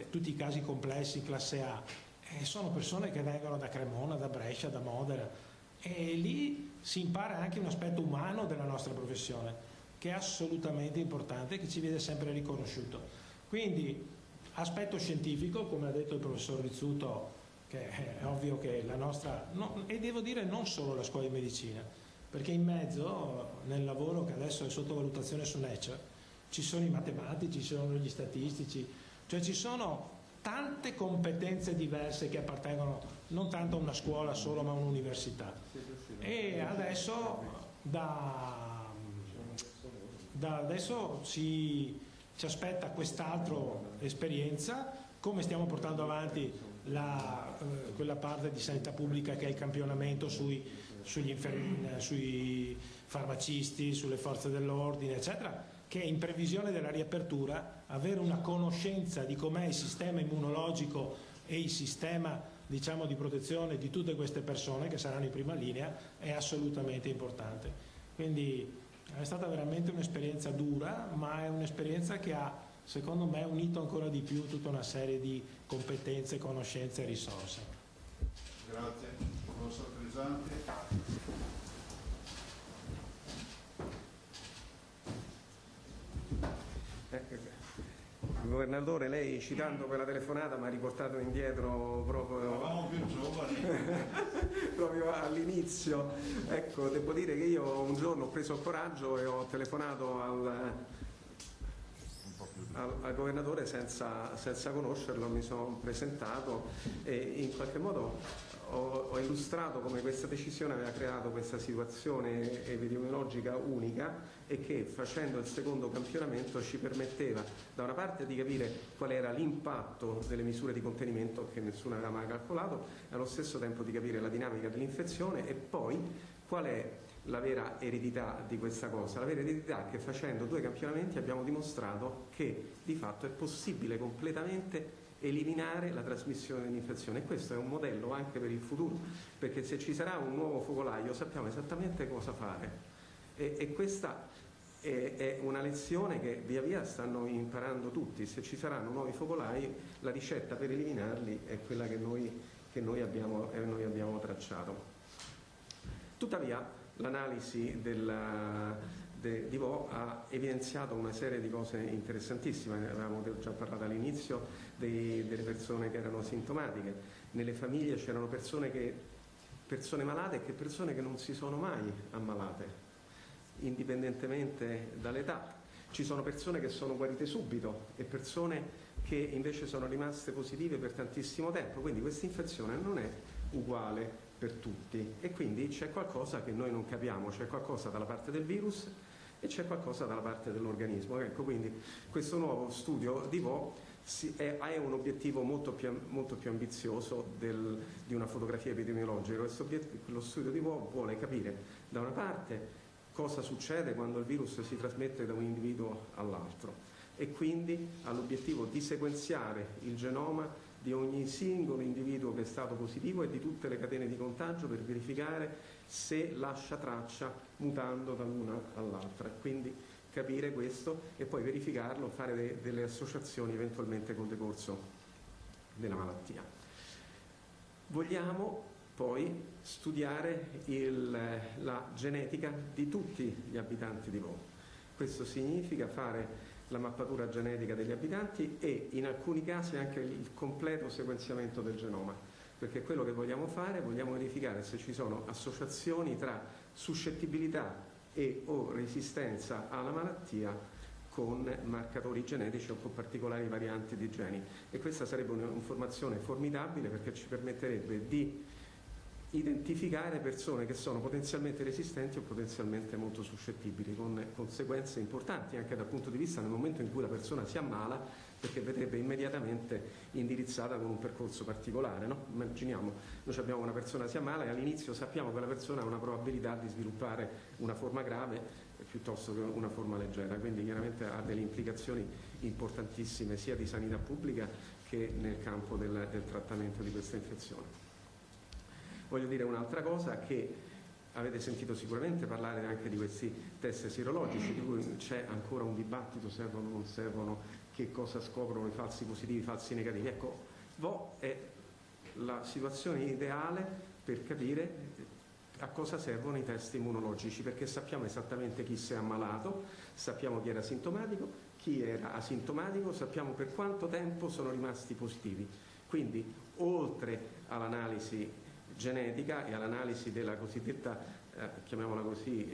tutti i casi complessi classe A. Sono persone che vengono da Cremona, da Brescia, da Modena, e lì si impara anche un aspetto umano della nostra professione, che è assolutamente importante e che ci viene sempre riconosciuto. Quindi aspetto scientifico, come ha detto il professor Rizzuto, che è ovvio che la nostra, e devo dire non solo la scuola di medicina, perché in mezzo nel lavoro che adesso è sotto valutazione su Nature ci sono i matematici, ci sono gli statistici, cioè ci sono tante competenze diverse che appartengono non tanto a una scuola solo ma a un'università. E adesso da adesso ci aspetta quest'altra esperienza, come stiamo portando avanti quella parte di sanità pubblica che è il campionamento sui farmacisti, sulle forze dell'ordine, eccetera, che in previsione della riapertura avere una conoscenza di com'è il sistema immunologico e il sistema, diciamo, di protezione di tutte queste persone che saranno in prima linea è assolutamente importante. Quindi è stata veramente un'esperienza dura, ma è un'esperienza che ha, secondo me, unito ancora di più tutta una serie di competenze, conoscenze e risorse. Grazie. Professor Crisanti. Governatore, lei citando quella telefonata mi ha riportato indietro proprio all'inizio. Ecco, devo dire che io un giorno ho preso il coraggio e ho telefonato al governatore senza conoscerlo, mi sono presentato e in qualche modo ho illustrato come questa decisione aveva creato questa situazione epidemiologica unica e che facendo il secondo campionamento ci permetteva da una parte di capire qual era l'impatto delle misure di contenimento che nessuno aveva mai calcolato e allo stesso tempo di capire la dinamica dell'infezione e poi qual è la vera eredità di questa cosa. La vera eredità è che facendo 2 campionamenti abbiamo dimostrato che di fatto è possibile completamente eliminare la trasmissione dell'infezione e questo è un modello anche per il futuro, perché se ci sarà un nuovo focolaio sappiamo esattamente cosa fare e questa è una lezione che via via stanno imparando tutti. Se ci saranno nuovi focolai la ricetta per eliminarli è quella che noi abbiamo tracciato. Tuttavia l'analisi di Vo ha evidenziato una serie di cose interessantissime, ne avevamo già parlato all'inizio delle persone che erano sintomatiche, nelle famiglie c'erano persone malate e persone che non si sono mai ammalate, indipendentemente dall'età. Ci sono persone che sono guarite subito e persone che invece sono rimaste positive per tantissimo tempo, quindi questa infezione non è uguale per tutti e quindi c'è qualcosa che noi non capiamo, c'è qualcosa dalla parte del virus e c'è qualcosa dalla parte dell'organismo. Ecco, quindi questo nuovo studio di Vo ha un obiettivo molto più ambizioso di una fotografia epidemiologica. Lo studio di Vo vuole capire da una parte cosa succede quando il virus si trasmette da un individuo all'altro e quindi ha l'obiettivo di sequenziare il genoma di ogni singolo individuo che è stato positivo e di tutte le catene di contagio per verificare se lascia traccia mutando dall'una all'altra. Quindi capire questo e poi verificarlo, fare delle associazioni eventualmente col decorso della malattia. Vogliamo poi studiare la genetica di tutti gli abitanti di Vo. Questo significa fare la mappatura genetica degli abitanti e in alcuni casi anche il completo sequenziamento del genoma, perché quello che vogliamo fare, vogliamo verificare se ci sono associazioni tra suscettibilità e o resistenza alla malattia con marcatori genetici o con particolari varianti di geni, e questa sarebbe un'informazione formidabile perché ci permetterebbe di identificare persone che sono potenzialmente resistenti o potenzialmente molto suscettibili, con conseguenze importanti anche dal punto di vista nel momento in cui la persona si ammala, perché vedrebbe immediatamente indirizzata con un percorso particolare, no? Immaginiamo, noi abbiamo una persona che si ammala e all'inizio sappiamo che la persona ha una probabilità di sviluppare una forma grave piuttosto che una forma leggera, quindi chiaramente ha delle implicazioni importantissime sia di sanità pubblica che nel campo del trattamento di questa infezione. Voglio dire un'altra cosa, che avete sentito sicuramente parlare anche di questi test sierologici, di cui c'è ancora un dibattito, servono o non servono, che cosa scoprono i falsi positivi, i falsi negativi. Ecco, VO è la situazione ideale per capire a cosa servono i test immunologici, perché sappiamo esattamente chi si è ammalato, sappiamo chi era sintomatico, chi era asintomatico, sappiamo per quanto tempo sono rimasti positivi. Quindi, oltre all'analisi genetica e all'analisi della cosiddetta, chiamiamola così,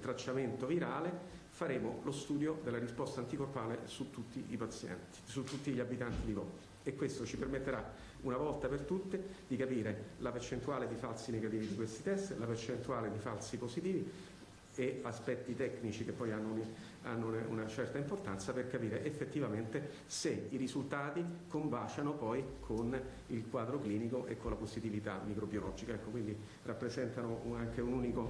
tracciamento virale, faremo lo studio della risposta anticorpale su tutti i pazienti, su tutti gli abitanti di VO, e questo ci permetterà una volta per tutte di capire la percentuale di falsi negativi di questi test, la percentuale di falsi positivi e aspetti tecnici che poi hanno una certa importanza per capire effettivamente se i risultati combaciano poi con il quadro clinico e con la positività microbiologica. Ecco, quindi rappresentano anche un unico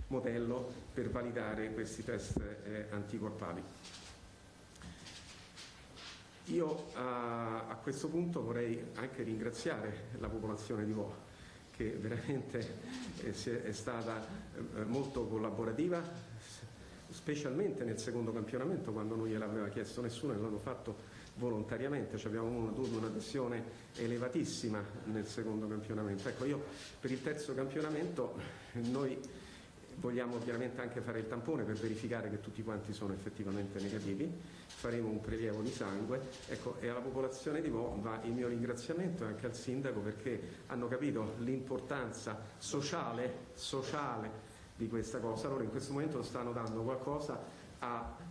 modello per validare questi test anticorpali. Io a questo punto vorrei anche ringraziare la popolazione di Vo, che veramente è stata molto collaborativa, specialmente nel secondo campionamento, quando non gliel'aveva chiesto nessuno e l'hanno fatto volontariamente. Abbiamo avuto un'adesione elevatissima nel secondo campionamento. Ecco, io per il terzo campionamento noi vogliamo chiaramente anche fare il tampone per verificare che tutti quanti sono effettivamente negativi, faremo un prelievo di sangue, ecco, e alla popolazione di Vo va il mio ringraziamento e anche al sindaco, perché hanno capito l'importanza sociale di questa cosa. Loro in questo momento stanno dando qualcosa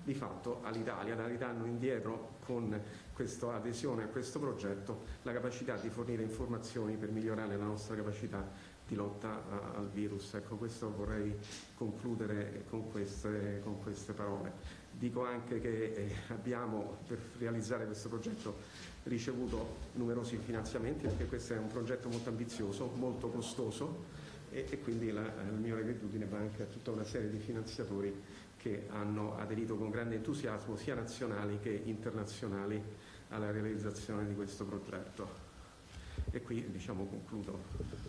di fatto all'Italia, danno indietro con questa adesione a questo progetto la capacità di fornire informazioni per migliorare la nostra capacità di lotta al virus. Ecco, questo vorrei concludere con queste parole. Dico anche che abbiamo, per realizzare questo progetto, ricevuto numerosi finanziamenti, perché questo è un progetto molto ambizioso, molto costoso, e quindi la mia gratitudine va anche a tutta una serie di finanziatori che hanno aderito con grande entusiasmo, sia nazionali che internazionali, alla realizzazione di questo progetto. E qui concludo.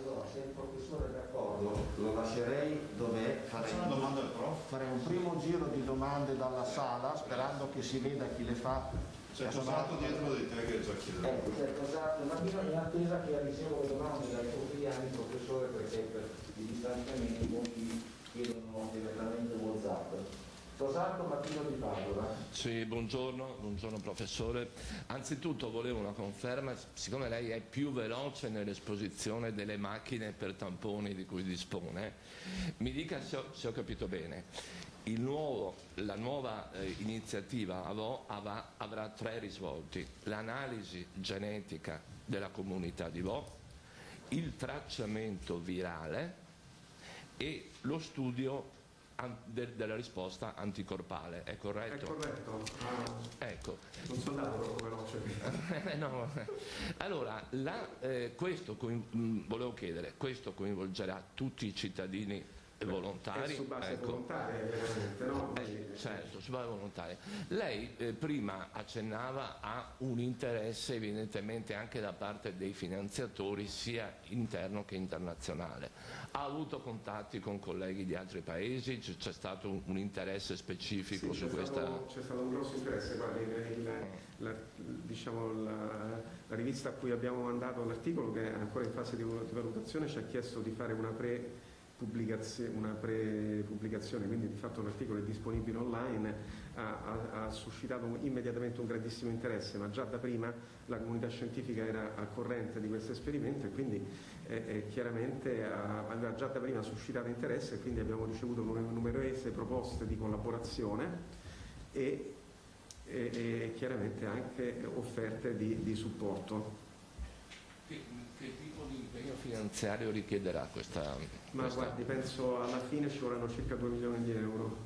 Allora, se il professore è d'accordo, lo lascerei dov'è, farei un primo giro di domande dalla sala, sperando che si veda chi le fa. C'è Tosato dietro di te che già chiede. Ecco, c'è Tosato, ma in attesa che ricevo le domande dai quotidiani, professore, perché per i distanziamenti molti chiedono direttamente WhatsApp. Tosato, Mattino di Padova. Sì, buongiorno professore. Anzitutto volevo una conferma, siccome lei è più veloce nell'esposizione delle macchine per tamponi di cui dispone, mi dica se ho capito bene. La nuova iniziativa avrà 3 risvolti: l'analisi genetica della comunità di Vo, il tracciamento virale e lo studio della risposta anticorpale, è corretto? È corretto. Ecco. Non sono andato troppo veloce. No. Allora, volevo chiedere, questo coinvolgerà tutti i cittadini volontari? È su base volontaria, veramente, no? Certo, su base volontaria. Lei prima accennava a un interesse evidentemente anche da parte dei finanziatori, sia interno che internazionale. Ha avuto contatti con colleghi di altri paesi? C'è stato un interesse specifico su questa? C'è stato un grosso interesse. Guardi, la rivista a cui abbiamo mandato l'articolo, che è ancora in fase di valutazione, ci ha chiesto di fare una pre-pubblicazione, quindi di fatto l'articolo è disponibile online, ha suscitato immediatamente un grandissimo interesse, ma già da prima la comunità scientifica era al corrente di questo esperimento e quindi chiaramente aveva già da prima suscitato interesse, e quindi abbiamo ricevuto numerose proposte di collaborazione e chiaramente anche offerte di supporto. Che tipo di impegno finanziario richiederà questa? Ma guardi, penso alla fine ci vorranno circa 2 milioni di euro.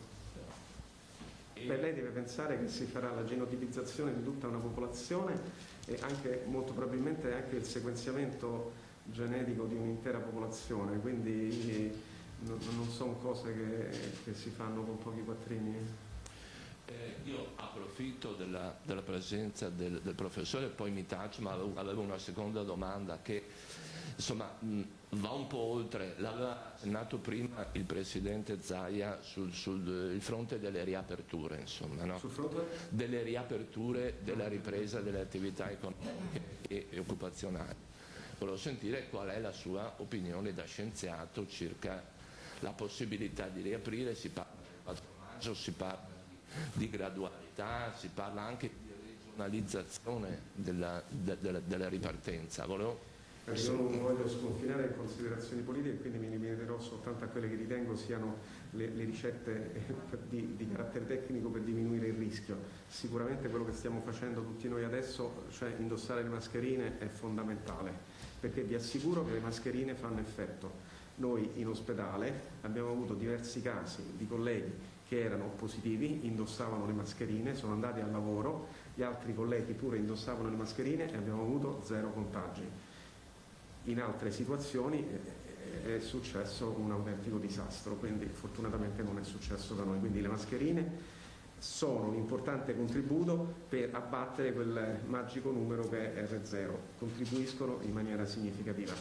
Beh, lei deve pensare che si farà la genotipizzazione di tutta una popolazione e anche molto probabilmente anche il sequenziamento genetico di un'intera popolazione, quindi non sono cose che si fanno con pochi quattrini. Io approfitto della presenza del professore, poi mi taccio, ma avevo una seconda domanda che insomma va un po' oltre, l'aveva accennato prima il presidente Zaia sul fronte delle riaperture, insomma, no? Sul fronte? Delle riaperture, della ripresa delle attività economiche e occupazionali. Volevo sentire qual è la sua opinione da scienziato circa la possibilità di riaprire. Si parla del 4 maggio, si parla di gradualità, si parla anche di regionalizzazione della ripartenza. Io non voglio sconfinare in considerazioni politiche, quindi mi limiterò soltanto a quelle che ritengo siano le ricette di carattere tecnico per diminuire il rischio. Sicuramente quello che stiamo facendo tutti noi adesso, cioè indossare le mascherine, è fondamentale, perché vi assicuro che le mascherine fanno effetto. Noi in ospedale abbiamo avuto diversi casi di colleghi che erano positivi, indossavano le mascherine, sono andati al lavoro, gli altri colleghi pure indossavano le mascherine e abbiamo avuto 0 contagi. In altre situazioni è successo un autentico disastro, quindi fortunatamente non è successo da noi. Quindi le mascherine sono un importante contributo per abbattere quel magico numero che è R0, contribuiscono in maniera significativa.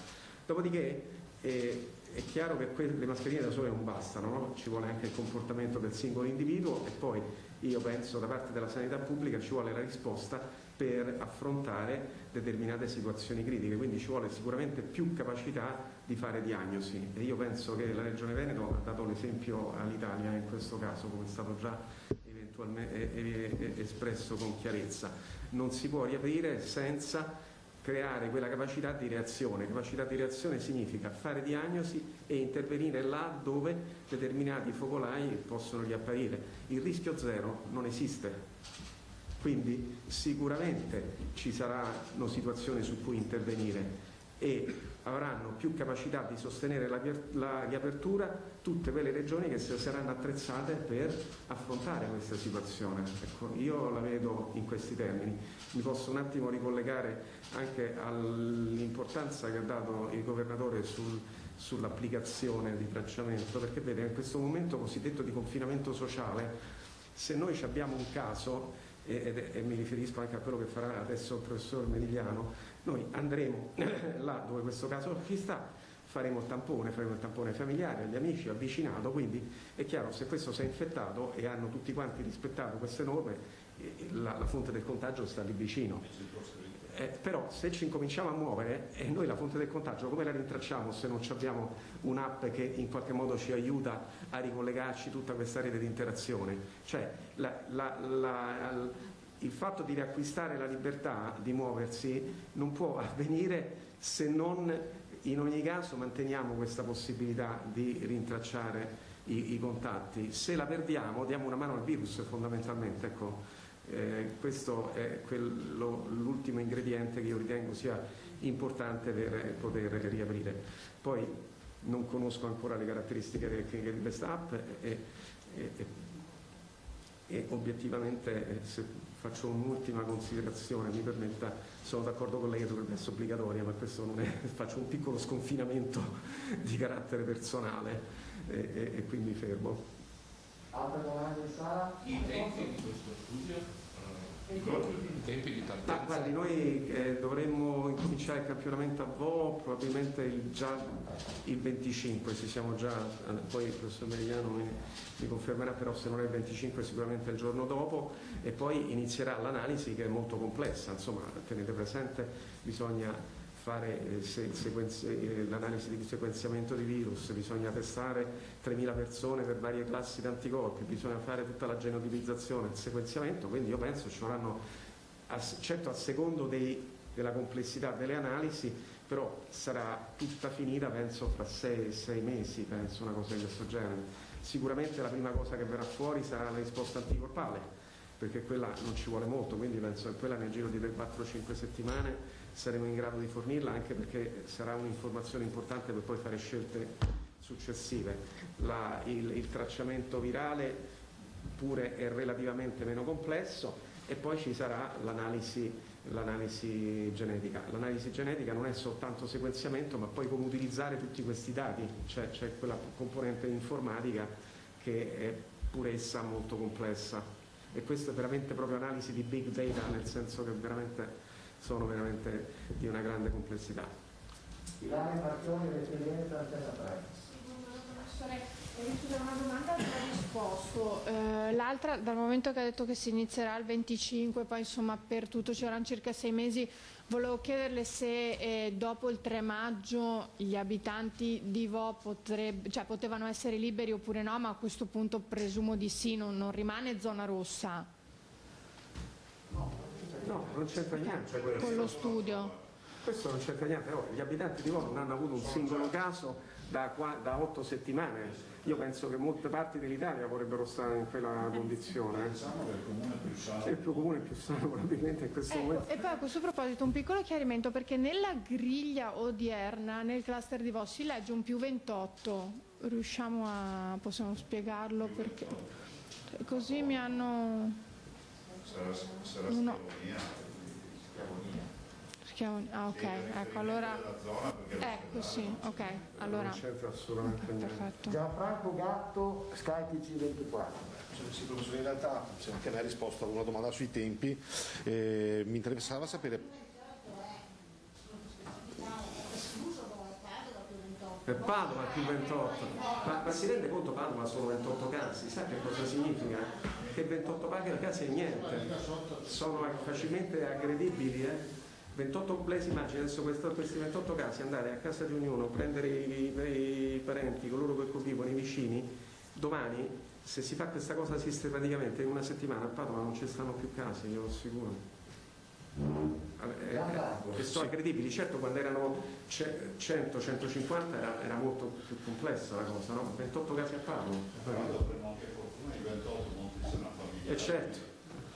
Dopodiché è chiaro che le mascherine da sole non bastano, no? Ci vuole anche il comportamento del singolo individuo e poi io penso da parte della sanità pubblica ci vuole la risposta per affrontare determinate situazioni critiche, quindi ci vuole sicuramente più capacità di fare diagnosi e io penso che la Regione Veneto ha dato l'esempio all'Italia in questo caso, come è stato già eventualmente espresso con chiarezza. Non si può riaprire senza creare quella capacità di reazione. Capacità di reazione significa fare diagnosi e intervenire là dove determinati focolai possono riapparire. Il rischio zero non esiste. Quindi sicuramente ci saranno situazioni su cui intervenire e avranno più capacità di sostenere la riapertura tutte quelle regioni che si saranno attrezzate per affrontare questa situazione. Ecco, io la vedo in questi termini. Mi posso un attimo ricollegare anche all'importanza che ha dato il governatore sull'applicazione di tracciamento, perché vede in questo momento cosiddetto di confinamento sociale, se noi abbiamo un caso, e mi riferisco anche a quello che farà adesso il professor Meridiano, noi andremo là dove questo caso ci sta, faremo il tampone familiare, agli amici, avvicinato, quindi è chiaro se questo si è infettato e hanno tutti quanti rispettato queste norme, la fonte del contagio sta lì vicino. Però se ci incominciamo a muovere e noi la fonte del contagio come la rintracciamo se non abbiamo un'app che in qualche modo ci aiuta a ricollegarci tutta questa rete di interazione? Cioè il fatto di riacquistare la libertà di muoversi non può avvenire se non in ogni caso manteniamo questa possibilità di rintracciare i contatti. Se la perdiamo diamo una mano al virus fondamentalmente, ecco. Questo è l'ultimo ingrediente che io ritengo sia importante per poter riaprire. Poi non conosco ancora le caratteristiche tecniche di questa app e obiettivamente se faccio un'ultima considerazione, mi permetta, sono d'accordo con lei che dovrebbe essere obbligatoria, ma questo non è, faccio un piccolo sconfinamento di carattere personale e quindi fermo. Altre domande, Sara? I tempi di questo studio? I tempi di partenza? Guardi, noi dovremmo incominciare il campionamento a Vo probabilmente già il 25, ci siamo già, poi il professor Meridiano mi confermerà, però se non è il 25 sicuramente il giorno dopo e poi inizierà l'analisi che è molto complessa, insomma tenete presente bisogna fare l'analisi di sequenziamento di virus, bisogna testare 3.000 persone per varie classi di anticorpi, bisogna fare tutta la genotipizzazione, il sequenziamento, quindi io penso ci vorranno, certo a secondo della complessità delle analisi, però sarà tutta finita penso fra 6 mesi, penso una cosa di questo genere. Sicuramente la prima cosa che verrà fuori sarà la risposta anticorpale, perché quella non ci vuole molto, quindi penso che quella nel giro di 4-5 settimane saremo in grado di fornirla, anche perché sarà un'informazione importante per poi fare scelte successive. Il tracciamento virale pure è relativamente meno complesso e poi ci sarà l'analisi genetica. L'analisi genetica non è soltanto sequenziamento, ma poi come utilizzare tutti questi dati, c'è quella componente informatica che è pure essa molto complessa, e questa è veramente proprio analisi di big data, nel senso che sono veramente di una grande complessità. Ilaria Marchioni, Resilienza, Antena 3. Professore, una domanda non ho risposto. L'altra, dal momento che ha detto che si inizierà il 25, poi insomma per tutto ci saranno circa 6 mesi, volevo chiederle se dopo il 3 maggio gli abitanti di Vo potevano essere liberi oppure no, ma a questo punto presumo di sì, non rimane zona rossa. No, non c'entra niente questo. Con lo studio. Questo non c'entra niente, gli abitanti di Vo non hanno avuto un singolo caso da 8 settimane. Io penso che molte parti dell'Italia vorrebbero stare in quella condizione. Il comune più sano probabilmente in questo momento. E poi a questo proposito un piccolo chiarimento, perché nella griglia odierna nel cluster di Vo si legge un +28. Possiamo spiegarlo? Perché così mi hanno... Ah, ok, ecco, allora ecco, sì, ok, allora non c'entra assolutamente niente. Perfetto. Gianfranco Gatto, Sky TG24. Sì, professore, in realtà anche a me ha risposto a una domanda sui tempi, mi interessava sapere. Per Padova più 28, ma si rende conto Padova sono 28 casi, sa che cosa significa? Che 28 casi è niente, sono facilmente aggredibili. 28 complessi, immagini adesso questi 28 casi, andare a casa di ognuno, prendere i parenti, coloro che convivono, i vicini, domani se si fa questa cosa sistematicamente in una settimana a Padova non ci stanno più casi, io lo assicuro. Sono incredibili, certo quando erano 100-150 era molto più complessa la cosa, no? 28 casi a Padova. E certo.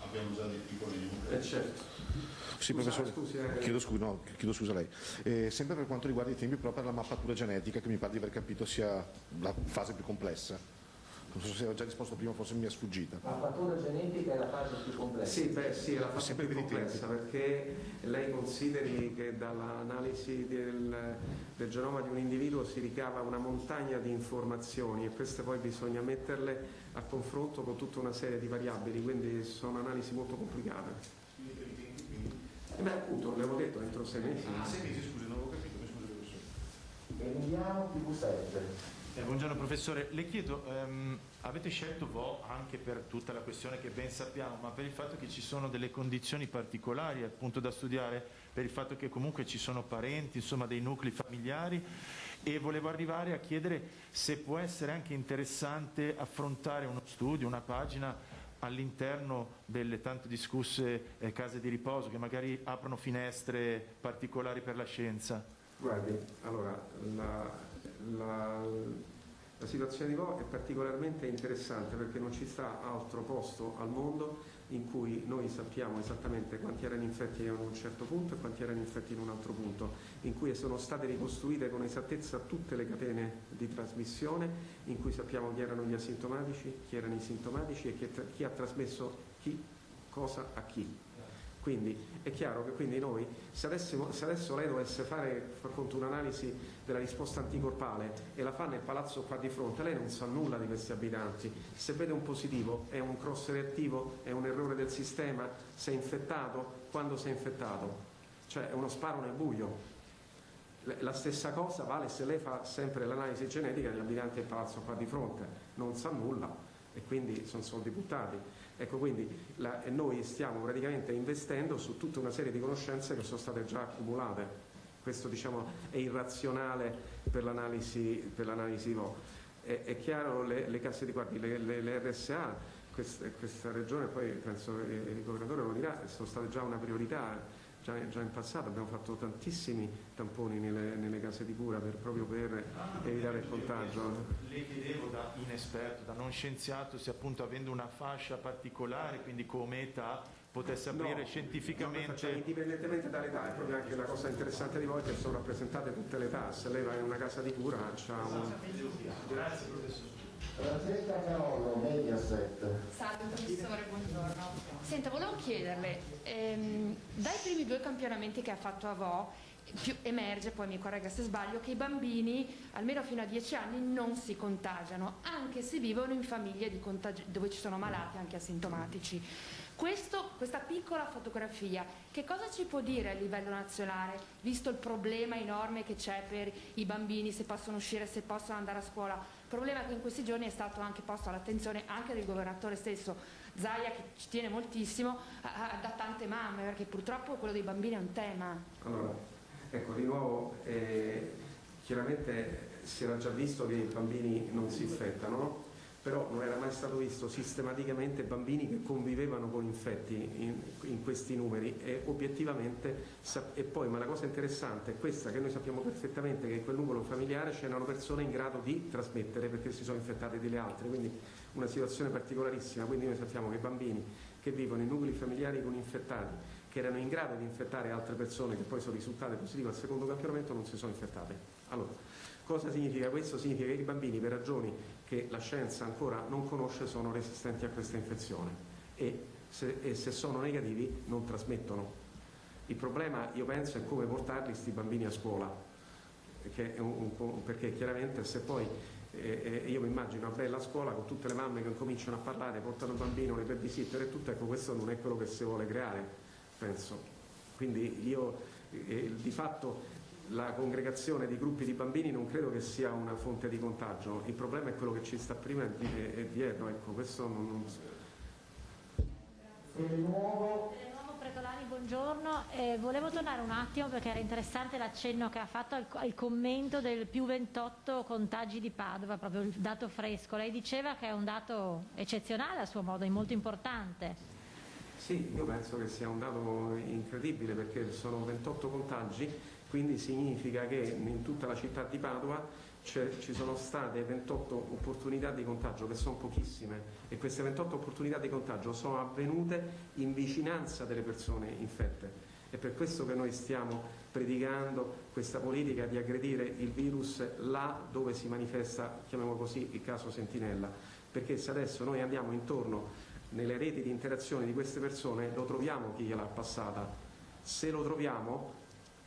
Abbiamo già dei piccoli numeri. Certo. Sì, professore, chiedo scusa a lei. Sempre per quanto riguarda i tempi, però per la mappatura genetica, che mi pare di aver capito sia la fase più complessa. Non so se ho già risposto prima, forse mi è sfuggita. La mappatura genetica è la fase più complessa. Sì, è la fase più complessa, perché lei consideri che dall'analisi del genoma di un individuo si ricava una montagna di informazioni e queste poi bisogna metterle a confronto con tutta una serie di variabili, quindi sono analisi molto complicate. Appunto, l'avevo detto, entro 6 mesi. 6 mesi, scusi, non avevo capito, mi scusi professore. Emiliano TV7. Buongiorno professore, le chiedo, avete scelto Vo anche per tutta la questione che ben sappiamo, ma per il fatto che ci sono delle condizioni particolari appunto da studiare, per il fatto che comunque ci sono parenti, insomma dei nuclei familiari, e volevo arrivare a chiedere se può essere anche interessante affrontare uno studio, una pagina all'interno delle tanto discusse case di riposo che magari aprono finestre particolari per la scienza. Guardi, allora la situazione di Vo è particolarmente interessante perché non ci sta altro posto al mondo in cui noi sappiamo esattamente quanti erano infetti in un certo punto e quanti erano infetti in un altro punto, in cui sono state ricostruite con esattezza tutte le catene di trasmissione, in cui sappiamo chi erano gli asintomatici, chi erano i sintomatici e chi ha trasmesso cosa a chi. Quindi è chiaro che quindi noi, se adesso lei dovesse fare un'analisi della risposta anticorpale e la fa nel palazzo qua di fronte, lei non sa nulla di questi abitanti. Se vede un positivo è un cross reattivo, è un errore del sistema, sei infettato, quando sei infettato, cioè è uno sparo nel buio. La stessa cosa vale se lei fa sempre l'analisi genetica degli abitanti del palazzo qua di fronte, non sa nulla e quindi sono soldi buttati. Ecco, quindi noi stiamo praticamente investendo su tutta una serie di conoscenze che sono state già accumulate. questo diciamo è irrazionale per l'analisi VO. È chiaro, le casse di guardia, le RSA, questa regione, poi penso il governatore lo dirà, sono state già una priorità. Già in passato abbiamo fatto tantissimi tamponi nelle case di cura proprio per evitare il contagio. Le chiedevo da inesperto, da non scienziato, se appunto avendo una fascia particolare, quindi come età, potesse aprire scientificamente... Indipendentemente dall'età, è proprio anche la cosa interessante di voi che sono rappresentate tutte le età. Se lei va in una casa di cura c'ha un... Grazie professore. Francesca Carollo, Mediaset. Salve professore, buongiorno. Senta, volevo chiederle, dai primi 2 campionamenti che ha fatto a Vo, emerge, poi mi corregga se sbaglio, che i bambini, almeno fino a 10 anni, non si contagiano, anche se vivono in famiglie dove ci sono malati anche asintomatici. Questa piccola fotografia, che cosa ci può dire a livello nazionale, visto il problema enorme che c'è per i bambini, se possono uscire, se possono andare a scuola? Problema che in questi giorni è stato anche posto all'attenzione anche del governatore stesso, Zaia, che ci tiene moltissimo, da tante mamme, perché purtroppo quello dei bambini è un tema. Allora, ecco, di nuovo, chiaramente si era già visto che i bambini non si infettano, però non era mai stato visto sistematicamente bambini che convivevano con infetti in questi numeri e obiettivamente, e poi, ma la cosa interessante è questa, che noi sappiamo perfettamente che in quel nucleo familiare c'erano persone in grado di trasmettere perché si sono infettate delle altre, quindi una situazione particolarissima. Quindi noi sappiamo che i bambini che vivono in nuclei familiari con infettati, che erano in grado di infettare altre persone che poi sono risultate positive al secondo campionamento, non si sono infettate. Allora, cosa significa questo? Significa che i bambini, per ragioni che la scienza ancora non conosce, sono resistenti a questa infezione e se sono negativi non trasmettono. Il problema, io penso, è come portarli sti bambini a scuola, perché chiaramente se poi io mi immagino una bella scuola con tutte le mamme che cominciano a parlare, portano il bambino, le babysitter e tutto, ecco, questo non è quello che si vuole creare, penso. Quindi io di fatto la congregazione di gruppi di bambini non credo che sia una fonte di contagio, il problema è quello che ci sta prima e dietro, ecco, questo non... Nuovo Pretolani, buongiorno. Volevo tornare un attimo perché era interessante l'accenno che ha fatto al commento del più 28 contagi di Padova, proprio il dato fresco. Lei diceva che è un dato eccezionale a suo modo, è molto importante. Sì, io penso che sia un dato incredibile perché sono 28 contagi, quindi significa che in tutta la città di Padova ci sono state 28 opportunità di contagio, che sono pochissime, e queste 28 opportunità di contagio sono avvenute in vicinanza delle persone infette. È per questo che noi stiamo predicando questa politica di aggredire il virus là dove si manifesta, chiamiamolo così, il caso sentinella, perché se adesso noi andiamo intorno nelle reti di interazione di queste persone, lo troviamo chi gliel'ha passata. Se lo troviamo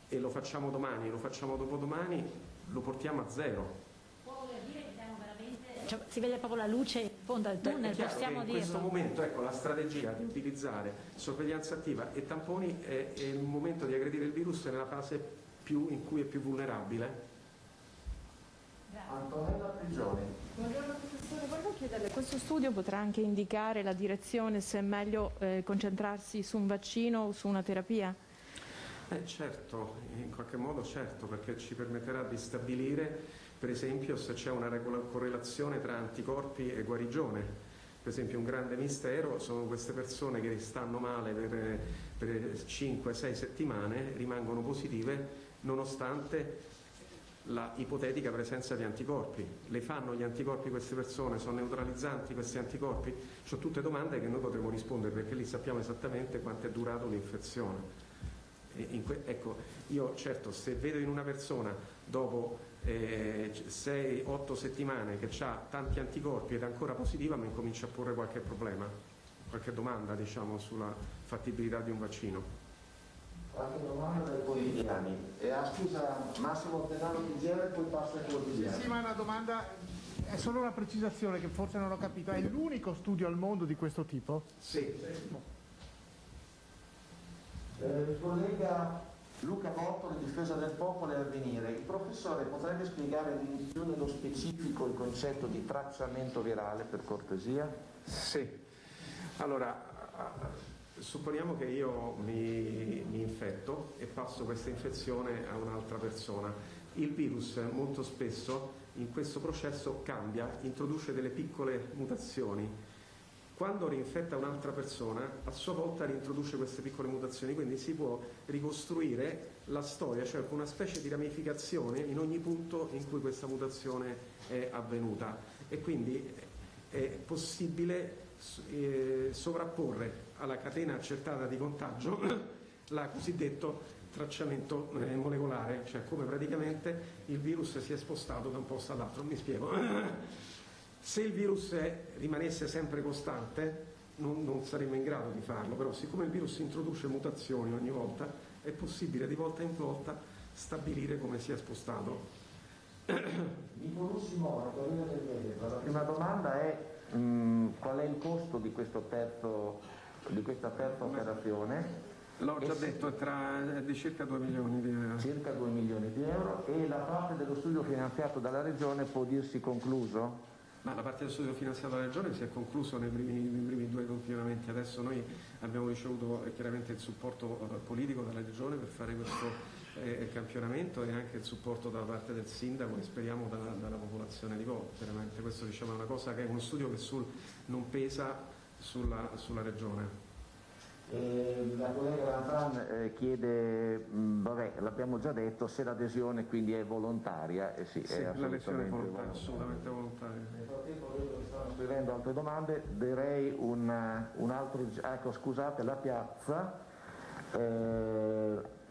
e lo facciamo domani, lo facciamo dopodomani, lo portiamo a zero. Può voler dire che siamo veramente... Cioè, si vede proprio la luce in fondo al tunnel, possiamo dirlo. In questo momento, ecco, la strategia di utilizzare sorveglianza attiva e tamponi è il momento di aggredire il virus nella fase in cui è più vulnerabile. Antonella Prigioni. Buongiorno professore, volevo chiederle, questo studio potrà anche indicare la direzione se è meglio concentrarsi su un vaccino o su una terapia? Certo, in qualche modo certo, perché ci permetterà di stabilire per esempio se c'è una correlazione tra anticorpi e guarigione. Per esempio un grande mistero sono queste persone che stanno male per 5-6 settimane, rimangono positive nonostante la ipotetica presenza di anticorpi. Le fanno gli anticorpi queste persone? Sono neutralizzanti questi anticorpi? Sono tutte domande che noi potremo rispondere perché lì sappiamo esattamente quanto è durato l'infezione. Ecco, io certo se vedo in una persona dopo 6-8 settimane che ha tanti anticorpi ed è ancora positiva, mi comincio a porre qualche problema, qualche domanda diciamo sulla fattibilità di un vaccino. Qualche domanda dai quotidiani. Scusa, Massimo Ortenano di Gere, poi passa ai quotidiani. Sì, ma una domanda, è solo una precisazione che forse non ho capito. È l'unico studio al mondo di questo tipo? Sì. Il collega Luca Bortoli, Difesa del Popolo e Avvenire. Il professore potrebbe spiegare in più nello specifico il concetto di tracciamento virale, per cortesia? Sì. Allora, Supponiamo che io mi infetto e passo questa infezione a un'altra persona. Il virus molto spesso in questo processo cambia, introduce delle piccole mutazioni. Quando rinfetta un'altra persona, a sua volta rintroduce queste piccole mutazioni, quindi si può ricostruire la storia, cioè con una specie di ramificazione in ogni punto in cui questa mutazione è avvenuta, e quindi è possibile sovrapporre alla catena accertata di contagio la cosiddetto tracciamento molecolare, cioè come praticamente il virus si è spostato da un posto all'altro. Mi spiego. Se il virus rimanesse sempre costante non saremmo in grado di farlo, però siccome il virus introduce mutazioni ogni volta è possibile di volta in volta stabilire come si è spostato. Nicolò Simone, Torino del Veneto. La prima domanda è qual è il costo di questa terza operazione? L'ho già detto, è di circa 2 milioni di euro. Circa 2 milioni di euro, e la parte dello studio finanziato dalla Regione può dirsi concluso? Ma la parte dello studio finanziato dalla Regione si è concluso nei primi 2 confinamenti. Adesso noi abbiamo ricevuto chiaramente il supporto politico dalla Regione per fare questo campionamento, e anche il supporto da parte del sindaco e speriamo dalla popolazione di Po. Veramente questo, diciamo, è una cosa che è uno studio che non pesa sulla Regione. La collega Lanfran chiede, vabbè, l'abbiamo già detto, se l'adesione quindi è volontaria. Sì, è assolutamente volontaria. Nel frattempo vedo che stanno scrivendo altre domande, direi un altro, ecco, scusate, la piazza.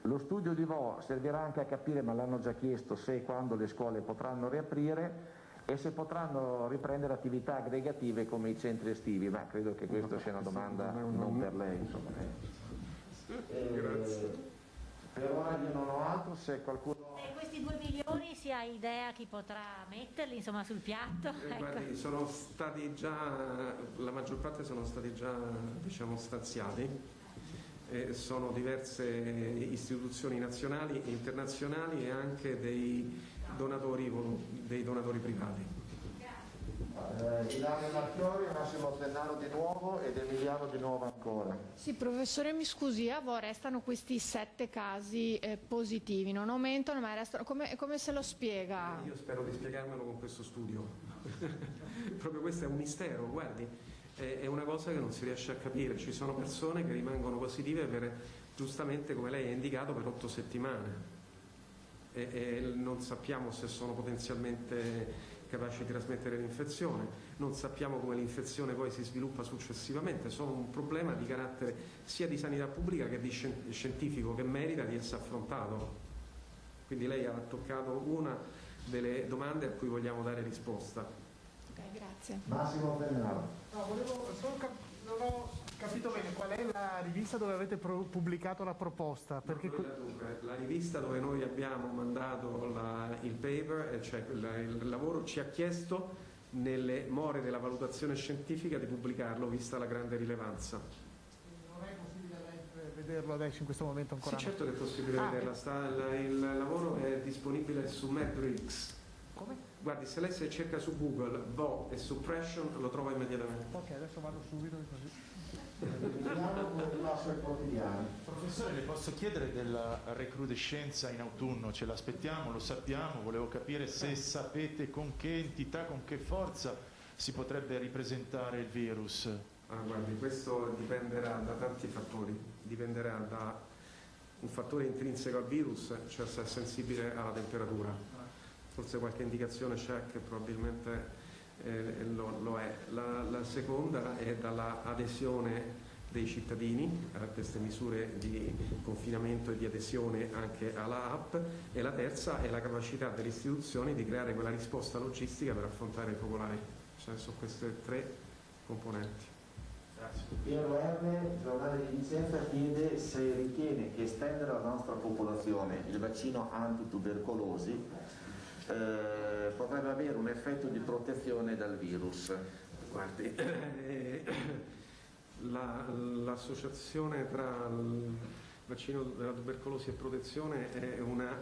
Lo studio di Vo servirà anche a capire, ma l'hanno già chiesto, se e quando le scuole potranno riaprire e se potranno riprendere attività aggregative come i centri estivi, ma credo che questa sia una domanda non per lei, insomma. Grazie. Per ora io non ho altro, se qualcuno... Questi 2 milioni si ha idea chi potrà metterli, insomma, sul piatto? Guardi, sono stati già, la maggior parte sono stati già, diciamo, stanziati. Sono diverse istituzioni nazionali e internazionali e anche dei donatori privati. Ilaria Marchiori, Massimo Zennaro di nuovo ed Emiliano di nuovo ancora. Sì, professore, mi scusi, a Vo restano questi 7 casi positivi, non aumentano ma restano, come se lo spiega? Io spero di spiegarmelo con questo studio. Proprio questo è un mistero, guardi. È una cosa che non si riesce a capire. Ci sono persone che rimangono positive per, giustamente come lei ha indicato, per 8 settimane e non sappiamo se sono potenzialmente capaci di trasmettere l'infezione, non sappiamo come l'infezione poi si sviluppa successivamente. Sono un problema di carattere sia di sanità pubblica che di scientifico, che merita di essere affrontato. Quindi lei ha toccato una delle domande a cui vogliamo dare risposta. Grazie. Massimo Zennaro. No, non ho capito bene qual è la rivista dove avete pubblicato la proposta. Perché... Dunque, la rivista dove noi abbiamo mandato il paper, cioè il lavoro, ci ha chiesto nelle more della valutazione scientifica di pubblicarlo, vista la grande rilevanza. Non è possibile vederlo adesso in questo momento ancora? Sì, certo che è possibile vederla. Il lavoro è disponibile su MedRix. Come? Guardi, se lei cerca su Google Vo e suppression lo trova immediatamente. Ok, adesso vado subito così. Professore, le posso chiedere della recrudescenza in autunno? Ce l'aspettiamo, lo sappiamo, volevo capire se sapete con che entità, con che forza si potrebbe ripresentare il virus. Guardi, questo dipenderà da tanti fattori, dipenderà da un fattore intrinseco al virus, cioè se è sensibile alla temperatura. Forse qualche indicazione c'è che probabilmente lo è. La seconda è dall'adesione dei cittadini a queste misure di confinamento e di adesione anche alla app, e la terza è la capacità delle istituzioni di creare quella risposta logistica per affrontare i focolai. Cioè, sono queste 3 componenti. Grazie. Piero R, giornale di Vicenza, chiede se ritiene che estendere alla nostra popolazione il vaccino antitubercolosi potrebbe avere un effetto di protezione dal virus. Guardi, l'associazione tra il vaccino della tubercolosi e protezione è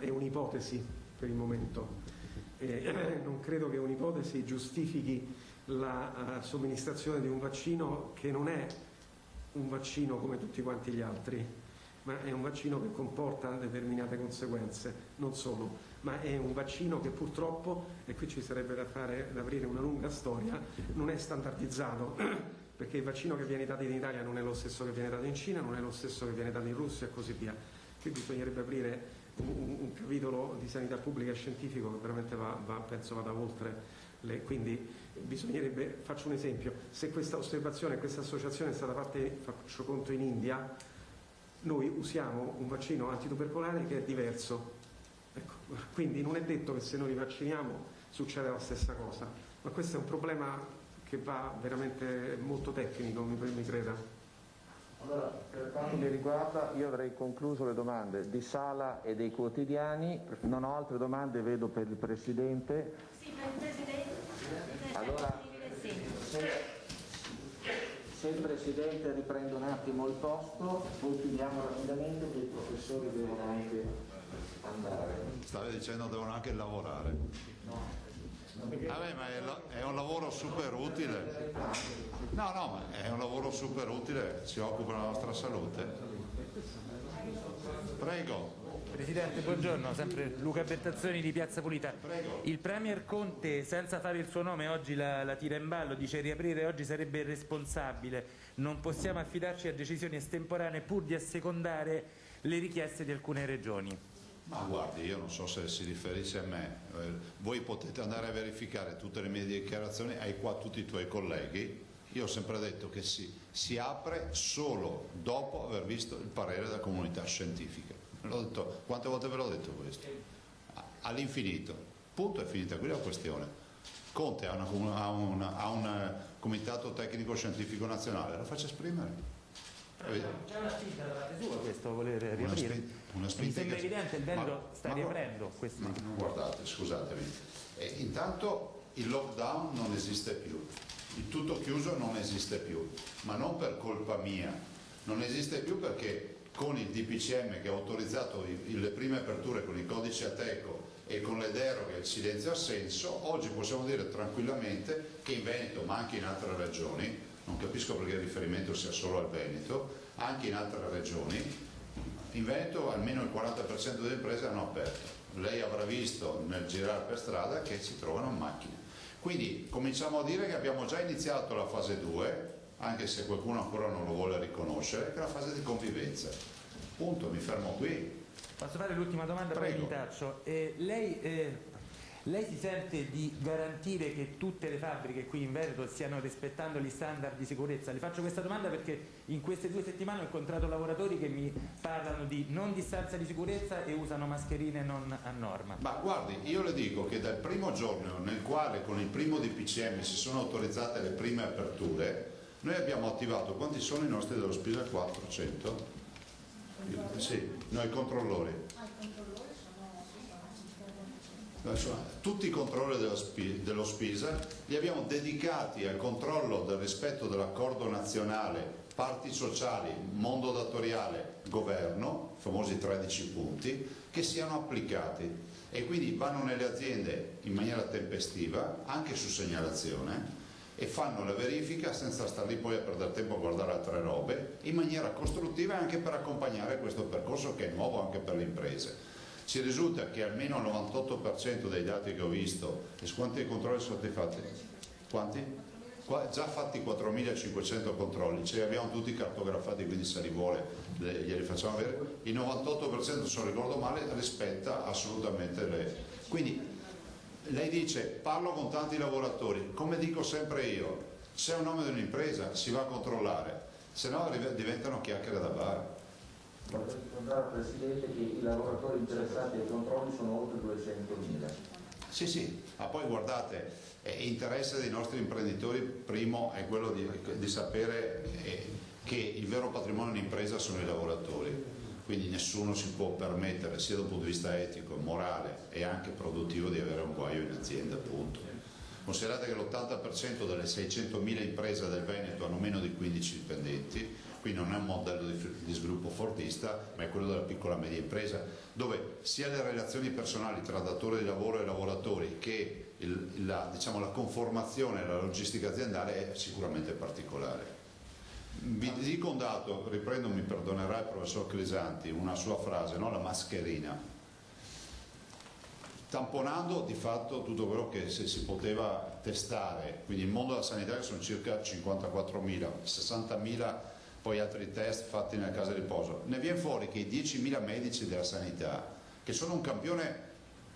un'ipotesi per il momento. Non credo che un'ipotesi giustifichi la somministrazione di un vaccino che non è un vaccino come tutti quanti gli altri, ma è un vaccino che comporta determinate conseguenze, non solo, ma è un vaccino che purtroppo, e qui ci sarebbe da aprire una lunga storia, non è standardizzato, perché il vaccino che viene dato in Italia non è lo stesso che viene dato in Cina, non è lo stesso che viene dato in Russia e così via. Qui bisognerebbe aprire un capitolo di sanità pubblica e scientifico che veramente penso vada oltre. Quindi bisognerebbe, faccio un esempio, se questa osservazione, questa associazione è stata fatta, faccio conto, in India, noi usiamo un vaccino antitubercolare che è diverso, ecco, quindi non è detto che se noi vacciniamo succede la stessa cosa, ma questo è un problema che va veramente molto tecnico, mi creda. Allora, per quanto mi riguarda, io avrei concluso le domande di Sala e dei quotidiani, non ho altre domande, vedo per il Presidente. Sì, per il Presidente. Allora, se il Presidente riprende un attimo il posto, poi chiudiamo rapidamente che i professori devono anche andare. Stavi dicendo devono anche lavorare. No. Vabbè, ma è un lavoro super utile. No, ma è un lavoro super utile, si occupa della nostra salute. Prego. Presidente, buongiorno, sempre Luca Bertazzoni di Piazza Pulita. Prego. Il Premier Conte, senza fare il suo nome, oggi la tira in ballo, dice riaprire oggi sarebbe irresponsabile, non possiamo affidarci a decisioni estemporanee pur di assecondare le richieste di alcune regioni. Ma guardi, io non so se si riferisce a me, voi potete andare a verificare tutte le mie dichiarazioni, hai qua tutti i tuoi colleghi, io ho sempre detto che si apre solo dopo aver visto il parere della comunità scientifica. L'ho detto, quante volte ve l'ho detto questo? All'infinito, punto, è finita qui la questione. Conte ha un comitato tecnico scientifico nazionale, lo faccia esprimere. C'è una spinta da parte sua questo voler riaprire. Una spinta mi sembra che... evidente, il vento sta riaprendo. Guardate, scusatemi, intanto il lockdown non esiste più, il tutto chiuso non esiste più, ma non per colpa mia, non esiste più perché con il DPCM che ha autorizzato le prime aperture con il codice Ateco e con le deroghe e il silenzio assenso, oggi possiamo dire tranquillamente che in Veneto, ma anche in altre regioni, non capisco perché il riferimento sia solo al Veneto, anche in altre regioni, in Veneto almeno il 40% delle imprese hanno aperto. Lei avrà visto nel girare per strada che si trovano macchine. Quindi cominciamo a dire che abbiamo già iniziato la fase 2, anche se qualcuno ancora non lo vuole riconoscere, che è la fase di convivenza. Punto, mi fermo qui. Posso fare l'ultima domanda? Prego. Poi mi taccio. Lei si sente di garantire che tutte le fabbriche qui in Veneto stiano rispettando gli standard di sicurezza? Le faccio questa domanda perché in queste 2 settimane ho incontrato lavoratori che mi parlano di non distanza di sicurezza e usano mascherine non a norma. Ma guardi, io le dico che dal primo giorno nel quale con il primo DPCM si sono autorizzate le prime aperture, noi abbiamo attivato, quanti sono i nostri dello Spisa? 400? Sì, noi controllori. Tutti i controlli dello Spisa li abbiamo dedicati al controllo del rispetto dell'accordo nazionale, parti sociali, mondo datoriale, governo, i famosi 13 punti, che siano applicati e quindi vanno nelle aziende in maniera tempestiva, anche su segnalazione, e fanno la verifica senza star lì poi a perdere tempo a guardare altre robe, in maniera costruttiva e anche per accompagnare questo percorso che è nuovo anche per le imprese. Ci risulta che almeno il 98% dei dati che ho visto, e su quanti controlli sono stati fatti? Quanti? Già fatti 4.500 controlli, ce li abbiamo tutti cartografati, quindi se li vuole glieli facciamo vedere. Il 98%, se non ricordo male, rispetta assolutamente le... Quindi lei dice, parlo con tanti lavoratori, come dico sempre io, c'è un nome di un'impresa, si va a controllare, se no diventano chiacchiere da bar. Vorrei ricordare al Presidente che i lavoratori interessati ai controlli sono oltre 200.000. Sì, ma poi guardate, interesse dei nostri imprenditori primo è quello di sapere che il vero patrimonio dell'impresa sono i lavoratori, quindi nessuno si può permettere, sia dal punto di vista etico, morale e anche produttivo, di avere un guaio in azienda, appunto. Considerate che l'80% delle 600.000 imprese del Veneto hanno meno di 15 dipendenti, quindi non è un modello di sviluppo fordista, ma è quello della piccola e media impresa, dove sia le relazioni personali tra datore di lavoro e lavoratori che la conformazione e la logistica aziendale è sicuramente particolare. Vi dico un dato, riprendo, mi perdonerà il professor Crisanti, una sua frase, no? La mascherina, tamponando di fatto tutto quello che si poteva testare, quindi il mondo della sanità che sono circa 54.000, 60.000 poi altri test fatti nelle case di riposo, ne viene fuori che i 10.000 medici della sanità, che sono un campione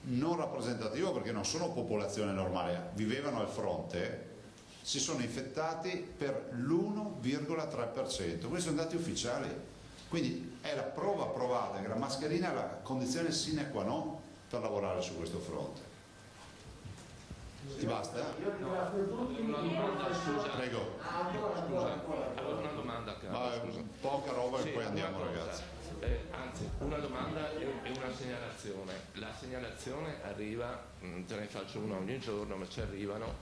non rappresentativo perché non sono popolazione normale, vivevano al fronte, si sono infettati per l'1,3%, questi sono dati ufficiali, quindi è la prova provata che la mascherina è la condizione sine qua non per lavorare su questo fronte. Ti basta? Una domanda, scusa. Prego. Allora una domanda, scusa. Poca roba e poi andiamo, ragazzi. Anzi, una domanda e una segnalazione. La segnalazione arriva, te ne faccio una ogni giorno, ma ci arrivano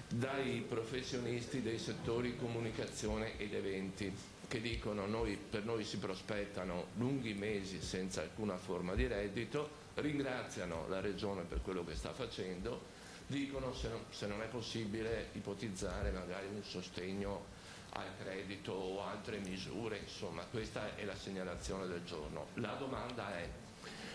dai professionisti dei settori comunicazione ed eventi che dicono per noi si prospettano lunghi mesi senza alcuna forma di reddito, ringraziano la Regione per quello che sta facendo, dicono se non è possibile ipotizzare magari un sostegno al credito o altre misure, insomma questa è la segnalazione del giorno. La domanda è: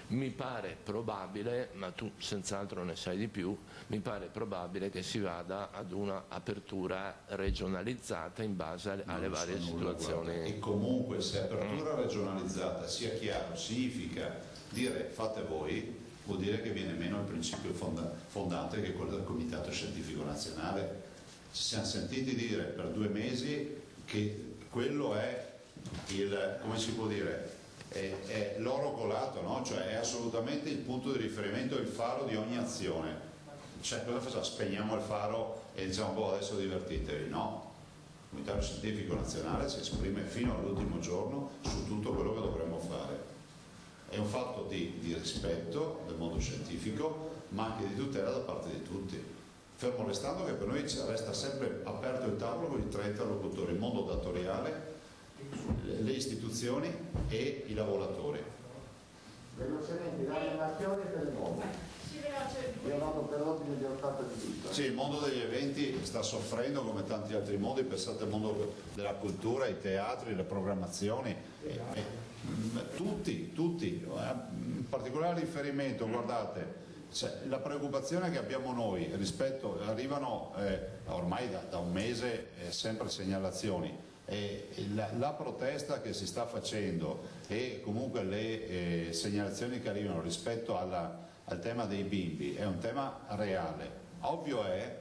mi pare probabile, ma tu senz'altro ne sai di più, mi pare probabile che si vada ad una apertura regionalizzata in base alle varie situazioni. E comunque se apertura regionalizzata, sia chiaro, significa dire fate voi, vuol dire che viene meno il principio fondante che è quello del Comitato Scientifico Nazionale. Ci siamo sentiti dire per 2 mesi che quello è il, come si può dire, è l'oro colato, no? Cioè è assolutamente il punto di riferimento, il faro di ogni azione. Cioè cosa facciamo? Spegniamo il faro e diciamo adesso divertitevi? No, il Comitato Scientifico Nazionale si esprime fino all'ultimo giorno su tutto quello che dovremmo fare. È un fatto di rispetto del mondo scientifico, ma anche di tutela da parte di tutti. Fermo restando che per noi resta sempre aperto il tavolo con i 3 interlocutori, il mondo datoriale, le istituzioni e i lavoratori. Velocemente, dalle nazioni e del mondo. Io vado per ordine di ortata di vita. Sì, il mondo degli eventi sta soffrendo come tanti altri mondi, pensate al mondo della cultura, i teatri, le programmazioni, tutti, in particolare riferimento, guardate, la preoccupazione che abbiamo noi rispetto, arrivano ormai da un mese sempre segnalazioni, la protesta che si sta facendo e comunque le segnalazioni che arrivano rispetto al tema dei bimbi è un tema reale. Ovvio è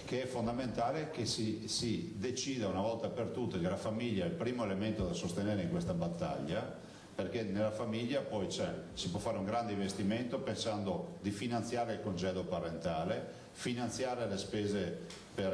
che è fondamentale che si decida una volta per tutte che la famiglia è il primo elemento da sostenere in questa battaglia, perché nella famiglia poi si può fare un grande investimento pensando di finanziare il congedo parentale, finanziare le spese per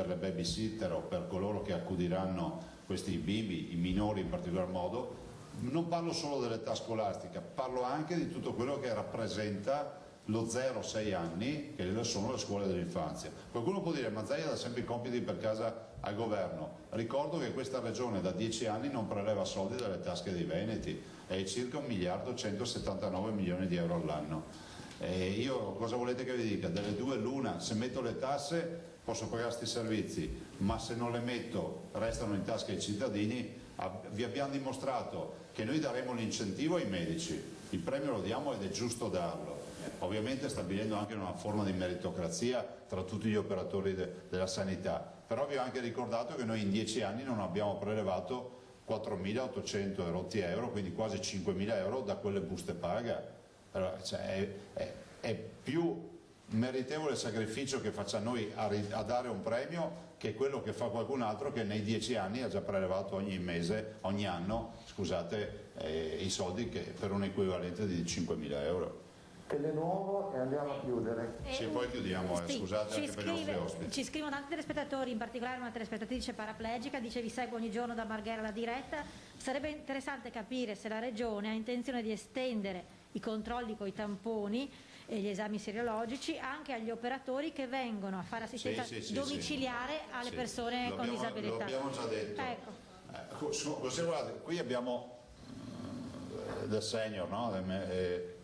le babysitter o per coloro che accudiranno questi bimbi, i minori in particolar modo. Non parlo solo dell'età scolastica, parlo anche di tutto quello che rappresenta lo 0-6 anni, che sono le scuole dell'infanzia. Qualcuno può dire ma Zaia dà sempre i compiti per casa al governo. Ricordo che questa regione da 10 anni non preleva soldi dalle tasche dei veneti, è circa 1.179 milioni di euro all'anno. Io cosa volete che vi dica? Delle due l'una, se metto le tasse posso pagare questi servizi, ma se non le metto restano in tasca ai cittadini. Vi abbiamo dimostrato che noi daremo l'incentivo ai medici, il premio lo diamo ed è giusto darlo, ovviamente stabilendo anche una forma di meritocrazia tra tutti gli operatori della sanità, però vi ho anche ricordato che noi in 10 anni non abbiamo prelevato 4.800 euro, quindi quasi 5.000 euro da quelle buste paga. Allora, è più meritevole il sacrificio che faccia noi a dare un premio che quello che fa qualcun altro che nei 10 anni ha già prelevato ogni anno, scusate, i soldi per un equivalente di 5.000 euro. Telenuovo e andiamo a chiudere. Sì, poi chiudiamo, scusate anche per i nostri ospiti. Ci scrivono tanti telespettatori, in particolare una telespettatrice paraplegica, dice vi seguo ogni giorno da Marghera la diretta, sarebbe interessante capire se la Regione ha intenzione di estendere i controlli con i tamponi e gli esami serologici anche agli operatori che vengono a fare assistenza domiciliare alle persone con disabilità. Lo abbiamo già detto. Guardate, qui abbiamo del senior, no?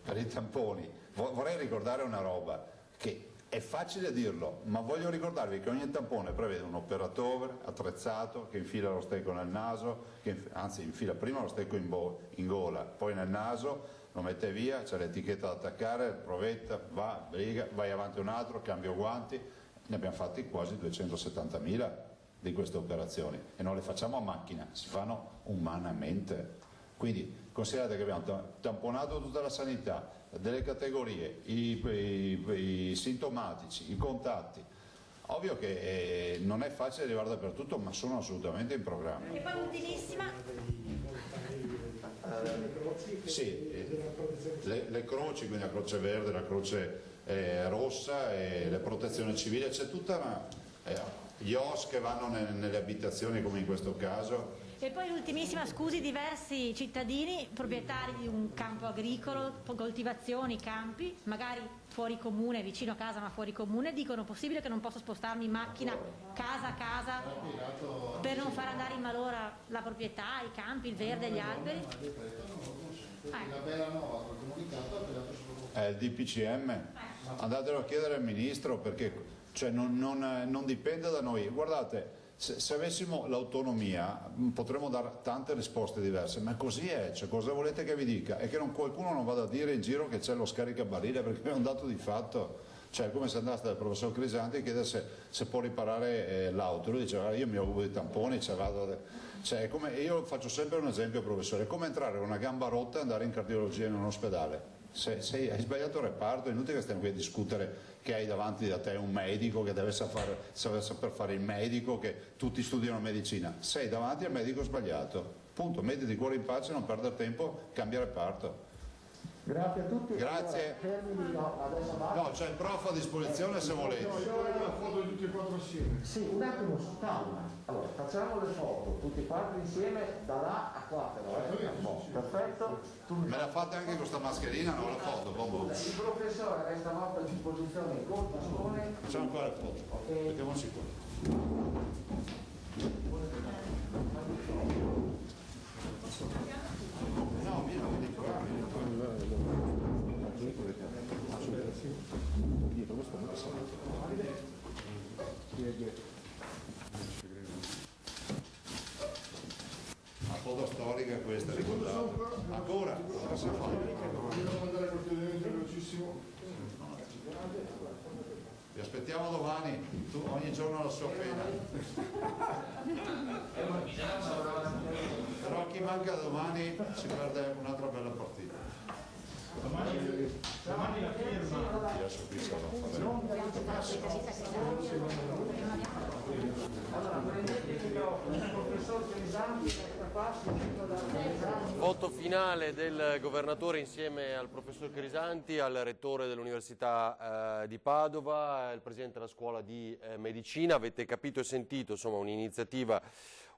Per i tamponi. Vorrei ricordare una roba, che È facile dirlo, ma voglio ricordarvi che ogni tampone prevede un operatore attrezzato che infila lo stecco nel naso, anzi infila prima lo stecco in gola, poi nel naso, lo mette via, c'è l'etichetta da attaccare, provetta, va, briga, vai avanti un altro, cambio guanti. Ne abbiamo fatti quasi 270.000 di queste operazioni e non le facciamo a macchina, si fanno umanamente. Quindi considerate che abbiamo tamponato tutta la sanità, delle categorie, i sintomatici, i contatti. Ovvio che non è facile arrivare dappertutto, ma sono assolutamente in programma. E poi ultimissima. Sì, le croci, quindi la croce verde, la croce rossa e le protezioni civili, c'è tutta gli OS che vanno nelle abitazioni come in questo caso. E poi l'ultimissima, scusi, diversi cittadini proprietari di un campo agricolo, coltivazioni, campi, magari fuori comune, vicino a casa ma fuori comune, dicono: possibile che non posso spostarmi in macchina casa a casa per non far andare in malora la proprietà, i campi, il verde, gli alberi? Il DPCM, andatelo a chiedere al Ministro, perché cioè, non dipende da noi. Guardate, se avessimo l'autonomia potremmo dare tante risposte diverse, ma così è, cioè, cosa volete che vi dica? E che qualcuno non vada a dire in giro che c'è lo scaricabarile, perché è un dato di fatto. Cioè, è come se andaste dal professor Crisanti e chiedesse se può riparare l'auto. Lui diceva: io mi occupo di tamponi, cioè, io faccio sempre un esempio, professore: è come entrare con una gamba rotta e andare in cardiologia in un ospedale. Se hai sbagliato il reparto, è inutile che stiamo qui a discutere che hai davanti da te un medico che deve saper fare il medico, che tutti studiano medicina. Sei davanti al medico sbagliato, punto. Mettiti cuore in pace, non perdere tempo, cambia reparto. Grazie a tutti. Grazie. No, c'è il prof a disposizione se volete. Sì, un attimo, calma. Allora, facciamo le foto tutti e quattro insieme da là a qua però. Perfetto. Me la fate anche con questa mascherina, no? La foto, Il professore resta a vostra disposizione col bastone. Facciamo qua le foto, mettiamo sicuro. No, vieni qua. Dietro questo non è una foto storica questa, ricordate? Ancora? Cosa si fa? Vi aspettiamo domani, ogni giorno la sua pena. Però chi manca domani si perde un'altra bella partita. Domani la firma. Adesso qui sarà Voto finale del governatore insieme al professor Crisanti, al rettore dell'Università di Padova, il presidente della scuola di medicina. Avete capito e sentito, insomma, un'iniziativa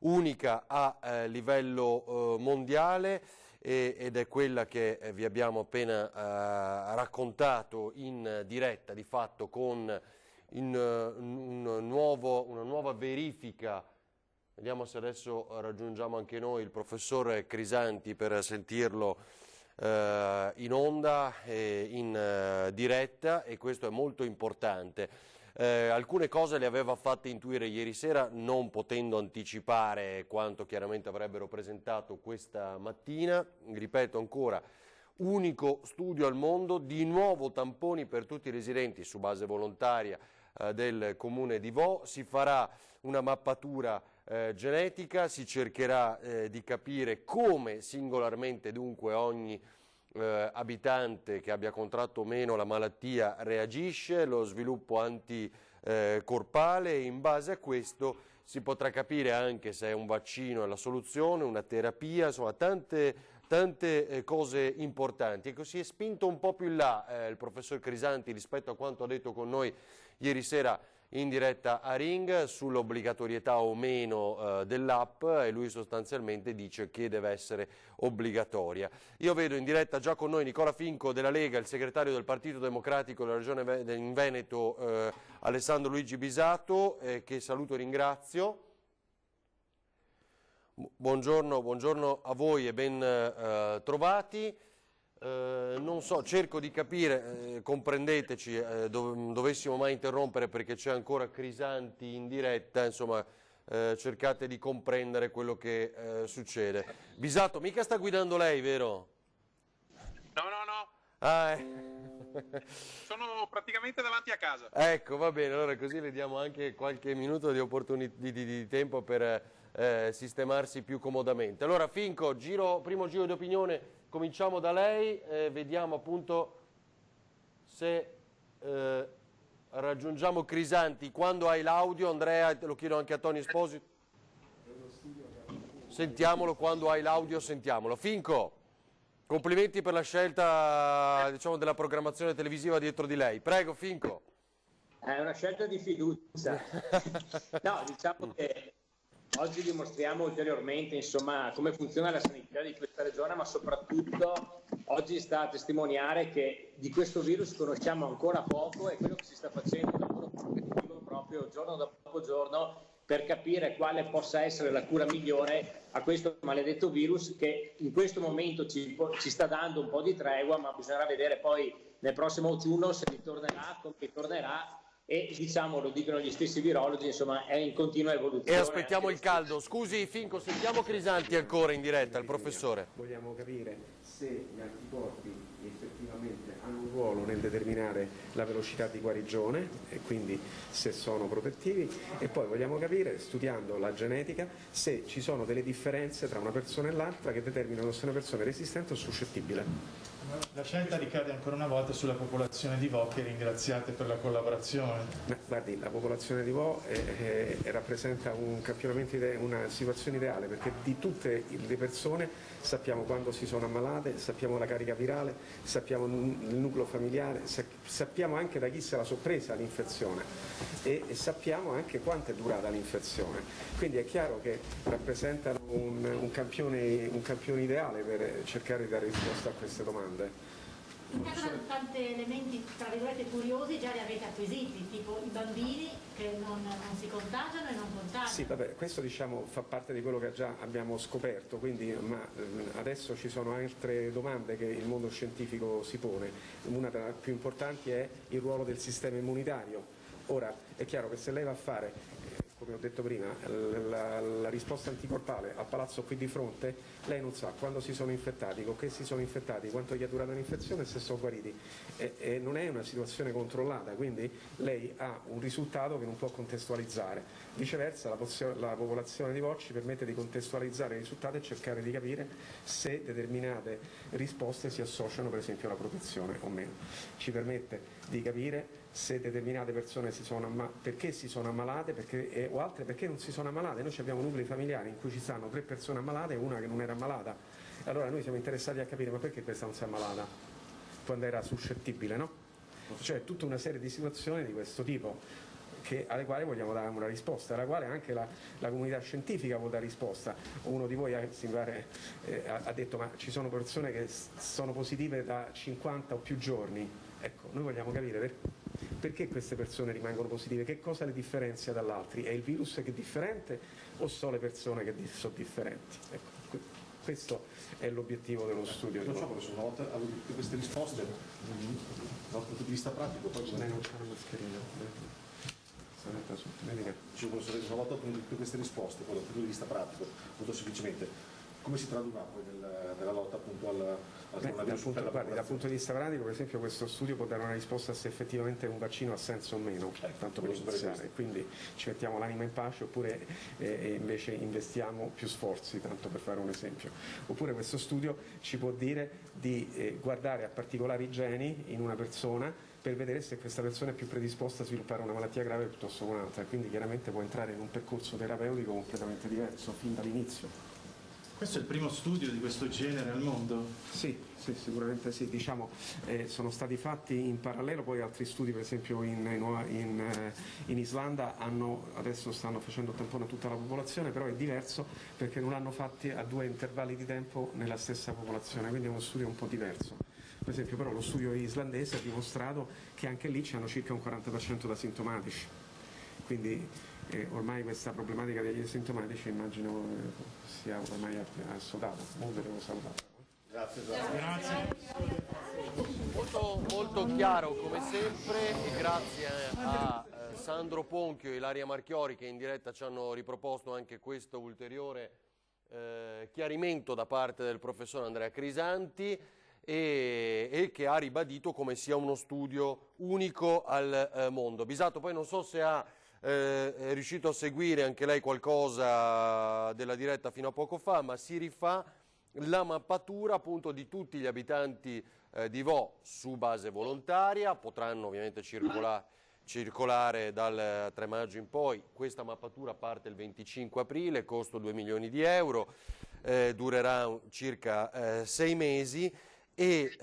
unica a livello mondiale, ed è quella che vi abbiamo appena raccontato in diretta, di fatto con una nuova verifica. Vediamo se adesso raggiungiamo anche noi il professor Crisanti per sentirlo in onda e in diretta, e questo è molto importante. Alcune cose le aveva fatte intuire ieri sera, non potendo anticipare quanto chiaramente avrebbero presentato questa mattina. Ripeto ancora: unico studio al mondo, di nuovo tamponi per tutti i residenti su base volontaria del comune di Vo. Si farà una mappatura genetica, si cercherà di capire come singolarmente dunque ogni abitante che abbia contratto o meno la malattia reagisce, lo sviluppo anticorpale, e in base a questo si potrà capire anche se è un vaccino è la soluzione, una terapia, insomma tante cose importanti. Ecco, si è spinto un po' più in là il professor Crisanti rispetto a quanto ha detto con noi ieri sera in diretta a Ring sull'obbligatorietà o meno dell'app, e lui sostanzialmente dice che deve essere obbligatoria. Io vedo in diretta già con noi Nicola Finco della Lega, il segretario del Partito Democratico della Regione in Veneto, Alessandro Luigi Bisato, che saluto e ringrazio. Buongiorno a voi e ben trovati. non so, cerco di capire, comprendeteci, dovessimo mai interrompere perché c'è ancora Crisanti in diretta, insomma, cercate di comprendere quello che succede. Bisato, mica sta guidando lei, vero? No. Ah, Sono praticamente davanti a casa. Ecco, va bene, allora così le diamo anche qualche minuto di tempo per sistemarsi più comodamente. Allora, Finco, primo giro di opinione, cominciamo da lei, vediamo appunto se raggiungiamo Crisanti. Quando hai l'audio, Andrea, te lo chiedo anche a Tony Esposito. Sentiamolo, quando hai l'audio sentiamolo. Finco, complimenti per la scelta, diciamo, della programmazione televisiva dietro di lei. Prego, Finco. È una scelta di fiducia. No, diciamo che oggi dimostriamo ulteriormente, insomma, come funziona la sanità di questa regione, ma soprattutto oggi sta a testimoniare che di questo virus conosciamo ancora poco e quello che si sta facendo è un lavoro progressivo proprio giorno dopo giorno per capire quale possa essere la cura migliore a questo maledetto virus che in questo momento ci sta dando un po' di tregua, ma bisognerà vedere poi nel prossimo autunno se ritornerà, come ritornerà. E diciamo, lo dicono gli stessi virologi, insomma è in continua evoluzione. E aspettiamo il caldo. Scusi Finco, sentiamo Crisanti ancora in diretta, il professore. Vogliamo capire se gli anticorpi effettivamente hanno un ruolo nel determinare la velocità di guarigione e quindi se sono protettivi, e poi vogliamo capire, studiando la genetica, se ci sono delle differenze tra una persona e l'altra che determinano se una persona è resistente o suscettibile. La scelta ricade ancora una volta sulla popolazione di Vo, che ringraziate per la collaborazione. Guardi, la popolazione di Vo rappresenta un campionamento, una situazione ideale, perché di tutte le persone sappiamo quando si sono ammalate, sappiamo la carica virale, sappiamo il nucleo familiare, sappiamo anche da chi se la sorpresa l'infezione e sappiamo anche quanto è durata l'infezione. Quindi è chiaro che rappresentano un campione ideale per cercare di dare risposta a queste domande. In caso tanti elementi, tra virgolette, curiosi già li avete acquisiti, tipo i bambini che non si contagiano e non contagiano. Sì, vabbè, questo diciamo fa parte di quello che già abbiamo scoperto, quindi, ma adesso ci sono altre domande che il mondo scientifico si pone. Una delle più importanti è il ruolo del sistema immunitario. Ora, è chiaro che se lei va a fare, come ho detto prima, la risposta anticorpale al palazzo qui di fronte, lei non sa quando si sono infettati, con che si sono infettati, quanto gli è durata l'infezione e se sono guariti. E non è una situazione controllata, quindi lei ha un risultato che non può contestualizzare. Viceversa la popolazione di Vo ci permette di contestualizzare i risultati e cercare di capire se determinate risposte si associano per esempio alla protezione o meno. Ci permette di capire se determinate persone perché si sono ammalate o altre perché non si sono ammalate. Noi abbiamo nuclei familiari in cui ci stanno 3 persone ammalate e una che non era ammalata. Allora noi siamo interessati a capire ma perché questa non si è ammalata quando era suscettibile, no? Cioè tutta una serie di situazioni di questo tipo alle quali vogliamo dare una risposta, alla quale anche la comunità scientifica vuole dare risposta. Uno di voi ha detto ma ci sono persone che sono positive da 50 o più giorni. Ecco, noi vogliamo capire perché queste persone rimangono positive, che cosa le differenzia dall'altri? È il virus che è differente o sono le persone che sono differenti? Ecco, questo è l'obiettivo dello studio. Non so come sono, una volta avevo tutte queste risposte, dal punto di vista pratico, poi lei non c'è la mascherina. Una volta ottenuto tutte queste risposte, poi dal punto di vista pratico, molto semplicemente, come si tradurrà poi nella lotta appunto al coronavirus? Dal punto di vista pratico, per esempio, questo studio può dare una risposta se effettivamente un vaccino ha senso o meno, tanto per iniziare, quindi ci mettiamo l'anima in pace oppure invece investiamo più sforzi, tanto per fare un esempio. Oppure questo studio ci può dire di guardare a particolari geni in una persona per vedere se questa persona è più predisposta a sviluppare una malattia grave piuttosto che un'altra, quindi chiaramente può entrare in un percorso terapeutico completamente diverso fin dall'inizio. Questo è il primo studio di questo genere al mondo? Sì, sicuramente sì. Diciamo, sono stati fatti in parallelo poi altri studi, per esempio in Islanda adesso stanno facendo tampone a tutta la popolazione, però è diverso perché non l'hanno fatti a 2 intervalli di tempo nella stessa popolazione, quindi è uno studio un po' diverso. Per esempio però lo studio islandese ha dimostrato che anche lì c'hanno circa un 40% da asintomatici, quindi ormai questa problematica degli asintomatici immagino sia ormai assodata. Molto devo salutare. Grazie. Molto chiaro come sempre, e grazie a Sandro Ponchio e Ilaria Marchiori che in diretta ci hanno riproposto anche questo ulteriore chiarimento da parte del professor Andrea Crisanti e che ha ribadito come sia uno studio unico al mondo. Bisato, poi non so se è riuscito a seguire anche lei qualcosa della diretta fino a poco fa, ma si rifà la mappatura appunto di tutti gli abitanti di Vo su base volontaria, potranno ovviamente circolare dal 3 maggio in poi. Questa mappatura parte il 25 aprile, costo 2 milioni di euro, durerà circa 6 mesi e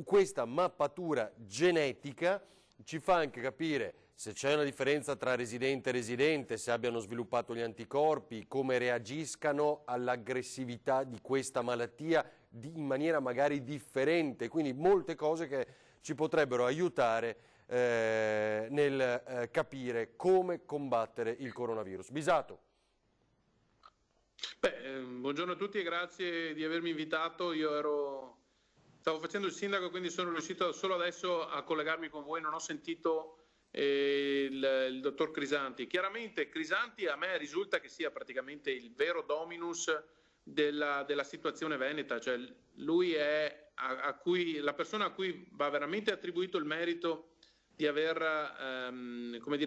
questa mappatura genetica ci fa anche capire se c'è una differenza tra residente e residente, se abbiano sviluppato gli anticorpi, come reagiscano all'aggressività di questa malattia in maniera magari differente, quindi molte cose che ci potrebbero aiutare nel capire come combattere il coronavirus. Bisato. Buongiorno a tutti e grazie di avermi invitato. Stavo facendo il sindaco, quindi sono riuscito solo adesso a collegarmi con voi, non ho sentito il dottor Crisanti. Chiaramente Crisanti a me risulta che sia praticamente il vero dominus della situazione veneta, cioè lui è la persona a cui va veramente attribuito il merito di aver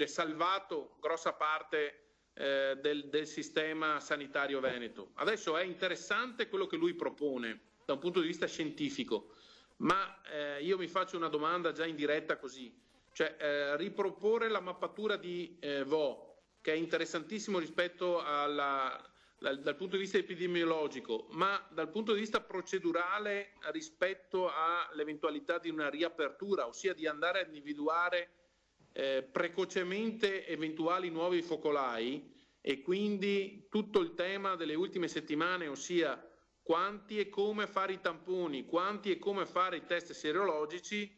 salvato grossa parte del sistema sanitario veneto. Adesso è interessante quello che lui propone da un punto di vista scientifico, ma io mi faccio una domanda già in diretta così. Cioè, riproporre la mappatura di Vo, che è interessantissimo rispetto dal punto di vista epidemiologico, ma dal punto di vista procedurale rispetto all'eventualità di una riapertura, ossia di andare a individuare precocemente eventuali nuovi focolai, e quindi tutto il tema delle ultime settimane, ossia quanti e come fare i tamponi, quanti e come fare i test serologici,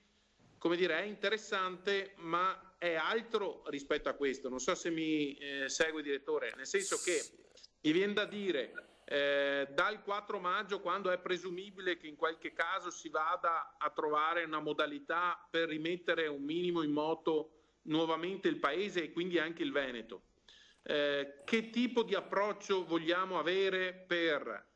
come dire, è interessante, ma è altro rispetto a questo. Non so se mi segue, direttore, nel senso che mi viene da dire dal 4 maggio, quando è presumibile che in qualche caso si vada a trovare una modalità per rimettere un minimo in moto nuovamente il Paese e quindi anche il Veneto, che tipo di approccio vogliamo avere per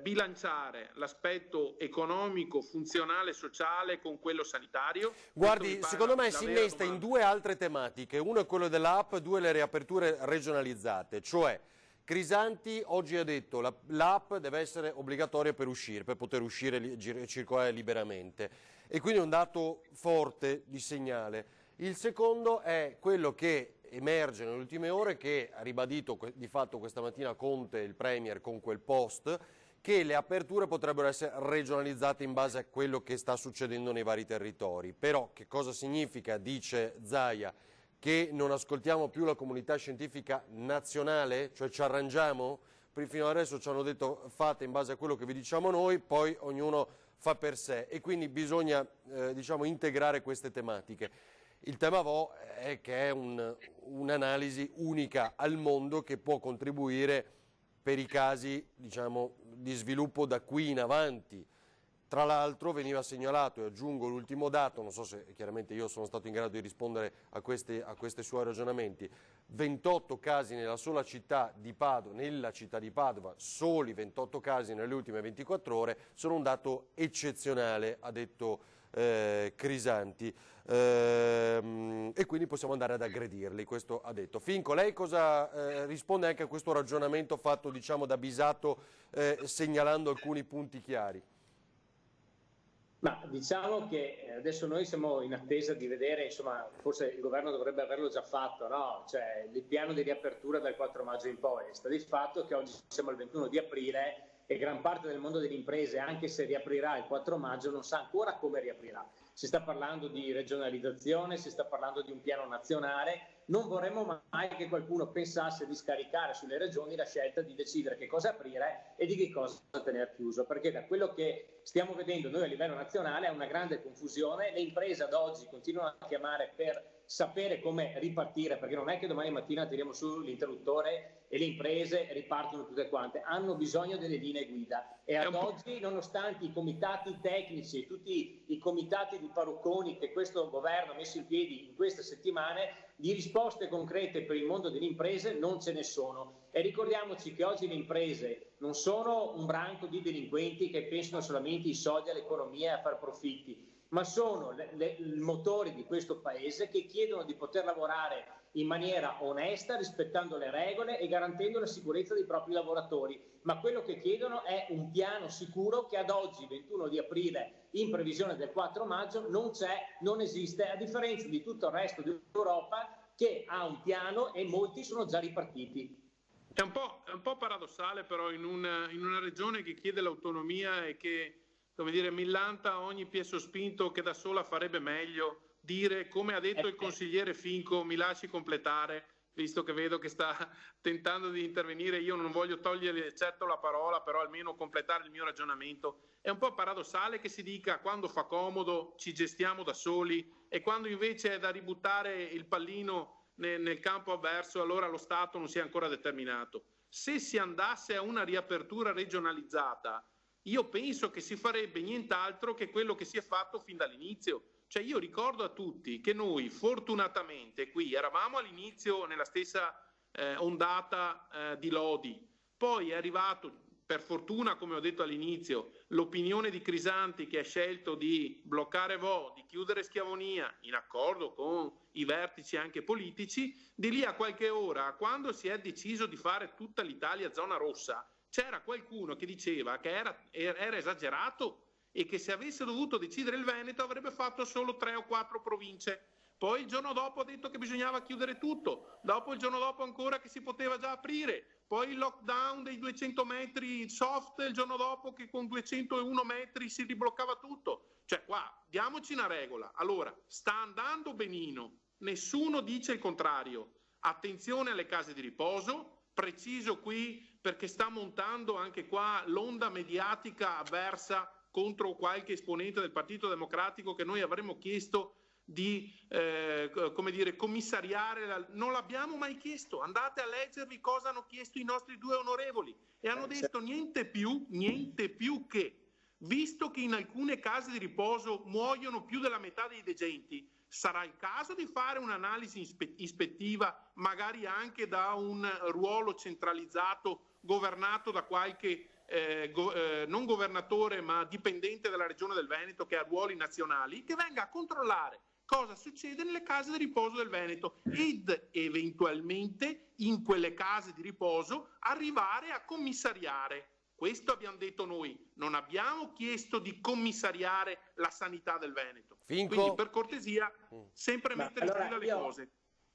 bilanciare l'aspetto economico, funzionale, sociale con quello sanitario? Guardi, secondo me si innesta in due altre tematiche. Uno è quello dell'app, due le riaperture regionalizzate, cioè Crisanti oggi ha detto che l'app deve essere obbligatoria per poter uscire e circolare liberamente, e quindi è un dato forte di segnale. Il secondo è quello che emerge nelle ultime ore, che ha ribadito di fatto questa mattina Conte, il Premier, con quel post, che le aperture potrebbero essere regionalizzate in base a quello che sta succedendo nei vari territori. Però che cosa significa, dice Zaia, che non ascoltiamo più la comunità scientifica nazionale? Cioè ci arrangiamo? Fino adesso ci hanno detto fate in base a quello che vi diciamo noi, poi ognuno fa per sé, e quindi bisogna integrare queste tematiche. Il tema Vo è che è un'analisi unica al mondo che può contribuire per i casi di sviluppo da qui in avanti. Tra l'altro veniva segnalato, e aggiungo l'ultimo dato, non so se chiaramente io sono stato in grado di rispondere a questi suoi ragionamenti, 28 casi nella sola città di Padova, soli 28 casi nelle ultime 24 ore, sono un dato eccezionale, ha detto Crisanti, e quindi possiamo andare ad aggredirli, questo ha detto. Finco, lei cosa risponde anche a questo ragionamento fatto da Bisato, segnalando alcuni punti chiari? Ma diciamo che adesso noi siamo in attesa di vedere, insomma, forse il governo dovrebbe averlo già fatto, no? Cioè il piano di riapertura dal 4 maggio in poi. Sta di fatto che oggi siamo al 21 di aprile e gran parte del mondo delle imprese, anche se riaprirà il 4 maggio, non sa ancora come riaprirà. Si sta parlando di regionalizzazione, si sta parlando di un piano nazionale. Non vorremmo mai che qualcuno pensasse di scaricare sulle regioni la scelta di decidere che cosa aprire e di che cosa tenere chiuso, perché da quello che stiamo vedendo noi a livello nazionale è una grande confusione. Le imprese ad oggi continuano a chiamare per sapere come ripartire, perché non è che domani mattina tiriamo su l'interruttore e le imprese ripartono tutte quante, hanno bisogno delle linee guida e ad oggi, nonostante i comitati tecnici e tutti i comitati di parrucconi che questo governo ha messo in piedi in queste settimane, di risposte concrete per il mondo delle imprese non ce ne sono. E ricordiamoci che oggi le imprese non sono un branco di delinquenti che pensano solamente ai soldi, all'economia e a far profitti, ma sono i motori di questo paese che chiedono di poter lavorare in maniera onesta, rispettando le regole e garantendo la sicurezza dei propri lavoratori. Ma quello che chiedono è un piano sicuro che ad oggi, 21 di aprile, in previsione del 4 maggio, non c'è, non esiste, a differenza di tutto il resto d'Europa che ha un piano e molti sono già ripartiti. È un po' paradossale però in una regione che chiede l'autonomia e che, come dire, millanta ogni piè sospinto che da sola farebbe meglio, dire, come ha detto il consigliere Finco, mi lasci completare, visto che vedo che sta tentando di intervenire, io non voglio togliere certo la parola, però almeno completare il mio ragionamento. È un po' paradossale che si dica quando fa comodo ci gestiamo da soli e quando invece è da ributtare il pallino nel campo avverso, allora lo Stato non si è ancora determinato. Se si andasse a una riapertura regionalizzata, io penso che si farebbe nient'altro che quello che si è fatto fin dall'inizio. Cioè io ricordo a tutti che noi fortunatamente qui eravamo all'inizio nella stessa ondata di lodi, poi è arrivato per fortuna, come ho detto all'inizio, l'opinione di Crisanti che ha scelto di bloccare Vo, di chiudere Schiavonia in accordo con i vertici anche politici. Di lì a qualche ora, quando si è deciso di fare tutta l'Italia zona rossa, c'era qualcuno che diceva che era esagerato e che se avesse dovuto decidere il Veneto avrebbe fatto solo 3 o 4 province. Poi il giorno dopo ha detto che bisognava chiudere tutto, dopo il giorno dopo ancora che si poteva già aprire, poi il lockdown dei 200 metri soft, il giorno dopo che con 201 metri si ribloccava tutto. Cioè qua diamoci una regola. Allora, sta andando benino, nessuno dice il contrario. Attenzione alle case di riposo, preciso qui perché sta montando anche qua l'onda mediatica avversa contro qualche esponente del Partito Democratico che noi avremmo chiesto di come dire, commissariare. Non l'abbiamo mai chiesto. Andate a leggervi cosa hanno chiesto i nostri 2 onorevoli e hanno detto niente più che, visto che in alcune case di riposo muoiono più della metà dei degenti, sarà il caso di fare un'analisi ispettiva, magari anche da un ruolo centralizzato governato da qualche non governatore ma dipendente della regione del Veneto che ha ruoli nazionali, che venga a controllare cosa succede nelle case di riposo del Veneto ed eventualmente in quelle case di riposo arrivare a commissariare. Questo abbiamo detto noi, non abbiamo chiesto di commissariare la sanità del Veneto. Finco. Quindi per cortesia sempre mettere in fila le cose.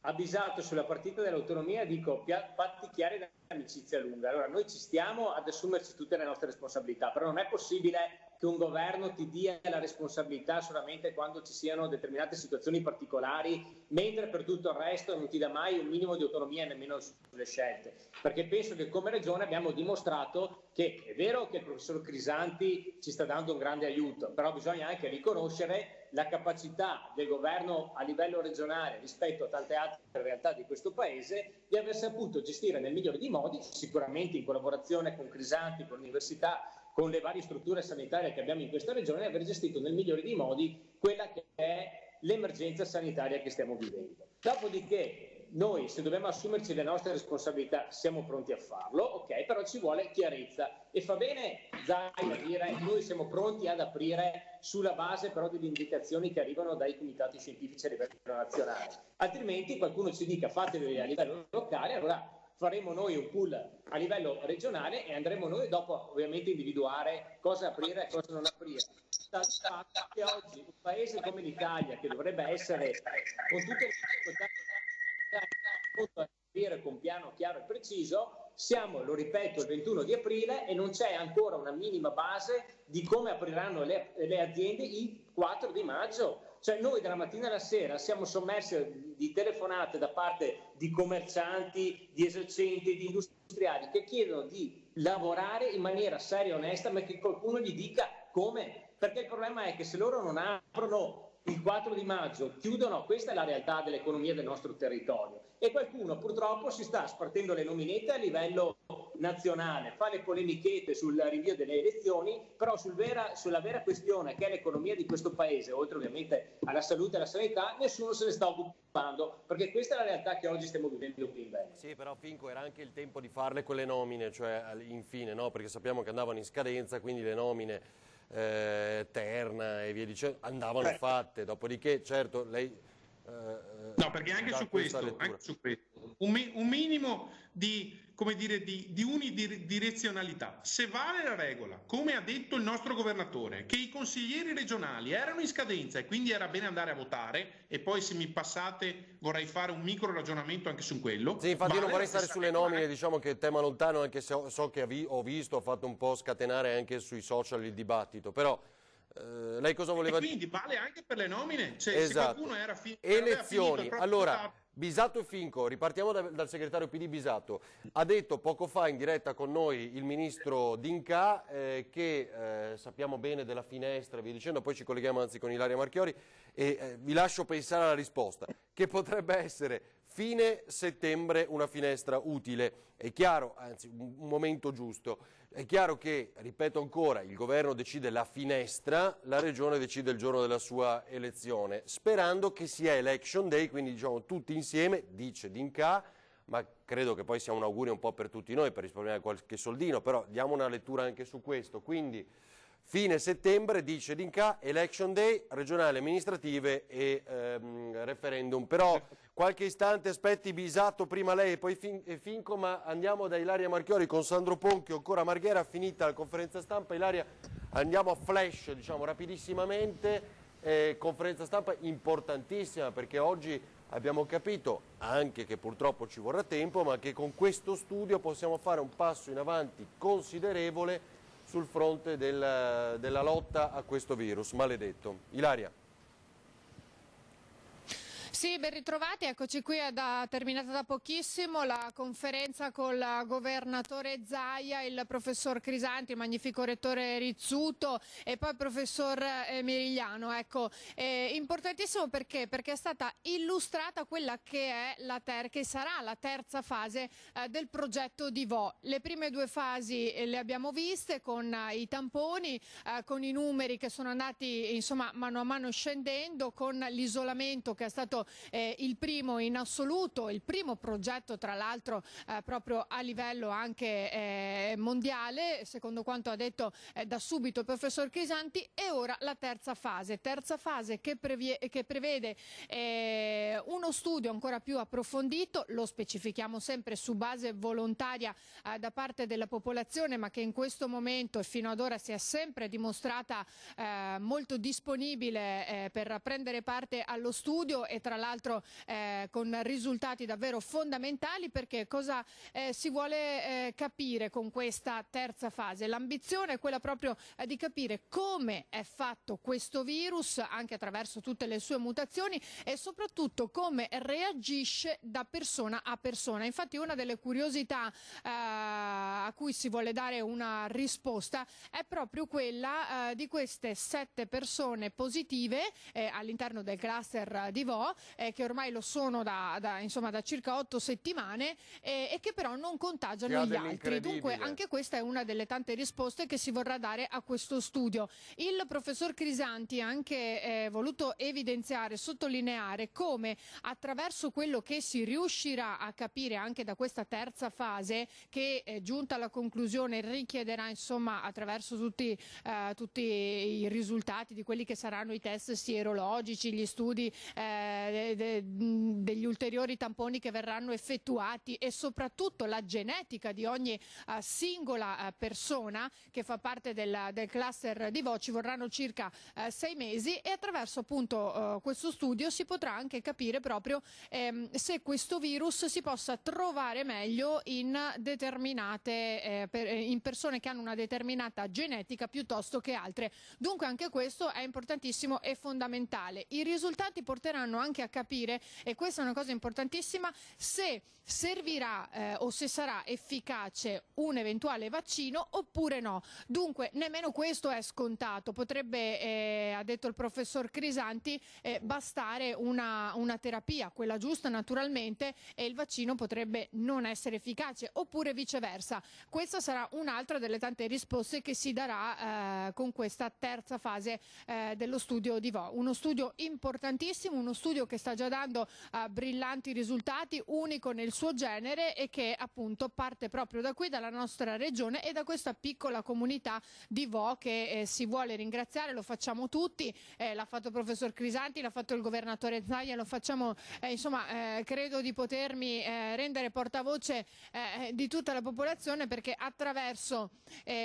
Avvisato sulla partita dell'autonomia, dico patti chiari da amicizia lunga. Allora noi ci stiamo ad assumerci tutte le nostre responsabilità, però non è possibile che un governo ti dia la responsabilità solamente quando ci siano determinate situazioni particolari, mentre per tutto il resto non ti dà mai un minimo di autonomia nemmeno sulle scelte. Perché penso che come Regione abbiamo dimostrato che è vero che il professor Crisanti ci sta dando un grande aiuto, però bisogna anche riconoscere la capacità del governo a livello regionale rispetto a tante altre realtà di questo paese di aver saputo gestire nel migliore dei modi, sicuramente in collaborazione con Crisanti, con l'università, con le varie strutture sanitarie che abbiamo in questa regione, aver gestito nel migliore dei modi quella che è l'emergenza sanitaria che stiamo vivendo. Dopodiché noi, se dobbiamo assumerci le nostre responsabilità, siamo pronti a farlo, ok, però ci vuole chiarezza. E fa bene Zai a dire noi siamo pronti ad aprire sulla base però delle indicazioni che arrivano dai comitati scientifici a livello nazionale. Altrimenti qualcuno ci dica fateli a livello locale, allora faremo noi un pool a livello regionale e andremo noi dopo ovviamente individuare cosa aprire e cosa non aprire. Che oggi un paese come l'Italia, che dovrebbe essere con tutte le difficoltà a aprire con piano chiaro e preciso, siamo, lo ripeto, il 21 di aprile e non c'è ancora una minima base di come apriranno le aziende il 4 di maggio. Cioè noi dalla mattina alla sera siamo sommersi di telefonate da parte di commercianti, di esercenti, di industriali che chiedono di lavorare in maniera seria e onesta, ma che qualcuno gli dica come. Perché il problema è che se loro non aprono il 4 di maggio chiudono, questa è la realtà dell'economia del nostro territorio, e qualcuno purtroppo si sta spartendo le nominette a livello nazionale, fa le polemichette sul rinvio delle elezioni, però sulla vera questione che è l'economia di questo paese, oltre ovviamente alla salute e alla sanità, nessuno se ne sta occupando, perché questa è la realtà che oggi stiamo vivendo qui in Veneto. Sì, però Finco era anche il tempo di farle quelle nomine, cioè infine, no? Perché sappiamo che andavano in scadenza, quindi le nomine Terna e via dicendo andavano fatte, dopodiché certo lei... no, perché anche su questo, un minimo di, come dire, di unidirezionalità. Se vale la regola, come ha detto il nostro governatore, che i consiglieri regionali erano in scadenza e quindi era bene andare a votare, e poi se mi passate vorrei fare un micro ragionamento anche su quello. Sì, infatti io non vorrei stare sulle nomine, diciamo che è tema lontano, anche se so che ho fatto un po' scatenare anche sui social il dibattito, però lei cosa voleva dire? Quindi vale anche per le nomine? Cioè, esatto. Se qualcuno era elezioni, allora Bisato e Finco, ripartiamo dal segretario PD Bisato, ha detto poco fa in diretta con noi il ministro D'Incà che sappiamo bene della finestra e via dicendo, poi ci colleghiamo anzi con Ilaria Marchiori e vi lascio pensare alla risposta, che potrebbe essere fine settembre una finestra utile, è chiaro, anzi un momento giusto. È chiaro che, ripeto ancora, il governo decide la finestra, la regione decide il giorno della sua elezione, sperando che sia election day, quindi diciamo tutti insieme, dice D'Incà, ma credo che poi sia un augurio un po' per tutti noi per risparmiare qualche soldino, però diamo una lettura anche su questo. Quindi fine settembre, dice D'Incà, election day, regionali amministrative e referendum. Però qualche istante aspetti Bisato, prima lei e poi Finco, ma andiamo da Ilaria Marchiori con Sandro Ponchio, ancora Marghera, finita la conferenza stampa. Ilaria, andiamo a flash, diciamo rapidissimamente, conferenza stampa importantissima perché oggi abbiamo capito anche che purtroppo ci vorrà tempo, ma che con questo studio possiamo fare un passo in avanti considerevole sul fronte della lotta a questo virus maledetto. Ilaria. Sì, ben ritrovati, eccoci qui, è terminata da pochissimo la conferenza col governatore Zaia, il professor Crisanti, il magnifico rettore Rizzuto e poi il professor Merigliano. Ecco, importantissimo perché è stata illustrata quella che sarà la terza fase del progetto di Vo. Le prime due fasi le abbiamo viste con i tamponi, con i numeri che sono andati insomma mano a mano scendendo, con l'isolamento che è stato il primo in assoluto, il primo progetto tra l'altro proprio a livello anche mondiale, secondo quanto ha detto da subito il professor Crisanti. E ora la terza fase che prevede uno studio ancora più approfondito, lo specifichiamo sempre su base volontaria da parte della popolazione, ma che in questo momento e fino ad ora si è sempre dimostrata molto disponibile per prendere parte allo studio, e tra l'altro con risultati davvero fondamentali. Perché cosa si vuole capire con questa terza fase? L'ambizione è quella proprio di capire come è fatto questo virus, anche attraverso tutte le sue mutazioni, e soprattutto come reagisce da persona a persona. Infatti una delle curiosità a cui si vuole dare una risposta è proprio quella di queste 7 persone positive all'interno del cluster di Vo, che ormai lo sono da circa 8 settimane e che però non contagiano gli altri. Dunque anche questa è una delle tante risposte che si vorrà dare a questo studio. Il professor Crisanti ha anche voluto evidenziare, sottolineare come attraverso quello che si riuscirà a capire anche da questa terza fase, che giunta alla conclusione richiederà insomma attraverso tutti i risultati di quelli che saranno i test sierologici, gli studi degli ulteriori tamponi che verranno effettuati e soprattutto la genetica di ogni singola persona che fa parte del cluster di Vo, ci vorranno circa 6 mesi, e attraverso appunto questo studio si potrà anche capire proprio se questo virus si possa trovare meglio in persone che hanno una determinata genetica piuttosto che altre. Dunque anche questo è importantissimo e fondamentale. I risultati porteranno anche a capire, e questa è una cosa importantissima, se servirà o se sarà efficace un eventuale vaccino oppure no. Dunque nemmeno questo è scontato, potrebbe, ha detto il professor Crisanti, bastare una terapia, quella giusta naturalmente, e il vaccino potrebbe non essere efficace, oppure viceversa. Questa sarà un'altra delle tante risposte che si darà con questa terza fase dello studio di Vo. Uno studio importantissimo, uno studio che sta già dando brillanti risultati, unico nel suo genere, e che appunto parte proprio da qui, dalla nostra regione e da questa piccola comunità di Vo, che si vuole ringraziare. Lo facciamo tutti, l'ha fatto il professor Crisanti, l'ha fatto il governatore Zaia, lo facciamo, insomma, credo di potermi rendere portavoce di tutta la popolazione, perché attraverso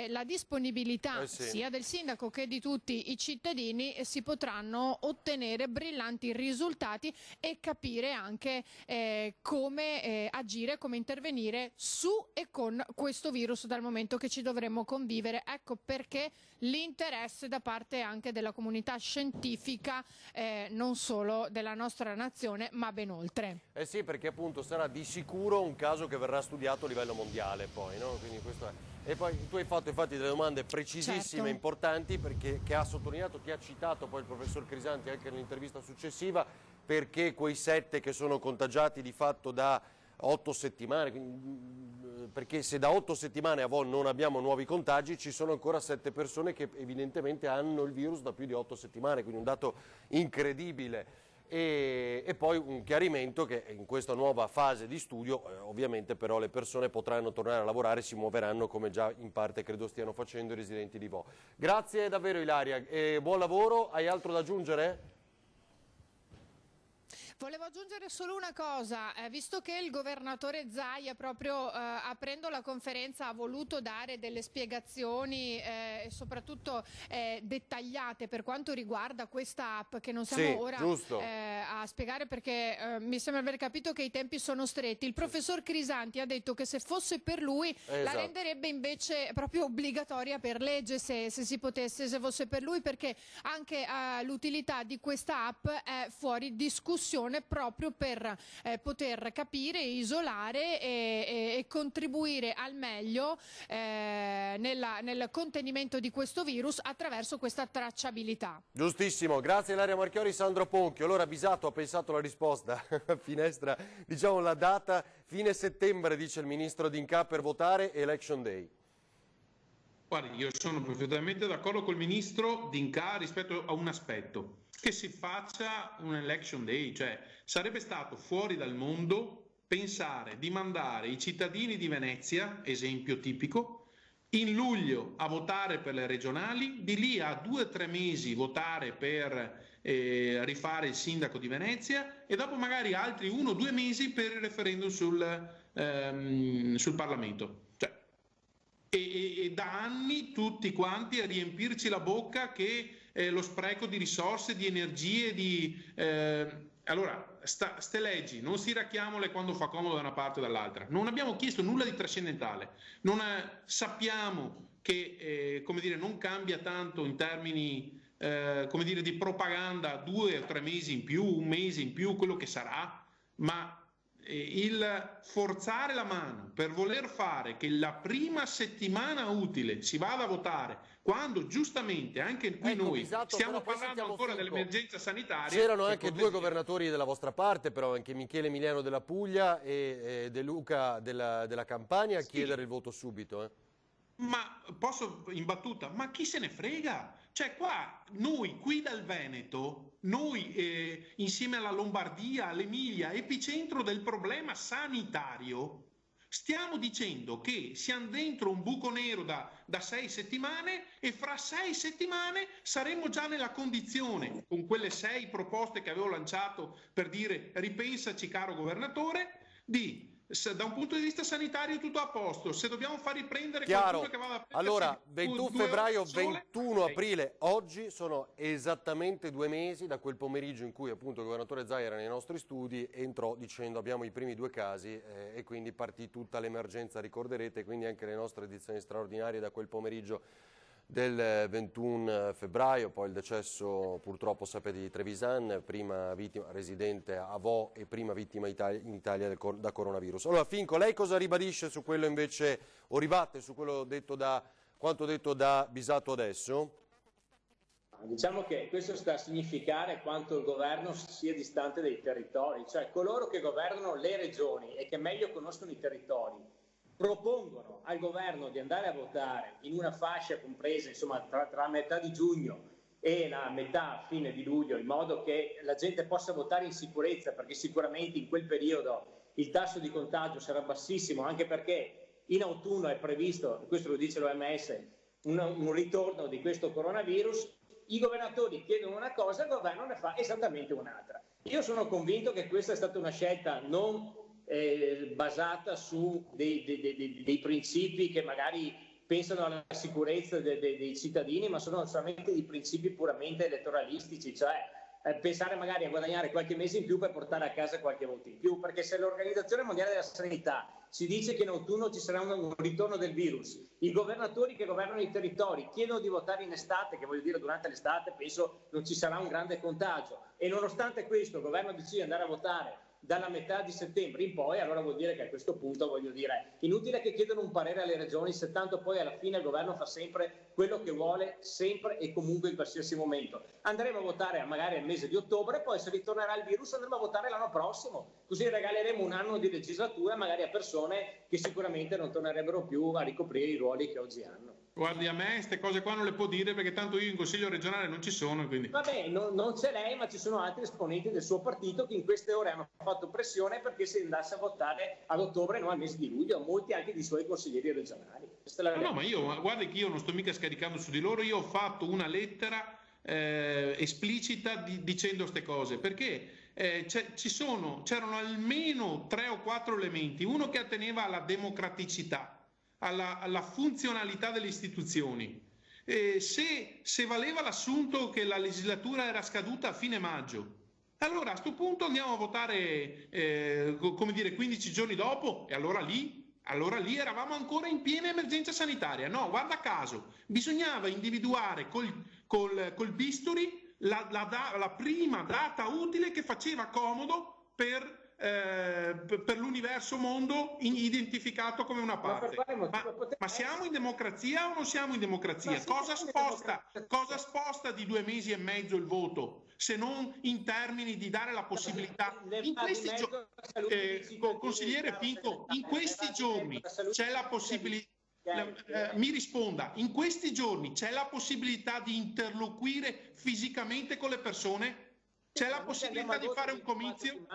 la disponibilità sia del sindaco che di tutti i cittadini si potranno ottenere brillanti risultati e capire anche come agire, come intervenire su e con questo virus, dal momento che ci dovremo convivere. Ecco perché l'interesse da parte anche della comunità scientifica, non solo della nostra nazione, ma ben oltre. Sì, perché appunto sarà di sicuro un caso che verrà studiato a livello mondiale poi, no? Quindi questo è. E poi tu hai fatto infatti delle domande precisissime, importanti, perché che ha sottolineato, ti ha citato poi il professor Crisanti anche nell'intervista successiva, perché quei 7 che sono contagiati di fatto da 8 settimane, perché se da 8 settimane a Vo non abbiamo nuovi contagi, ci sono ancora 7 persone che evidentemente hanno il virus da più di 8 settimane, quindi un dato incredibile. E poi un chiarimento che in questa nuova fase di studio ovviamente però le persone potranno tornare a lavorare, si muoveranno come già in parte credo stiano facendo i residenti di Vo. Grazie davvero Ilaria, buon lavoro, hai altro da aggiungere? Volevo aggiungere solo una cosa, visto che il governatore Zaia proprio aprendo la conferenza ha voluto dare delle spiegazioni e soprattutto dettagliate per quanto riguarda questa app, che non siamo ora a spiegare perché mi sembra aver capito che i tempi sono stretti. Il professor Crisanti ha detto che se fosse per lui la renderebbe invece proprio obbligatoria per legge, se si potesse, se fosse per lui, perché anche l'utilità di questa app è fuori discussione, proprio per poter capire, isolare e contribuire al meglio nel contenimento di questo virus attraverso questa tracciabilità. Giustissimo, grazie Ilaria Marchiori. Sandro Ponchio, allora avvisato, ha pensato la risposta, finestra, diciamo la data, fine settembre dice il ministro D'Incà per votare Election Day. Guardi, io sono perfettamente d'accordo col ministro D'Incà rispetto a un aspetto, che si faccia un election day, cioè sarebbe stato fuori dal mondo pensare di mandare i cittadini di Venezia, esempio tipico, in luglio a votare per le regionali, di lì a 2 o 3 mesi votare per rifare il sindaco di Venezia e dopo magari altri 1 o 2 mesi per il referendum sul Parlamento. E da anni tutti quanti a riempirci la bocca che lo spreco di risorse, di energie, allora, ste leggi non si racchiamole quando fa comodo da una parte o dall'altra. Non abbiamo chiesto nulla di trascendentale, sappiamo che come dire, non cambia tanto in termini come dire, di propaganda 2 o 3 mesi in più, 1 mese in più, quello che sarà, ma il forzare la mano per voler fare che la prima settimana utile si vada a votare, quando giustamente anche qui noi stiamo parlando ancora dell'emergenza sanitaria. C'erano anche 2 governatori della vostra parte, però anche Michele Emiliano della Puglia e De Luca della Campania a chiedere il voto subito. Ma posso in battuta, ma chi se ne frega? Cioè qua, noi qui dal Veneto, noi insieme alla Lombardia, all'Emilia, epicentro del problema sanitario, stiamo dicendo che siamo dentro un buco nero da 6 settimane e fra 6 settimane saremo già nella condizione, con quelle 6 proposte che avevo lanciato per dire ripensaci caro governatore, da un punto di vista sanitario tutto a posto, se dobbiamo far riprendere qualcuno che vada a prendersi allora 21 febbraio, 21 aprile, oggi sono esattamente 2 mesi da quel pomeriggio in cui appunto il governatore Zaia era nei nostri studi, entrò dicendo abbiamo i primi 2 casi e quindi partì tutta l'emergenza, ricorderete, quindi anche le nostre edizioni straordinarie da quel pomeriggio del 21 febbraio, poi il decesso purtroppo sapete di Trevisan, prima vittima residente a Vo e prima vittima in Italia da coronavirus. Allora Finco, lei cosa ribadisce su quello invece, o ribatte su quello detto quanto detto da Bisato adesso? Diciamo che questo sta a significare quanto il governo sia distante dai territori, cioè coloro che governano le regioni e che meglio conoscono i territori propongono al governo di andare a votare in una fascia compresa insomma, tra metà di giugno e la metà fine di luglio, in modo che la gente possa votare in sicurezza, perché sicuramente in quel periodo il tasso di contagio sarà bassissimo, anche perché in autunno è previsto, questo lo dice l'OMS, un ritorno di questo coronavirus. I governatori chiedono una cosa, il governo ne fa esattamente un'altra. Io sono convinto che questa è stata una scelta non basata su dei principi che magari pensano alla sicurezza dei cittadini, ma sono solamente dei principi puramente elettoralistici, cioè pensare magari a guadagnare qualche mese in più per portare a casa qualche voto in più, perché se l'Organizzazione Mondiale della Sanità ci dice che in autunno ci sarà un ritorno del virus, i governatori che governano i territori chiedono di votare in estate, che voglio dire durante l'estate penso non ci sarà un grande contagio, e nonostante questo il governo decide di andare a votare dalla metà di settembre in poi, allora vuol dire che a questo punto, voglio dire, inutile che chiedano un parere alle regioni, se tanto poi alla fine il governo fa sempre quello che vuole, sempre e comunque in qualsiasi momento. Andremo a votare magari al mese di ottobre, poi se ritornerà il virus andremo a votare l'anno prossimo, così regaleremo un anno di legislatura magari a persone che sicuramente non tornerebbero più a ricoprire i ruoli che oggi hanno. Guardi, a me queste cose qua non le può dire perché tanto io in consiglio regionale non ci sono. Quindi. Vabbè, non c'è lei, ma ci sono altri esponenti del suo partito che in queste ore hanno fatto pressione perché si andasse a votare ad ottobre, non al mese di luglio, molti anche di suoi consiglieri regionali. No, ma guardi che io non sto mica scaricando su di loro, io ho fatto una lettera esplicita dicendo queste cose, perché c'erano almeno 3 o 4 elementi, uno che atteneva alla democraticità, alla funzionalità delle istituzioni. Se valeva l'assunto che la legislatura era scaduta a fine maggio, allora a questo punto andiamo a votare come dire 15 giorni dopo, e allora lì eravamo ancora in piena emergenza sanitaria. No, guarda caso, bisognava individuare col bisturi la prima data utile che faceva comodo per l'universo mondo identificato come una parte. Ma siamo in democrazia o non siamo in democrazia? Cosa sposta di 2 mesi e mezzo il voto, se non in termini di dare la possibilità in questi giorni, consigliere Finco, in questi giorni c'è la possibilità, mi risponda, in questi giorni c'è la possibilità di interloquire fisicamente con le persone? C'è la possibilità di fare un comizio?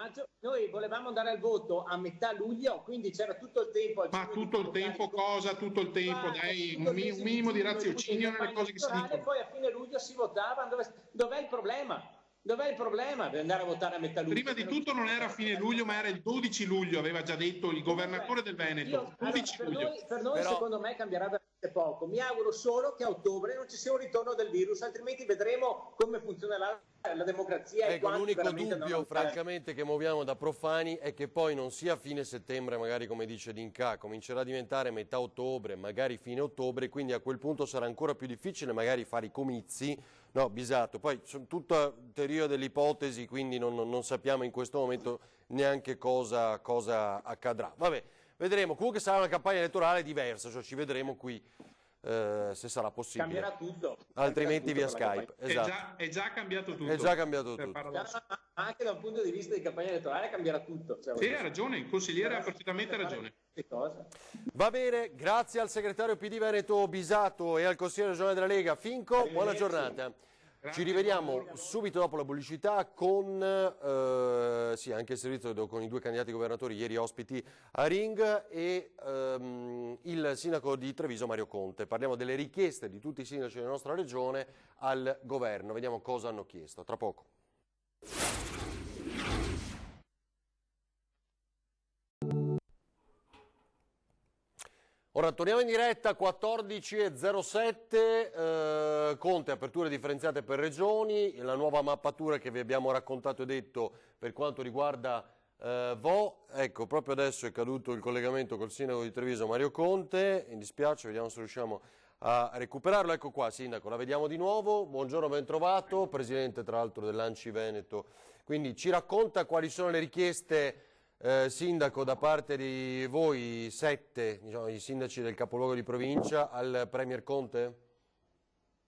Noi volevamo andare al voto a metà luglio, quindi c'era tutto il tempo. Ma tutto il tempo cosa? Tutto il tempo, dai, un minimo di raziocinio nelle cose che si dicono. Poi a fine luglio si votava. Dov'è il problema? Dov'è il problema di andare a votare a metà luglio? Prima di tutto non era a fine luglio, ma era il 12 luglio, aveva già detto il governatore del Veneto. 12 luglio. Per noi secondo me cambierà veramente poco. Mi auguro solo che a ottobre non ci sia un ritorno del virus, altrimenti vedremo come funzionerà la democrazia. Ecco, l'unico dubbio francamente che muoviamo da profani è che poi non sia fine settembre, magari come dice D'Inca, comincerà a diventare metà ottobre, magari fine ottobre, quindi a quel punto sarà ancora più difficile magari fare i comizi. No, Bisato, poi sono tutta teoria dell'ipotesi, quindi non sappiamo in questo momento neanche cosa accadrà. Vabbè, vedremo, comunque sarà una campagna elettorale diversa, cioè ci vedremo qui se sarà possibile. Cambierà tutto. Altrimenti via Skype. Esatto. È già cambiato tutto. È già cambiato tutto. Anche da un punto di vista di campagna elettorale cambierà tutto. Cioè, sì, ha ragione, il consigliere ha perfettamente ragione. Va bene, grazie al segretario PD Veneto Bisato e al consigliere regionale della Lega Finco, buona giornata. Ci rivediamo subito dopo la pubblicità con anche il servizio con i 2 candidati governatori ieri ospiti a Ring e il sindaco di Treviso Mario Conte. Parliamo delle richieste di tutti i sindaci della nostra regione al governo, vediamo cosa hanno chiesto. Tra poco. Ora torniamo in diretta, 14.07, Conte, aperture differenziate per regioni, la nuova mappatura che vi abbiamo raccontato e detto per quanto riguarda Vo. Ecco, proprio adesso è caduto il collegamento col sindaco di Treviso Mario Conte, mi dispiace, vediamo se riusciamo a recuperarlo. Ecco qua, Sindaco, la vediamo di nuovo. Buongiorno, ben trovato, Presidente tra l'altro dell'Anci Veneto. Quindi ci racconta quali sono le richieste, Sindaco, da parte di voi 7, diciamo, i sindaci del capoluogo di provincia, al Premier Conte?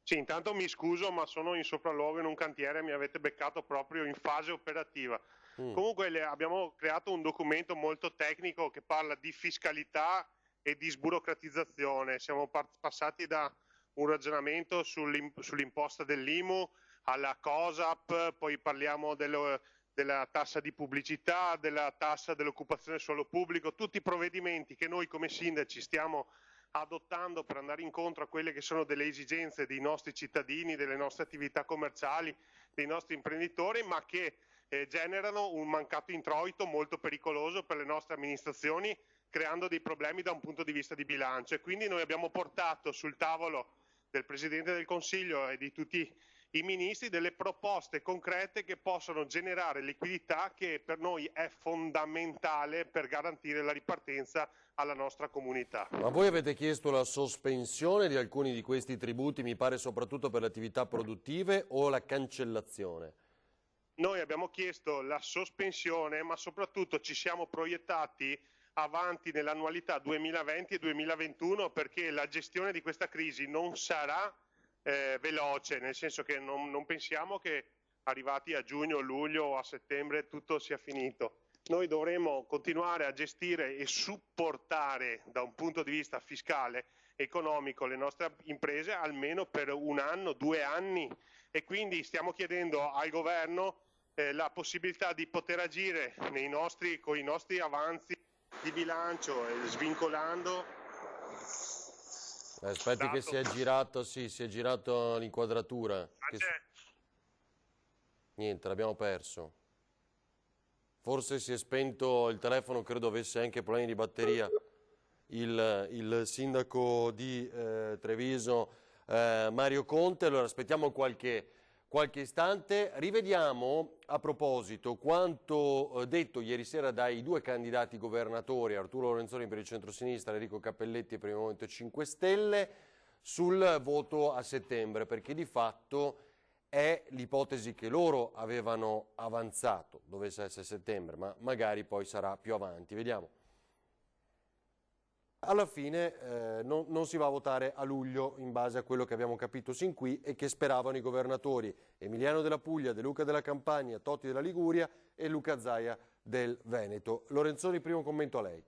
Sì, intanto mi scuso, ma sono in sopralluogo in un cantiere e mi avete beccato proprio in fase operativa. Comunque abbiamo creato un documento molto tecnico che parla di fiscalità e di sburocratizzazione. Siamo passati da un ragionamento sull'imposta dell'IMU alla COSAP, poi parliamo della tassa di pubblicità, della tassa dell'occupazione suolo pubblico, tutti i provvedimenti che noi come sindaci stiamo adottando per andare incontro a quelle che sono delle esigenze dei nostri cittadini, delle nostre attività commerciali, dei nostri imprenditori, ma che generano un mancato introito molto pericoloso per le nostre amministrazioni, creando dei problemi da un punto di vista di bilancio. E quindi noi abbiamo portato sul tavolo del Presidente del Consiglio e di tutti i ministri delle proposte concrete che possono generare liquidità, che per noi è fondamentale per garantire la ripartenza alla nostra comunità. Ma voi avete chiesto la sospensione di alcuni di questi tributi, mi pare soprattutto per le attività produttive, o la cancellazione? Noi abbiamo chiesto la sospensione, ma soprattutto ci siamo proiettati avanti nell'annualità 2020 e 2021, perché la gestione di questa crisi non sarà veloce, nel senso che non pensiamo che arrivati a giugno, luglio o a settembre tutto sia finito. Noi dovremo continuare a gestire e supportare da un punto di vista fiscale, economico, le nostre imprese almeno per 1 anno, 2 anni, e quindi stiamo chiedendo al governo la possibilità di poter agire con i nostri avanzi di bilancio, svincolando. Aspetti che si è girato l'inquadratura. Niente, l'abbiamo perso. Forse si è spento il telefono, credo avesse anche problemi di batteria. Il sindaco di Treviso, Mario Conte. Allora aspettiamo qualche istante. Rivediamo a proposito quanto detto ieri sera dai 2 candidati governatori, Arturo Lorenzoni per il centrosinistra, Enrico Cappelletti per il Movimento 5 Stelle, sul voto a settembre, perché di fatto è l'ipotesi che loro avevano avanzato, dovesse essere settembre, ma magari poi sarà più avanti. Vediamo. Alla fine non si va a votare a luglio, in base a quello che abbiamo capito sin qui e che speravano i governatori Emiliano della Puglia, De Luca della Campania, Totti della Liguria e Luca Zaia del Veneto. Lorenzoni, primo commento a lei.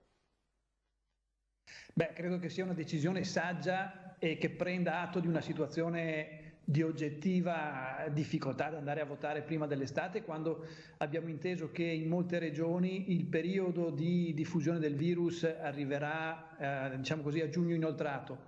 Beh, credo che sia una decisione saggia e che prenda atto di una situazione di oggettiva difficoltà ad andare a votare prima dell'estate, quando abbiamo inteso che in molte regioni il periodo di diffusione del virus arriverà diciamo così, a giugno inoltrato.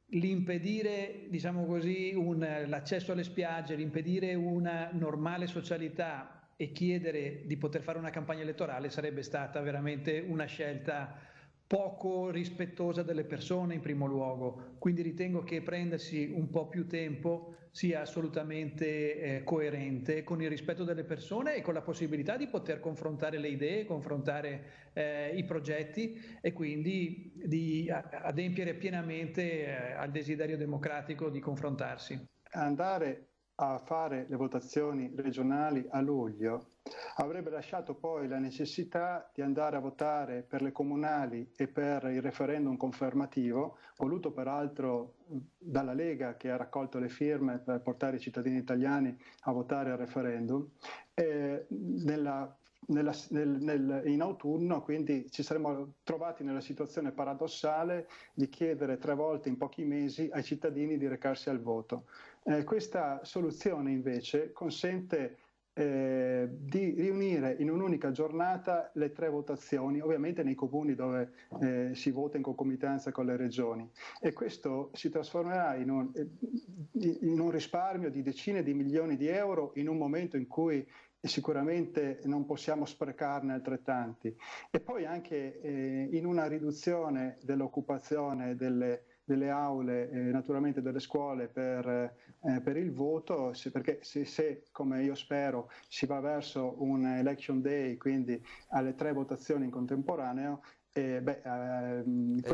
L'impedire, diciamo così, l'accesso alle spiagge, l'impedire una normale socialità e chiedere di poter fare una campagna elettorale sarebbe stata veramente una scelta poco rispettosa delle persone in primo luogo, quindi ritengo che prendersi un po' più tempo sia assolutamente coerente con il rispetto delle persone e con la possibilità di poter confrontare le idee, confrontare i progetti e quindi di adempiere pienamente al desiderio democratico di confrontarsi. Andare a fare le votazioni regionali a luglio avrebbe lasciato poi la necessità di andare a votare per le comunali e per il referendum confermativo, voluto peraltro dalla Lega, che ha raccolto le firme per portare i cittadini italiani a votare al referendum, in autunno. Quindi ci saremmo trovati nella situazione paradossale di chiedere 3 volte in pochi mesi ai cittadini di recarsi al voto. Questa soluzione invece consente di riunire in un'unica giornata le 3 votazioni, ovviamente nei comuni dove si vota in concomitanza con le regioni, e questo si trasformerà in un risparmio di decine di milioni di euro in un momento in cui sicuramente non possiamo sprecarne altrettanti, e poi anche in una riduzione dell'occupazione delle aule, naturalmente delle scuole per il voto, perché se, come io spero, si va verso un election day, quindi alle 3 votazioni in contemporanea, È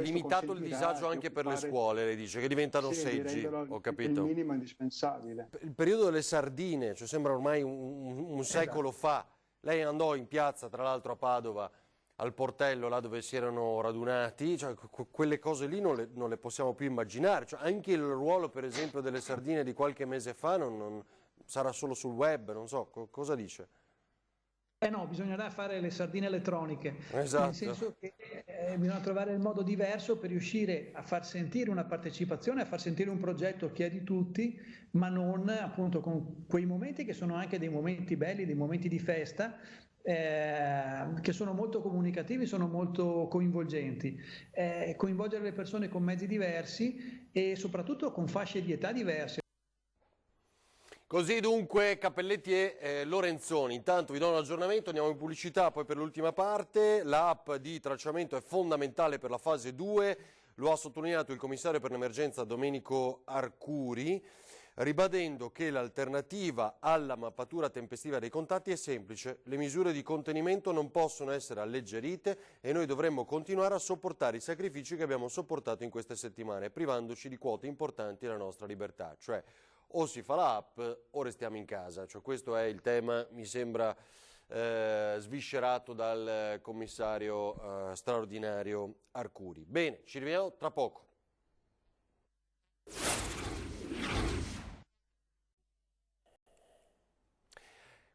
limitato il disagio anche per le scuole, lei dice, che diventano seggi, ho capito. Il minimo indispensabile. Il periodo delle sardine, cioè sembra ormai un secolo fa. Lei andò in piazza, tra l'altro a Padova, al portello, là dove si erano radunati, cioè, quelle cose lì non le possiamo più immaginare. Cioè, anche il ruolo, per esempio, delle sardine di qualche mese fa non sarà solo sul web, non so, cosa dice? No, bisognerà fare le sardine elettroniche, esatto. Nel senso che bisogna trovare il modo diverso per riuscire a far sentire una partecipazione, a far sentire un progetto che è di tutti, ma non appunto con quei momenti che sono anche dei momenti belli, dei momenti di festa, che sono molto comunicativi, sono molto coinvolgenti. Coinvolgere le persone con mezzi diversi e soprattutto con fasce di età diverse. Così dunque Cappelletti e Lorenzoni. Intanto vi do un aggiornamento, andiamo in pubblicità, poi per l'ultima parte. L'app di tracciamento è fondamentale per la fase 2, lo ha sottolineato il commissario per l'emergenza Domenico Arcuri, ribadendo che l'alternativa alla mappatura tempestiva dei contatti è semplice. Le misure di contenimento non possono essere alleggerite e noi dovremmo continuare a sopportare i sacrifici che abbiamo sopportato in queste settimane, privandoci di quote importanti della nostra libertà. Cioè, o si fa l'app o restiamo in casa, cioè, questo è il tema, mi sembra sviscerato dal commissario straordinario Arcuri. Bene, ci rivediamo tra poco.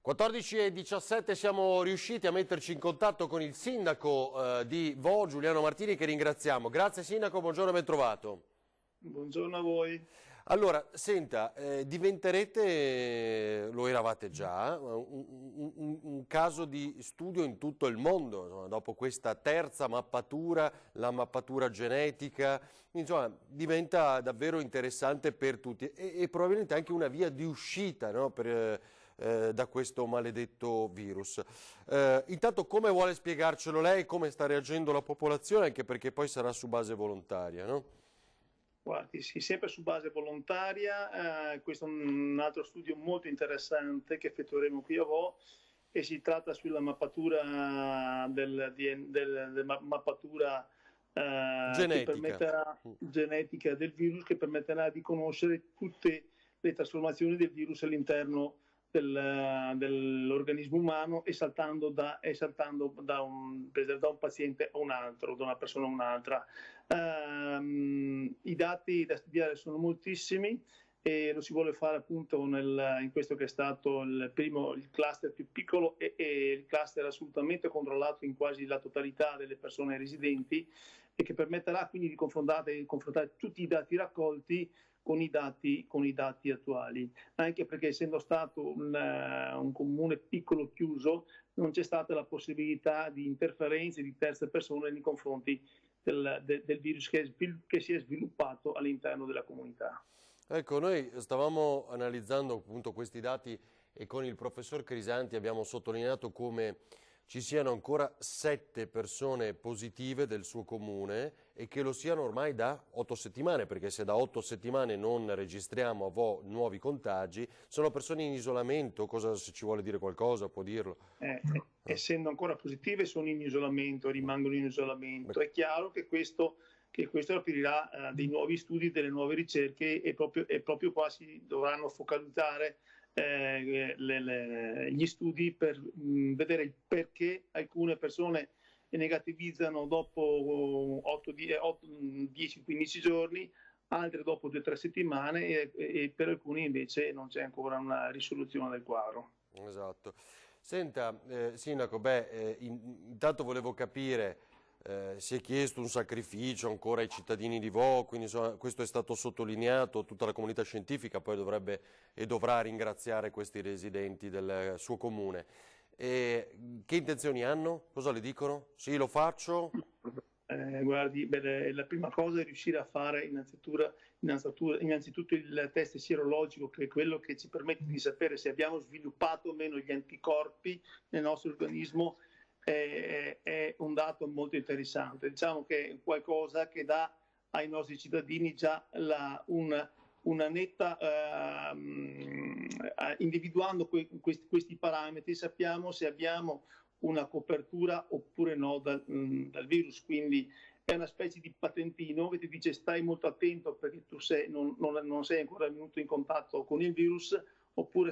Alle 14:17 siamo riusciti a metterci in contatto con il sindaco di Vo, Giuliano Martini, che ringraziamo. Grazie sindaco, buongiorno e ben trovato. Buongiorno a voi. Allora, senta, diventerete, lo eravate già, un caso di studio in tutto il mondo, insomma, dopo questa terza mappatura, la mappatura genetica, insomma, diventa davvero interessante per tutti e probabilmente anche una via di uscita, no, da questo maledetto virus. Intanto come vuole spiegarcelo lei, come sta reagendo la popolazione, anche perché poi sarà su base volontaria, no? Guardi, sì, sempre su base volontaria, questo è un altro studio molto interessante che effettueremo qui a Vo e si tratta sulla mappatura mappatura genetica del virus, che permetterà di conoscere tutte le trasformazioni del virus all'interno dell'organismo umano e saltando da un paziente a un altro, da una persona a un'altra. I dati da studiare sono moltissimi e lo si vuole fare appunto in questo che è stato il cluster più piccolo e il cluster assolutamente controllato in quasi la totalità delle persone residenti, e che permetterà quindi di confrontare tutti i dati raccolti con i dati attuali, anche perché essendo stato un comune piccolo chiuso non c'è stata la possibilità di interferenze di terze persone nei confronti del virus che si è sviluppato all'interno della comunità. Ecco, noi stavamo analizzando appunto questi dati e con il professor Crisanti abbiamo sottolineato come ci siano ancora 7 persone positive del suo comune e che lo siano ormai da 8 settimane, perché se da 8 settimane non registriamo a Vo nuovi contagi, sono persone in isolamento. Se ci vuole dire qualcosa può dirlo. Essendo ancora positive sono in isolamento, rimangono in isolamento. È chiaro che questo aprirà dei nuovi studi, delle nuove ricerche e proprio qua si dovranno focalizzare gli studi per vedere il perché alcune persone negativizzano dopo 10-15 giorni, altre dopo 2-3 settimane e per alcuni invece non c'è ancora una risoluzione del quadro. Esatto. Senta, Sindaco, intanto volevo capire, si è chiesto un sacrificio ancora ai cittadini di Vo, quindi insomma, questo è stato sottolineato, tutta la comunità scientifica poi dovrebbe e dovrà ringraziare questi residenti del suo comune. Che intenzioni hanno? Cosa le dicono? Sì, lo faccio? Guardi, la prima cosa è riuscire a fare innanzitutto il test sierologico, che è quello che ci permette di sapere se abbiamo sviluppato o meno gli anticorpi nel nostro organismo. È un dato molto interessante, diciamo che è qualcosa che dà ai nostri cittadini già una netta, individuando questi parametri, sappiamo se abbiamo una copertura oppure no dal virus, quindi è una specie di patentino che ti dice stai molto attento perché tu non sei ancora venuto in contatto con il virus, oppure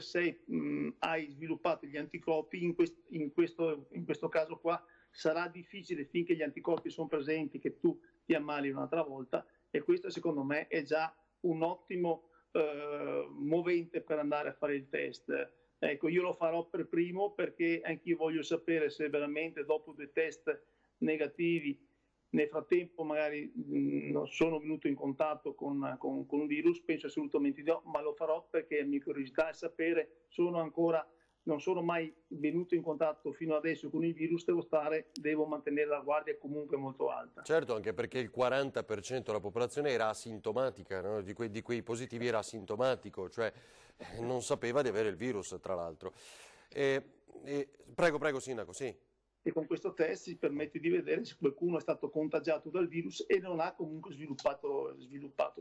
hai sviluppato gli anticorpi. In questo caso qua sarà difficile finché gli anticorpi sono presenti che tu ti ammali un'altra volta, e questo secondo me è già un ottimo movente per andare a fare il test. Ecco, io lo farò per primo perché anch'io voglio sapere se veramente dopo 2 test negativi nel frattempo magari non sono venuto in contatto con un virus. Penso assolutamente di no, ma lo farò perché la mia curiosità è sapere. Non sono mai venuto in contatto fino adesso con il virus, devo mantenere la guardia comunque molto alta. Certo, anche perché il 40% della popolazione era asintomatica, no? di quei positivi era asintomatico, cioè non sapeva di avere il virus, tra l'altro. Prego, Sindaco, sì. E con questo test si permette di vedere se qualcuno è stato contagiato dal virus e non ha comunque sviluppato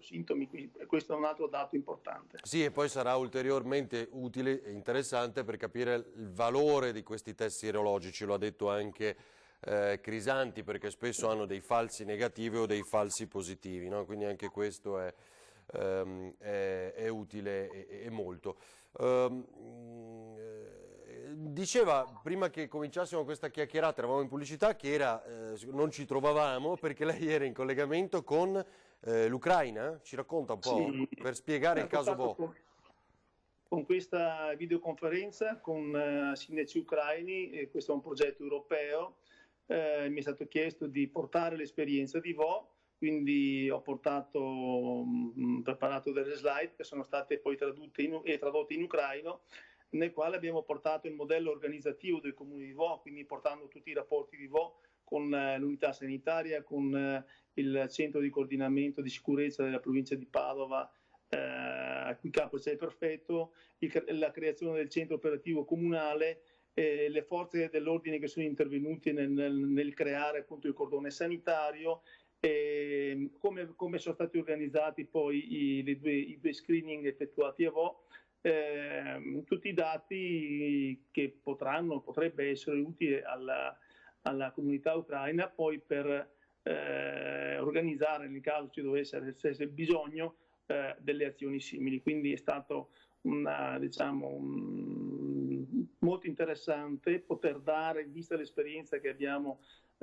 sintomi, quindi questo è un altro dato importante. Sì, e poi sarà ulteriormente utile e interessante per capire il valore di questi test sierologici, lo ha detto anche Crisanti, perché spesso hanno dei falsi negativi o dei falsi positivi, no? Quindi anche questo è utile e molto. Diceva, prima che cominciassimo questa chiacchierata, eravamo in pubblicità, che non ci trovavamo perché lei era in collegamento con l'Ucraina. Ci racconta un po' per spiegare il caso Vo. Con questa videoconferenza con sindaci ucraini, questo è un progetto europeo, mi è stato chiesto di portare l'esperienza di Vo, quindi ho preparato delle slide che sono state poi tradotte in ucraino, nel quale abbiamo portato il modello organizzativo del comune di Vo, quindi portando tutti i rapporti di Vo con l'unità sanitaria, con il centro di coordinamento di sicurezza della provincia di Padova, a cui capo c'è il prefetto, la creazione del centro operativo comunale, le forze dell'ordine che sono intervenuti nel creare appunto il cordone sanitario, come sono stati organizzati poi i due screening effettuati a Vo. Tutti i dati che potrebbe essere utili alla comunità ucraina poi per organizzare, nel caso ci dovesse essere bisogno, delle azioni simili. Quindi è stato molto interessante poter dare, vista l'esperienza che abbiamo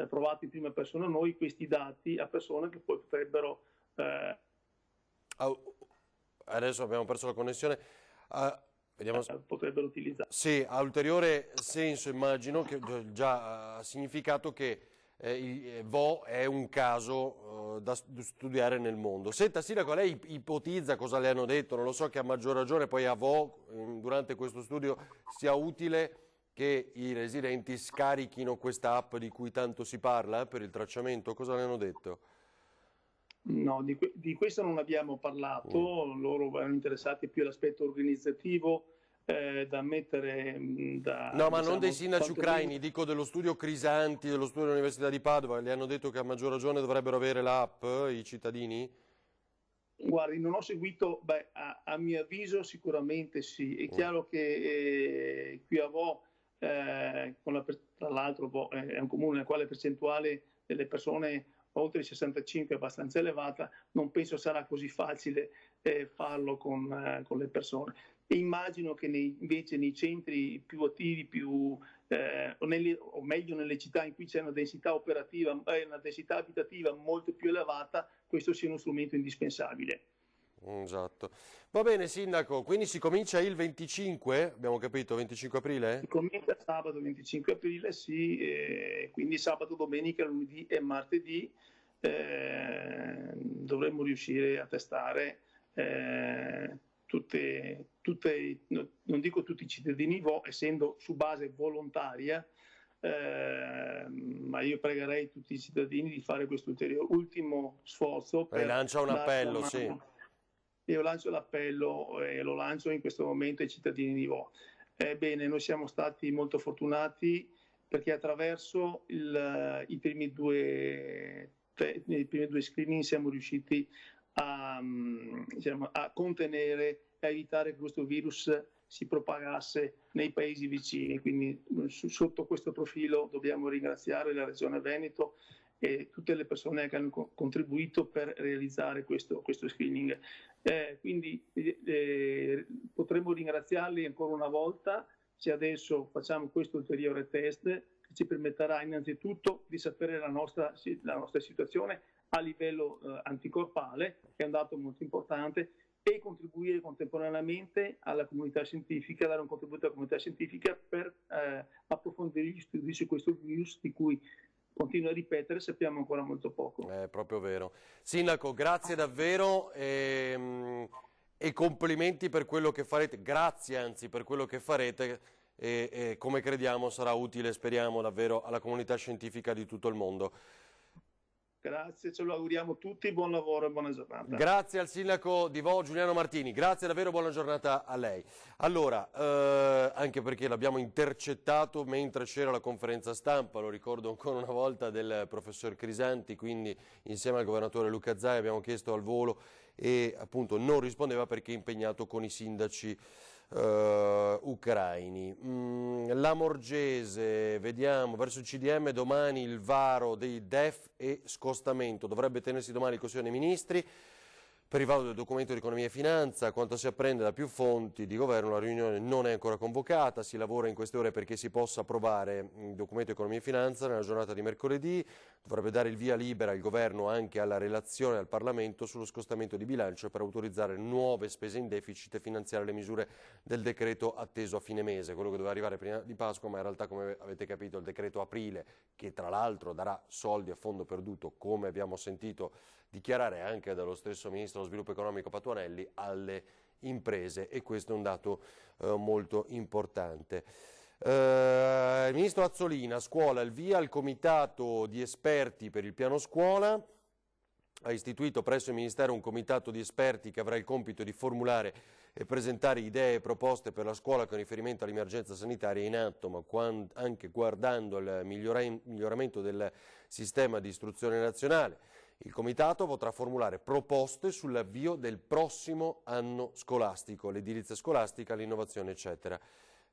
provato in prima persona noi, questi dati a persone che poi potrebbero... Adesso abbiamo perso la connessione. Vediamo. Potrebbero utilizzare. Sì, ha ulteriore senso, immagino, che già ha significato che il Vo è un caso da studiare nel mondo. Senta, Sindaco, lei ipotizza cosa le hanno detto, non lo so, che a maggior ragione poi a Vo, durante questo studio, sia utile che i residenti scarichino questa app di cui tanto si parla per il tracciamento. Cosa le hanno detto? No, di questo non abbiamo parlato, loro erano interessati più all'aspetto organizzativo da mettere... No, ma non dei sindaci ucraini, dico dello studio Crisanti, dello studio dell'Università di Padova, le hanno detto che a maggior ragione dovrebbero avere l'app i cittadini? Guardi, non ho seguito, a mio avviso sicuramente sì, è chiaro che qui a Vo, tra l'altro Vo è un comune nel quale la percentuale delle persone oltre i 65 è abbastanza elevata, non penso sarà così facile farlo con le persone. E immagino che invece nei centri più attivi, o meglio nelle città in cui c'è una densità operativa, una densità abitativa molto più elevata, questo sia uno strumento indispensabile. Esatto. Va bene, Sindaco, quindi si comincia il 25, abbiamo capito, 25 aprile? Si comincia sabato 25 aprile, sì, quindi sabato, domenica, lunedì e martedì dovremmo riuscire a testare non dico tutti i cittadini Vo, essendo su base volontaria, ma io pregherei tutti i cittadini di fare questo ultimo sforzo. Lancia un appello, sì. Io lancio l'appello e lo lancio in questo momento ai cittadini di Vo. Bene, noi siamo stati molto fortunati perché attraverso i primi due screening siamo riusciti diciamo, a contenere e a evitare che questo virus si propagasse nei paesi vicini. Quindi sotto questo profilo dobbiamo ringraziare la Regione Veneto e tutte le persone che hanno contribuito per realizzare questo screening. Quindi potremmo ringraziarli ancora una volta se adesso facciamo questo ulteriore test che ci permetterà innanzitutto di sapere la nostra situazione a livello anticorpale, che è un dato molto importante, e contribuire contemporaneamente alla comunità scientifica, dare un contributo alla comunità scientifica per approfondire gli studi su questo virus di cui, continuo a ripetere, sappiamo ancora molto poco. È proprio vero. Sindaco, grazie davvero e complimenti per quello che farete, grazie anzi per quello che farete e come crediamo sarà utile, speriamo davvero, alla comunità scientifica di tutto il mondo. Grazie, ce lo auguriamo tutti, buon lavoro e buona giornata. Grazie al sindaco di Vo, Giuliano Martini, grazie davvero, buona giornata a lei. Allora, anche perché l'abbiamo intercettato mentre c'era la conferenza stampa, lo ricordo ancora una volta, del professor Crisanti, quindi insieme al governatore Luca Zaia abbiamo chiesto al volo e appunto non rispondeva perché è impegnato con i sindaci ucraini. La Morgese, vediamo, verso il CDM domani il varo dei DEF e scostamento, dovrebbe tenersi domani il Consiglio dei Ministri per il varo del documento di economia e finanza. Quanto si apprende da più fonti di governo, la riunione non è ancora convocata, si lavora in queste ore perché si possa approvare il documento di economia e finanza nella giornata di mercoledì. Dovrebbe dare il via libera il governo anche alla relazione al Parlamento sullo scostamento di bilancio per autorizzare nuove spese in deficit e finanziare le misure del decreto atteso a fine mese, quello che doveva arrivare prima di Pasqua, ma in realtà, come avete capito, il decreto aprile, che tra l'altro darà soldi a fondo perduto, come abbiamo sentito dichiarare anche dallo stesso Ministro dello Sviluppo Economico Patuanelli, alle imprese, e questo è un dato molto importante. Il Ministro Azzolina, scuola, il via al comitato di esperti per il piano scuola, ha istituito presso il Ministero un comitato di esperti che avrà il compito di formulare e presentare idee e proposte per la scuola con riferimento all'emergenza sanitaria in atto, ma anche guardando al miglioramento del sistema di istruzione nazionale. Il Comitato potrà formulare proposte sull'avvio del prossimo anno scolastico, l'edilizia scolastica, l'innovazione, eccetera.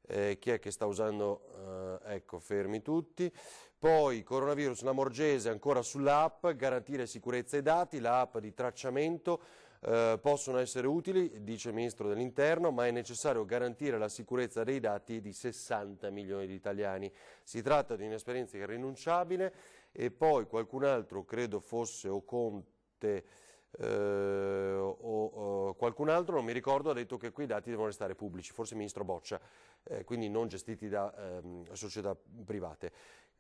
Chi è che sta usando? Ecco, fermi tutti. Poi, coronavirus, la Morgese, ancora sull'app, garantire sicurezza e dati, la app di tracciamento possono essere utili, dice il Ministro dell'Interno, ma è necessario garantire la sicurezza dei dati di 60 milioni di italiani. Si tratta di un'esperienza irrinunciabile. E poi qualcun altro, credo fosse o Conte o qualcun altro, non mi ricordo, ha detto che quei dati devono restare pubblici, forse il Ministro Boccia, quindi non gestiti da società private.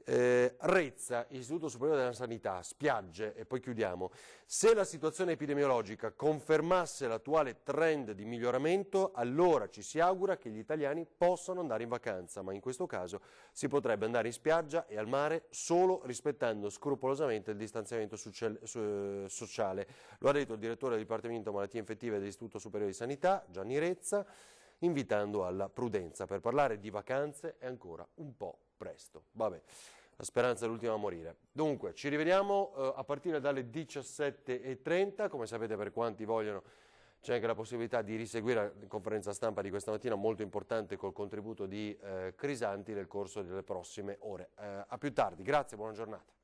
Rezza, Istituto Superiore della Sanità, spiagge, e poi chiudiamo. Se la situazione epidemiologica confermasse l'attuale trend di miglioramento, allora ci si augura che gli italiani possano andare in vacanza, ma in questo caso si potrebbe andare in spiaggia e al mare solo rispettando scrupolosamente il distanziamento sociale. Lo ha detto il direttore del Dipartimento Malattie Infettive dell'Istituto Superiore di Sanità, Gianni Rezza, invitando alla prudenza. Per parlare di vacanze è ancora un po' presto. Vabbè, la speranza è l'ultima a morire. Dunque, ci rivediamo a partire dalle 17:30, come sapete, per quanti vogliono c'è anche la possibilità di riseguire la conferenza stampa di questa mattina, molto importante, col contributo di Crisanti nel corso delle prossime ore. A più tardi, grazie, buona giornata.